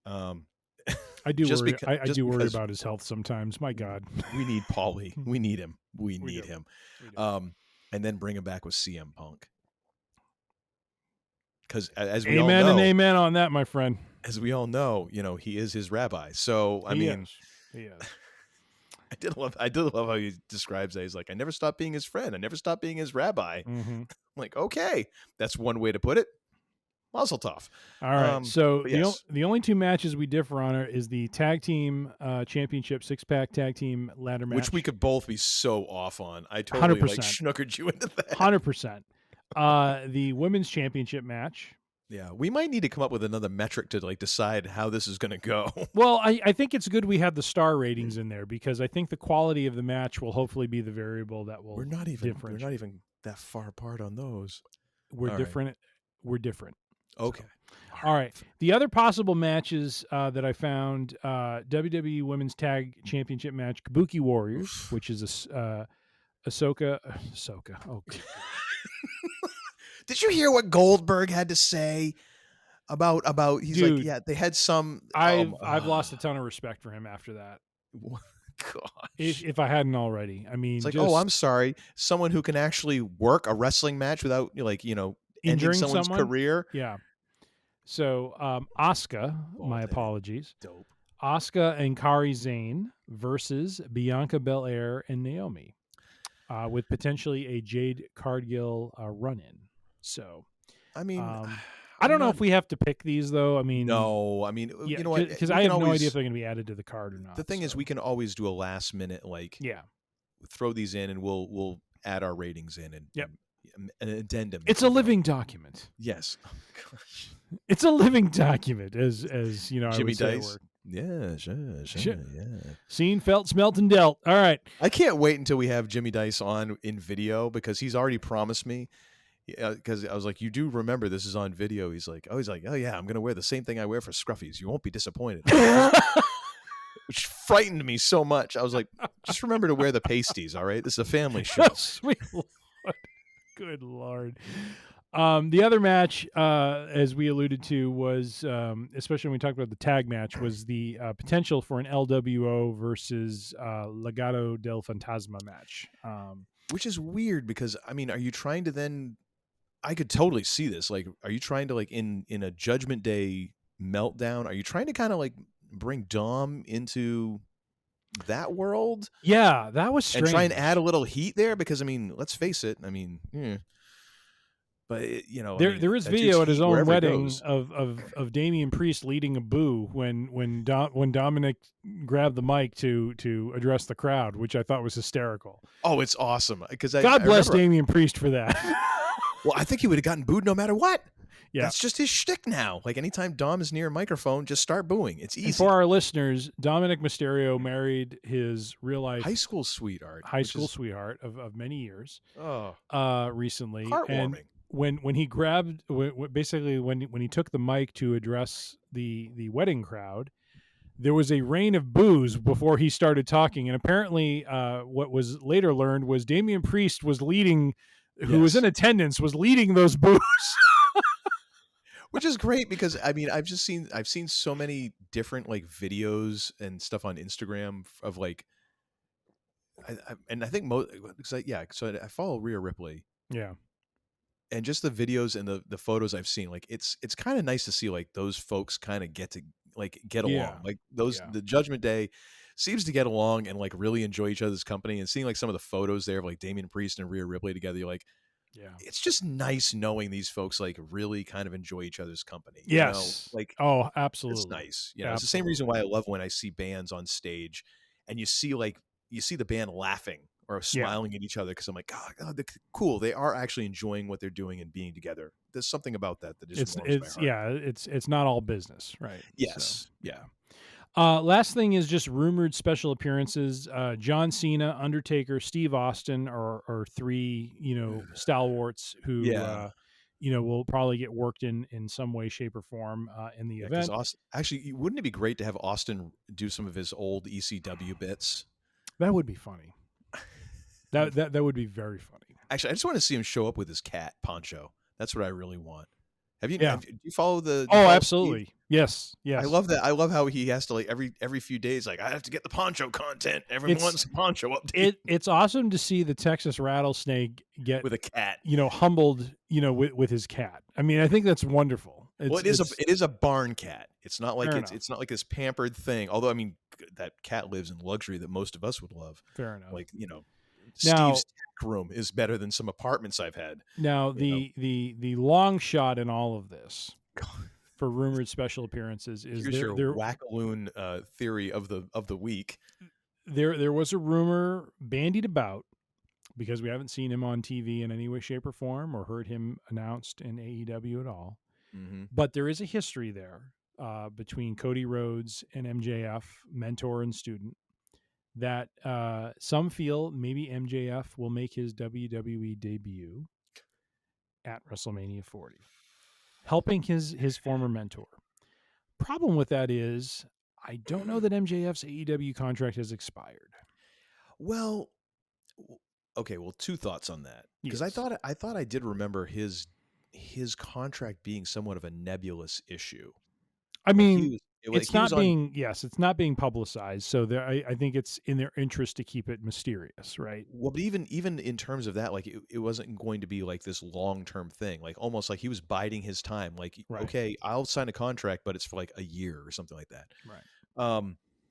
I do worry. I do worry about his health sometimes. My God, we need Paulie. We need him. We need him. And then bring him back with CM Punk. Because as we all know, and amen on that, my friend. As we all know, he is his rabbi. So he is. I did love how he describes that. He's like, I never stopped being his friend. I never stopped being his rabbi. I'm like, okay, that's one way to put it. Mazel tov. All right. So the only 2 matches we differ on is the tag team championship 6-pack tag team ladder match, which we could both be so off on. I totally 100%. Schnookered you into that. 100%. The women's championship match. Yeah, we might need to come up with another metric to like decide how this is going to go. Well, I think it's good we have the star ratings in there because I think the quality of the match will hopefully be the variable that will. We're not even that far apart on those. We're different. Right. We're different. Okay. So, all right. The other possible matches that I found: WWE Women's Tag Championship match, Kabuki Warriors, which is Ahsoka. Oh. Did you hear what Goldberg had to say about? He's Dude, like, yeah, they had some. I've lost a ton of respect for him after that. Gosh, if I hadn't already, I mean, it's like, I'm sorry, someone who can actually work a wrestling match without ending someone's career. Yeah. So, Asuka, my apologies. Dope. Asuka and Kairi Sane versus Bianca Belair and Naomi, with potentially a Jade Cargill run-in. So, I mean, I don't know if we have to pick these though. I mean, no. I mean, you know what? Because I have no idea if they're going to be added to the card or not. The thing is, we can always do a last minute throw these in, and we'll add our ratings in and an addendum. It's a living document. Yes. Oh, gosh. It's a living document, as you know. Jimmy I would Dice. Say Yeah, sure. Yeah. Seen, felt, smelt, and dealt. All right. I can't wait until we have Jimmy Dice on in video because he's already promised me. Because I was like, you do remember this is on video? He's like, oh yeah, I'm gonna wear the same thing I wear for Scruffies. You won't be disappointed. Which frightened me so much. I was like, just remember to wear the pasties. All right, this is a family show. Sweet Lord. Good Lord. The other match, as we alluded to, was especially when we talked about the tag match, was the potential for an LWO versus Legado del Fantasma match. Which is weird because I mean, are you trying to then? I could totally see this. Like, are you trying to in a Judgment Day meltdown? Are you trying to kind of bring Dom into that world? Yeah, that was strange. And try and add a little heat there because I mean, let's face it. I mean, but there is video at his own wedding of Damian Priest leading a boo when Dominic grabbed the mic to address the crowd, which I thought was hysterical. Oh, it's awesome because God bless Damian Priest for that. Well, I think he would have gotten booed no matter what. Yeah, that's just his shtick now. Like anytime Dom is near a microphone, just start booing. It's easy. And for our listeners, Dominic Mysterio married his real life high school sweetheart of many years. Oh, recently. Heartwarming. And when he grabbed, basically when he took the mic to address the wedding crowd, there was a rain of boos before he started talking. And apparently, what was later learned was Damian Priest was leading. Who was in attendance was leading those boos. Which is great because I mean I've seen so many different videos and stuff on Instagram of and I think so I follow Rhea Ripley. Yeah. And just the videos and the photos I've seen, it's kind of nice to see those folks kind of get along. The Judgment Day seems to get along and really enjoy each other's company, and seeing some of the photos there of Damian Priest and Rhea Ripley together, you're it's just nice knowing these folks really kind of enjoy each other's company. Yes. Oh, absolutely. It's nice. It's the same reason why I love when I see bands on stage and you see the band laughing or smiling at each other because I'm like, God, they're cool. They are actually enjoying what they're doing and being together. There's something about that just warms my heart. It's not all business, right? Yes. So, yeah. Last thing is just rumored special appearances. John Cena, Undertaker, Steve Austin are three, stalwarts who, will probably get worked in some way, shape, or form in the event. Austin, actually, wouldn't it be great to have Austin do some of his old ECW bits? That would be funny. That would be very funny. Actually, I just want to see him show up with his cat Poncho. That's what I really want. Do you follow the? Oh, absolutely. Steve? Yes. I love that. I love how he has to every few days, I have to get the Poncho content. Everyone wants a Poncho update. It's awesome to see the Texas Rattlesnake get with a cat, humbled, with his cat. I mean, I think that's wonderful. It is a barn cat. It's not like it's not like this pampered thing. Although, I mean, that cat lives in luxury that most of us would love. Fair enough. Steve's room is better than some apartments I've had. Now, the long shot in all of this for rumored special appearances is here's your wackaloon theory of the week. There was a rumor bandied about, because we haven't seen him on TV in any way, shape, or form, or heard him announced in AEW at all. Mm-hmm. But there is a history there between Cody Rhodes and MJF, mentor and student, that some feel maybe MJF will make his WWE debut at WrestleMania 40, helping his former mentor. Problem with that is, I don't know that MJF's AEW contract has expired. Well, okay. Well, two thoughts on that, because yes. I thought I did remember his contract being somewhat of a nebulous issue. I mean, it's not being publicized, so I think it's in their interest to keep it mysterious, right? Well, but even in terms of that, it wasn't going to be like this long-term thing, almost like he was biding his time. Right. Okay, I'll sign a contract, but it's for a year or something like that. Right.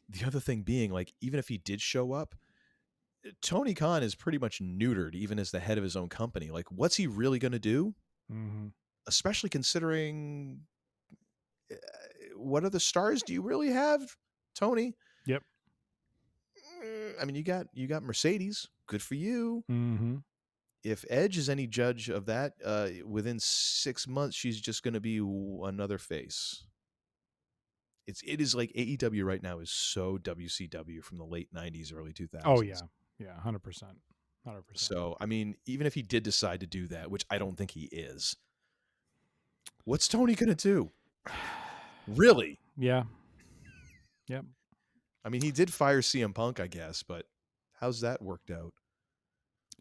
The other thing being, even if he did show up, Tony Khan is pretty much neutered, even as the head of his own company. What's he really going to do? Mm-hmm. Especially considering what other stars do you really have, Tony? Yep. I mean, you got Mercedes. Good for you. Mm-hmm. If Edge is any judge of that, within 6 months, she's just going to be another face. It is like AEW right now is so WCW from the late 90s, early 2000s. Oh yeah, 100%. So I mean, even if he did decide to do that, which I don't think he is, what's Tony going to do? Really? Yeah. Yep. I mean, he did fire CM Punk, I guess, but how's that worked out?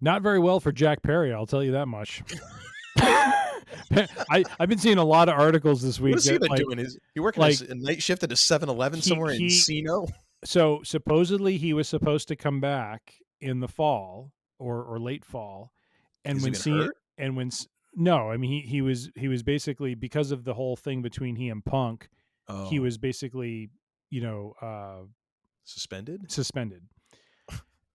Not very well for Jack Perry, I'll tell you that much. I've been seeing a lot of articles this week. What has he been doing? Is he working a night shift at a 7-Eleven somewhere in Encino? So supposedly he was supposed to come back in the fall or late fall, and no, I mean he was basically, because of the whole thing between he and Punk, he was basically suspended.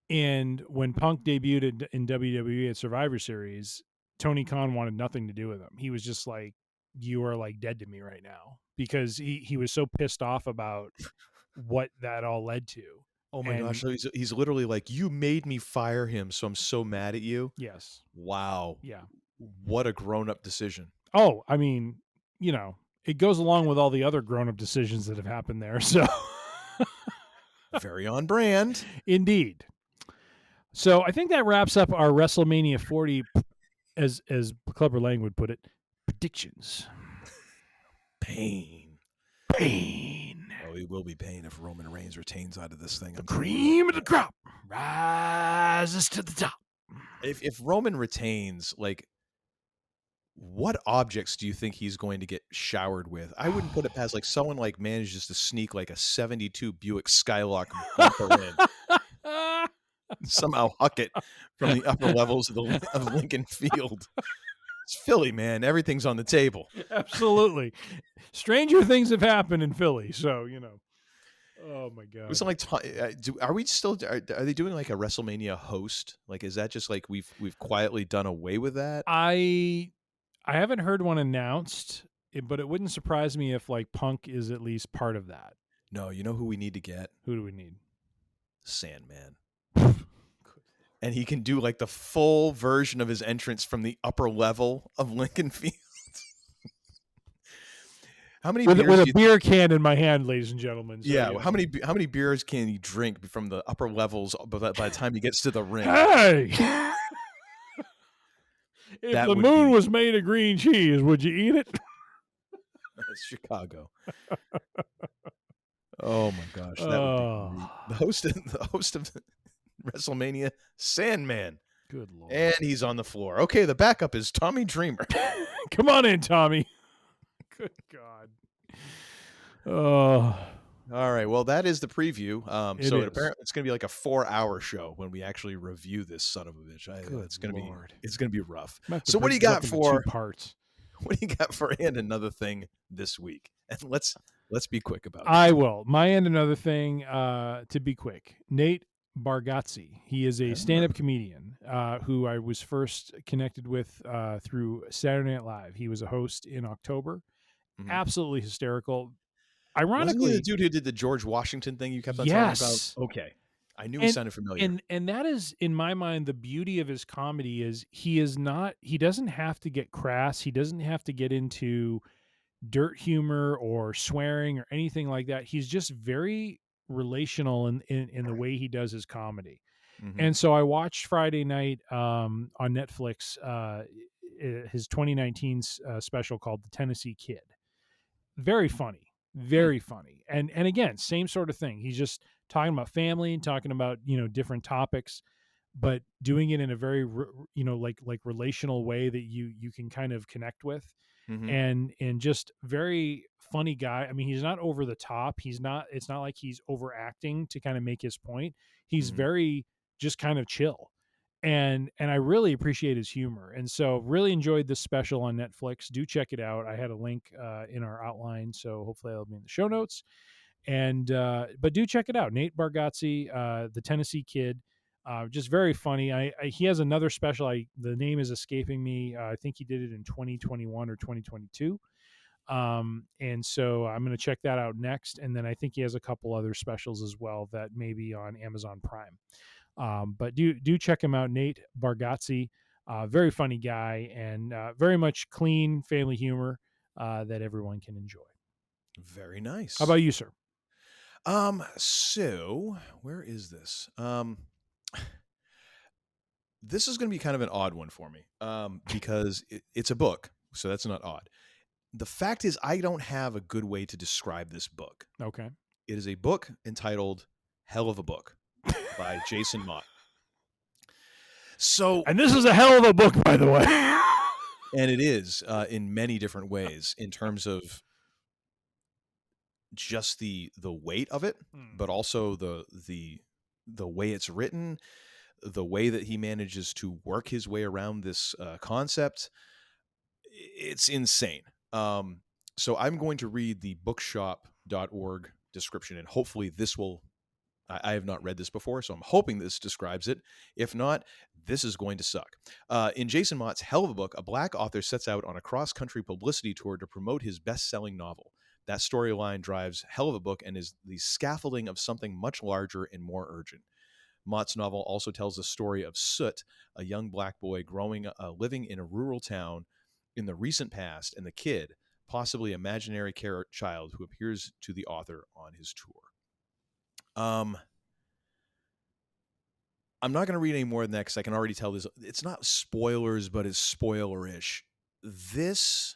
And when Punk debuted in WWE at Survivor Series, Tony Khan wanted nothing to do with him. He was just like, you are dead to me right now, because he was so pissed off about what that all led to. Oh my gosh. So he's literally like, you made me fire him, so I'm so mad at you. Yes. Wow. Yeah. What a grown-up decision. Oh, I mean, it goes along with all the other grown-up decisions that have happened there. So very on brand. Indeed. So I think that wraps up our WrestleMania 40, as Clubber Lang would put it, predictions. Pain. Oh, it will be pain if Roman Reigns retains out of this thing. The cream of the crop rises to the top. If Roman retains, what objects do you think he's going to get showered with? I wouldn't put it past someone manages to sneak a 72 Buick Skylark bumper in. Somehow huck it from the upper levels of Lincoln Field. It's Philly, man. Everything's on the table. Absolutely. Stranger things have happened in Philly, so Oh my God. It's are they doing a WrestleMania host? Is that just we've quietly done away with that? I haven't heard one announced, but it wouldn't surprise me if Punk is at least part of that. No, you know who we need to get? Who do we need? Sandman. And he can do the full version of his entrance from the upper level of Lincoln Field. How many with beers a beer can in my hand, ladies and gentlemen. So, yeah, how many beers can he drink from the upper levels by the time he gets to the ring? Hey, if That the would moon be- was made of green cheese, would you eat it? It's Chicago. Oh my gosh, that would be great. The host of WrestleMania, Sandman. Good Lord. And he's on the floor. Okay, the backup is Tommy Dreamer. Come on in, Tommy. Good God. Oh. All right. Well, that is the preview. So is. apparently it's going to be like a 4-hour show when we actually review this son of a bitch. It's going to be rough. So what do you got for 2 parts? What do you got for and another thing this week? And let's be quick about it. I will. My and another thing, to be quick. Nate Bargatze. He is a stand-up comedian who I was first connected with through Saturday Night Live. He was a host in October. Mm-hmm. Absolutely hysterical. Ironically, wasn't he the dude who did the George Washington thing you kept on talking about? Okay. I knew he sounded familiar. And that is, in my mind, the beauty of his comedy is he doesn't have to get crass. He doesn't have to get into dirt humor or swearing or anything like that. He's just very relational in the way he does his comedy. Mm-hmm. And so I watched Friday night on Netflix his 2019 special called The Tennessee Kid. Very funny. Very funny. And again, same sort of thing. He's just talking about family and talking about, different topics, but doing it in a very, like relational way that you can kind of connect with. Mm-hmm. And just very funny guy. I mean, he's not over the top. It's not like he's overacting to kind of make his point. He's very just kind of chill. And I really appreciate his humor. And so really enjoyed this special on Netflix. Do check it out. I had a link in our outline, so hopefully that'll be in the show notes. And but do check it out. Nate Bargatze, the Tennessee Kid, just very funny. He has another special. The name is escaping me. I think he did it in 2021 or 2022. And so I'm going to check that out next. And then I think he has a couple other specials as well that may be on Amazon Prime. But do check him out, Nate Bargatze, very funny guy and very much clean family humor that everyone can enjoy. Very nice. How about you, sir? So where is this? This is going to be kind of an odd one for me because it's a book, so that's not odd. The fact is, I don't have a good way to describe this book. Okay. It is a book entitled Hell of a Book by Jason Mott. So, and this is a hell of a book, by the way. And it is in many different ways in terms of just the weight of it, but also the way it's written, the way that he manages to work his way around this concept. It's insane. So I'm going to read the bookshop.org description, and hopefully this will. I have not read this before, so I'm hoping this describes it. If not, this is going to suck. In Jason Mott's Hell of a Book, a black author sets out on a cross-country publicity tour to promote his best-selling novel. That storyline drives Hell of a Book and is the scaffolding of something much larger and more urgent. Mott's novel also tells the story of Soot, a young black boy living in a rural town in the recent past, and the kid, possibly imaginary child who appears to the author on his tour. I'm not going to read any more than that because I can already tell this. It's not spoilers, but it's spoiler-ish. This,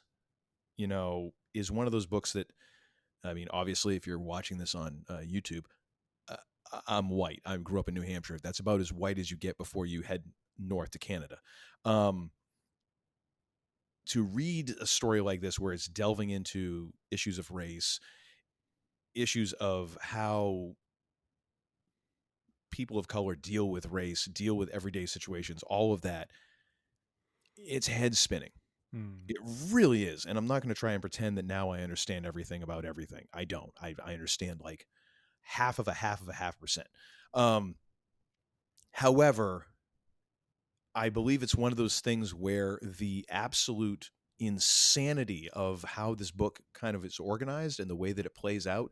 is one of those books that, I mean, obviously, if you're watching this on YouTube, I'm white. I grew up in New Hampshire. That's about as white as you get before you head north to Canada. To read a story like this where it's delving into issues of race, issues of how people of color deal with race, deal with everyday situations, all of that, it's head spinning. It really is. And I'm not going to try and pretend that now I understand everything about everything. I don't. I understand like half of a half percent. However, I believe it's one of those things where the absolute insanity of how this book kind of is organized and the way that it plays out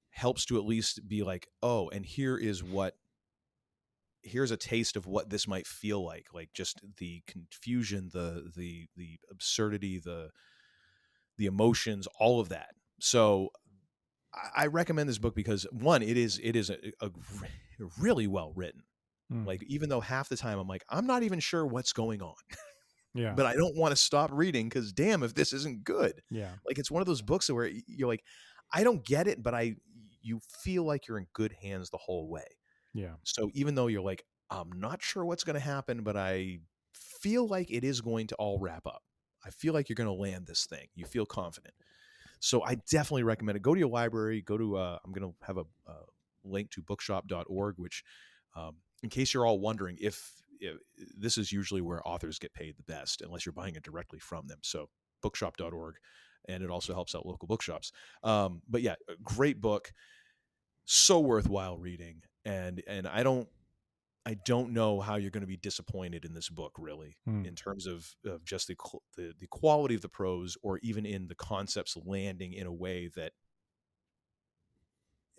helps to at least be like, oh, and here's a taste of what this might feel like just the confusion, the absurdity, the the emotions, all of that. So I recommend this book because one, it is a really well written. Like, even though half the time I'm like, I'm not even sure what's going on. Yeah. But I don't want to stop reading because damn, if this isn't good. Yeah. Like, it's one of those books where you're like, I don't get it, but you feel like you're in good hands the whole way. Yeah. So even though you're like, I'm not sure what's going to happen, but I feel like it is going to all wrap up. I feel like you're going to land this thing. You feel confident. So I definitely recommend it. Go to your library. Go to, I'm going to have a link to bookshop.org, which in case you're all wondering, if this is usually where authors get paid the best, unless you're buying it directly from them. So bookshop.org, and it also helps out local bookshops. But yeah, a great book, so worthwhile reading. And I don't know how you're going to be disappointed in this book, really, in terms of just the quality of the prose, or even in the concepts landing in a way that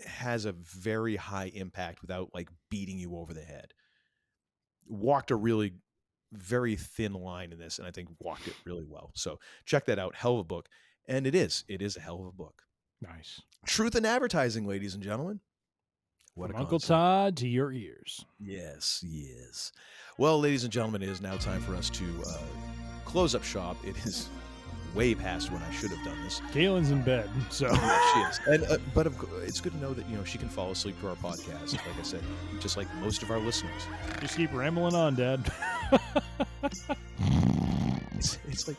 has a very high impact without like beating you over the head. Walked a really very thin line in this, and I think walked it really well. So check that out. Hell of a book. And it is a hell of a book. Nice. Truth in advertising, ladies and gentlemen. What From Uncle Todd to your ears. Yes. Well, ladies and gentlemen, it is now time for us to close up shop. It is way past when I should have done this. Kaylin's in bed, so yeah, she is. And but it's good to know that she can fall asleep to our podcast. Like I said, just like most of our listeners. Just keep rambling on, Dad. It's like,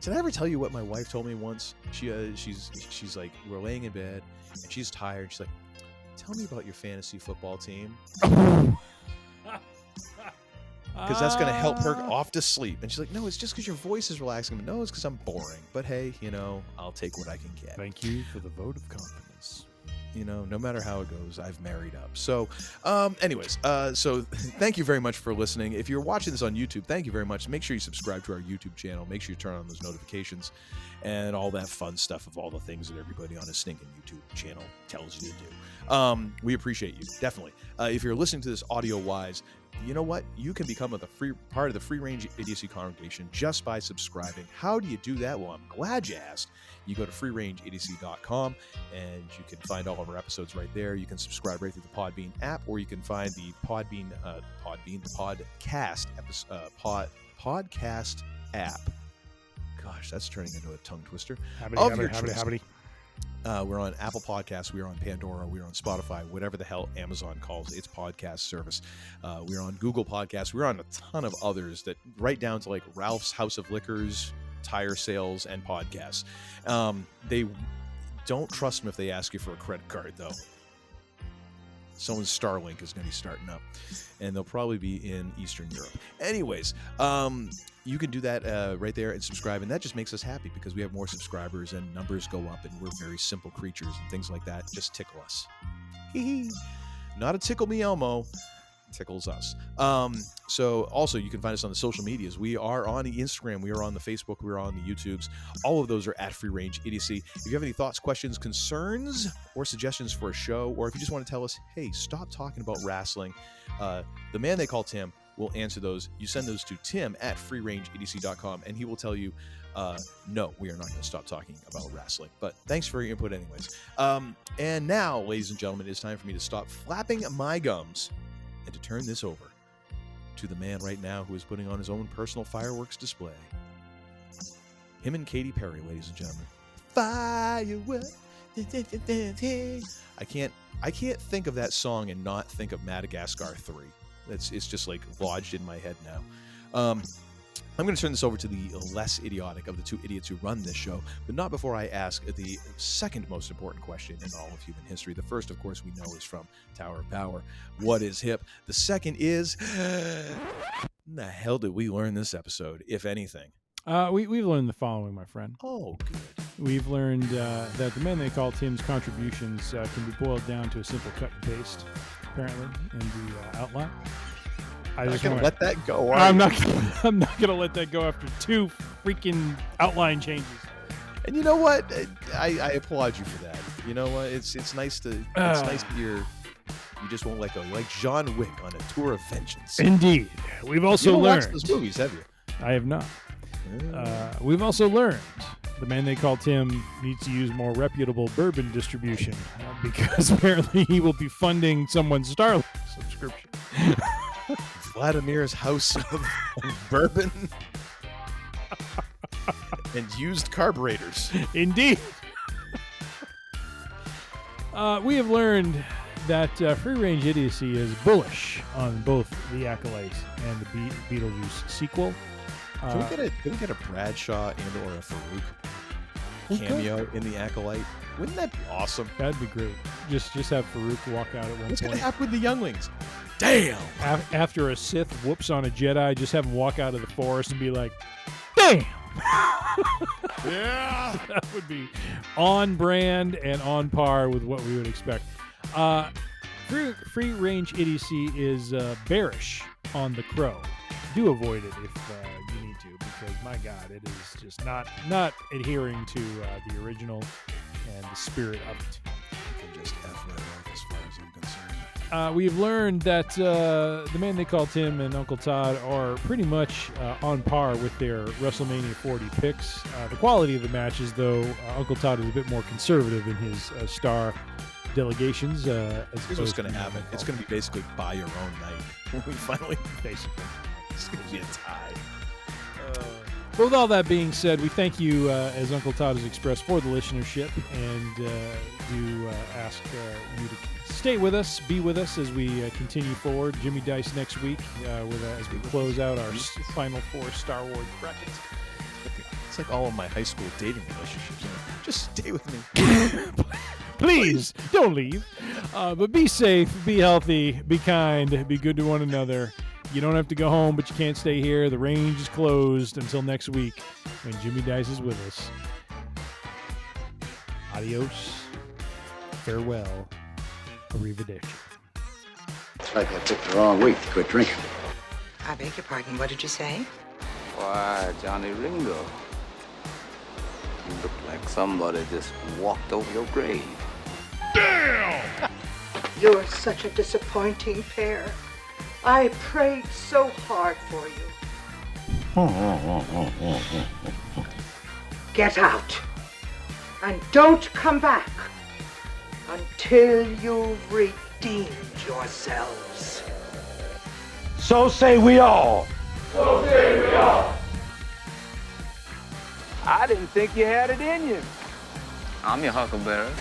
did I ever tell you what my wife told me once? She's like, we're laying in bed and she's tired. She's like, tell me about your fantasy football team. Because that's going to help her off to sleep. And she's like, no, it's just because your voice is relaxing. No, it's because I'm boring. But hey, I'll take what I can get. Thank you for the vote of confidence. No matter how it goes, I've married up. So anyways, so thank you very much for listening. If you're watching this on YouTube, thank you very much. Make sure you subscribe to our YouTube channel. Make sure you turn on those notifications and all that fun stuff of all the things that everybody on a stinking YouTube channel tells you to do. We appreciate you, definitely. If you're listening to this audio-wise, you know what? You can become part of the Free Range Idiocy congregation just by subscribing. How do you do that? Well, I'm glad you asked. You go to freerangeidiocy.com and you can find all of our episodes right there. You can subscribe right through the Podbean app, or you can find the podcast app. Gosh, that's turning into a tongue twister. Habity. We're on Apple Podcasts, we're on Pandora, we're on Spotify, whatever the hell Amazon calls its podcast service. We're on Google Podcasts. We're on a ton of others, that right down to like Ralph's House of Liquors, tire sales, and podcasts. They don't trust them if they ask you for a credit card, though. Someone's Starlink is going to be starting up, and they'll probably be in Eastern Europe. Anyways, you can do that right there and subscribe, and that just makes us happy because we have more subscribers and numbers go up, and we're very simple creatures, and things like that just tickle us. Not a tickle me Elmo. Tickles us. So also you can find us on the social medias. We are on the Instagram, we are on the Facebook, we are on the YouTubes. All of those are at Free Range Idiocy. If you have any thoughts, questions, concerns, or suggestions for a show, or if you just want to tell us, hey, stop talking about wrestling, the man they call Tim will answer those. You send those to Tim at freerangeidiocy.com, and he will tell you, no, we are not going to stop talking about wrestling. But thanks for your input anyways. And now, ladies and gentlemen, it's time for me to stop flapping my gums and to turn this over to the man right now who is putting on his own personal fireworks display. Him and Katy Perry, ladies and gentlemen. Fireworks. I can't think of that song and not think of Madagascar 3. It's just like lodged in my head now. I'm going to turn this over to the less idiotic of the two idiots who run this show, but not before I ask the second most important question in all of human history. The first, of course, we know is from Tower of Power. What is hip? The second is, when the hell did we learn this episode, if anything? We've learned the following, my friend. Oh, good. We've learned that the man they call Tim's contributions can be boiled down to a simple cut and paste, apparently, in the outline. I'm not gonna let that go. I'm not gonna let that go after two freaking outline changes. And you know what? I applaud you for that. You know what? It's nice to nice to hear you just won't let go. You're like John Wick on a tour of vengeance. Indeed. We've also learned watched those movies, have you? I have not. We've also learned the man they call Tim needs to use more reputable bourbon distribution because apparently he will be funding someone's Starlink subscription. Vladimir's House of Bourbon and used carburetors. Indeed. We have learned that Free Range Idiocy is bullish on both the Acolyte and the Beetlejuice sequel. Can we get a Bradshaw and or a Farouk cameo in the Acolyte? Wouldn't that be awesome? That'd be great. Just have Farouk walk out at one point. What's going to happen with the younglings? Damn! After a Sith whoops on a Jedi, just have him walk out of the forest and be like, damn! Yeah! That would be on brand and on par with what we would expect. Free Range Idiocy is bearish on The Crow. Do avoid it if you need to, because my God, it is just not adhering to the original and the spirit of it. You can just F right off as far as I'm concerned. We've learned that the man they call Tim and Uncle Todd are pretty much on par with their WrestleMania 40 picks. The quality of the matches, though, Uncle Todd is a bit more conservative in his star delegations. Here's what's going to happen. It's going to be basically buy your own night when we finally basically. It's going to be a tie. Well, with all that being said, we thank you, as Uncle Todd has expressed, for the listenership, and do ask you to stay with us, be with us as we continue forward. Jimmy Dice next week as we close out our final 4 Star Wars brackets. It's like all of my high school dating relationships. Just stay with me. Please, don't leave. But be safe, be healthy, be kind, be good to one another. You don't have to go home, but you can't stay here. The range is closed until next week when Jimmy Dice is with us. Adios. Farewell. Arrivederci. It's like I picked the wrong week to quit drinking. I beg your pardon, what did you say? Why, Johnny Ringo. You look like somebody just walked over your grave. Damn! You're such a disappointing pair. I prayed so hard for you. Get out. And don't come back until you've redeemed yourselves. So say we all. So say we all. I didn't think you had it in you. I'm your huckleberry.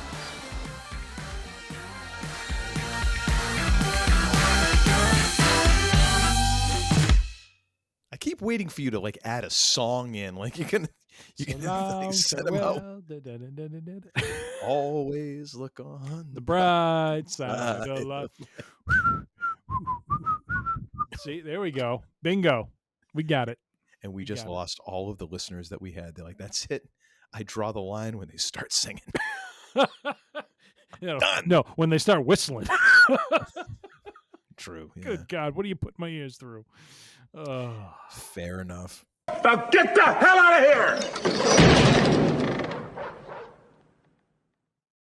I keep waiting for you to like add a song in. Like you can like, set them out. Always look on the bright side of life. See, there we go. Bingo. We got it. And we just lost all of the listeners that we had. They're like, that's it. I draw the line when they start singing. Done. No, when they start whistling. True. Yeah. Good God, what do you put my ears through? Fair enough. Now get the hell out of here!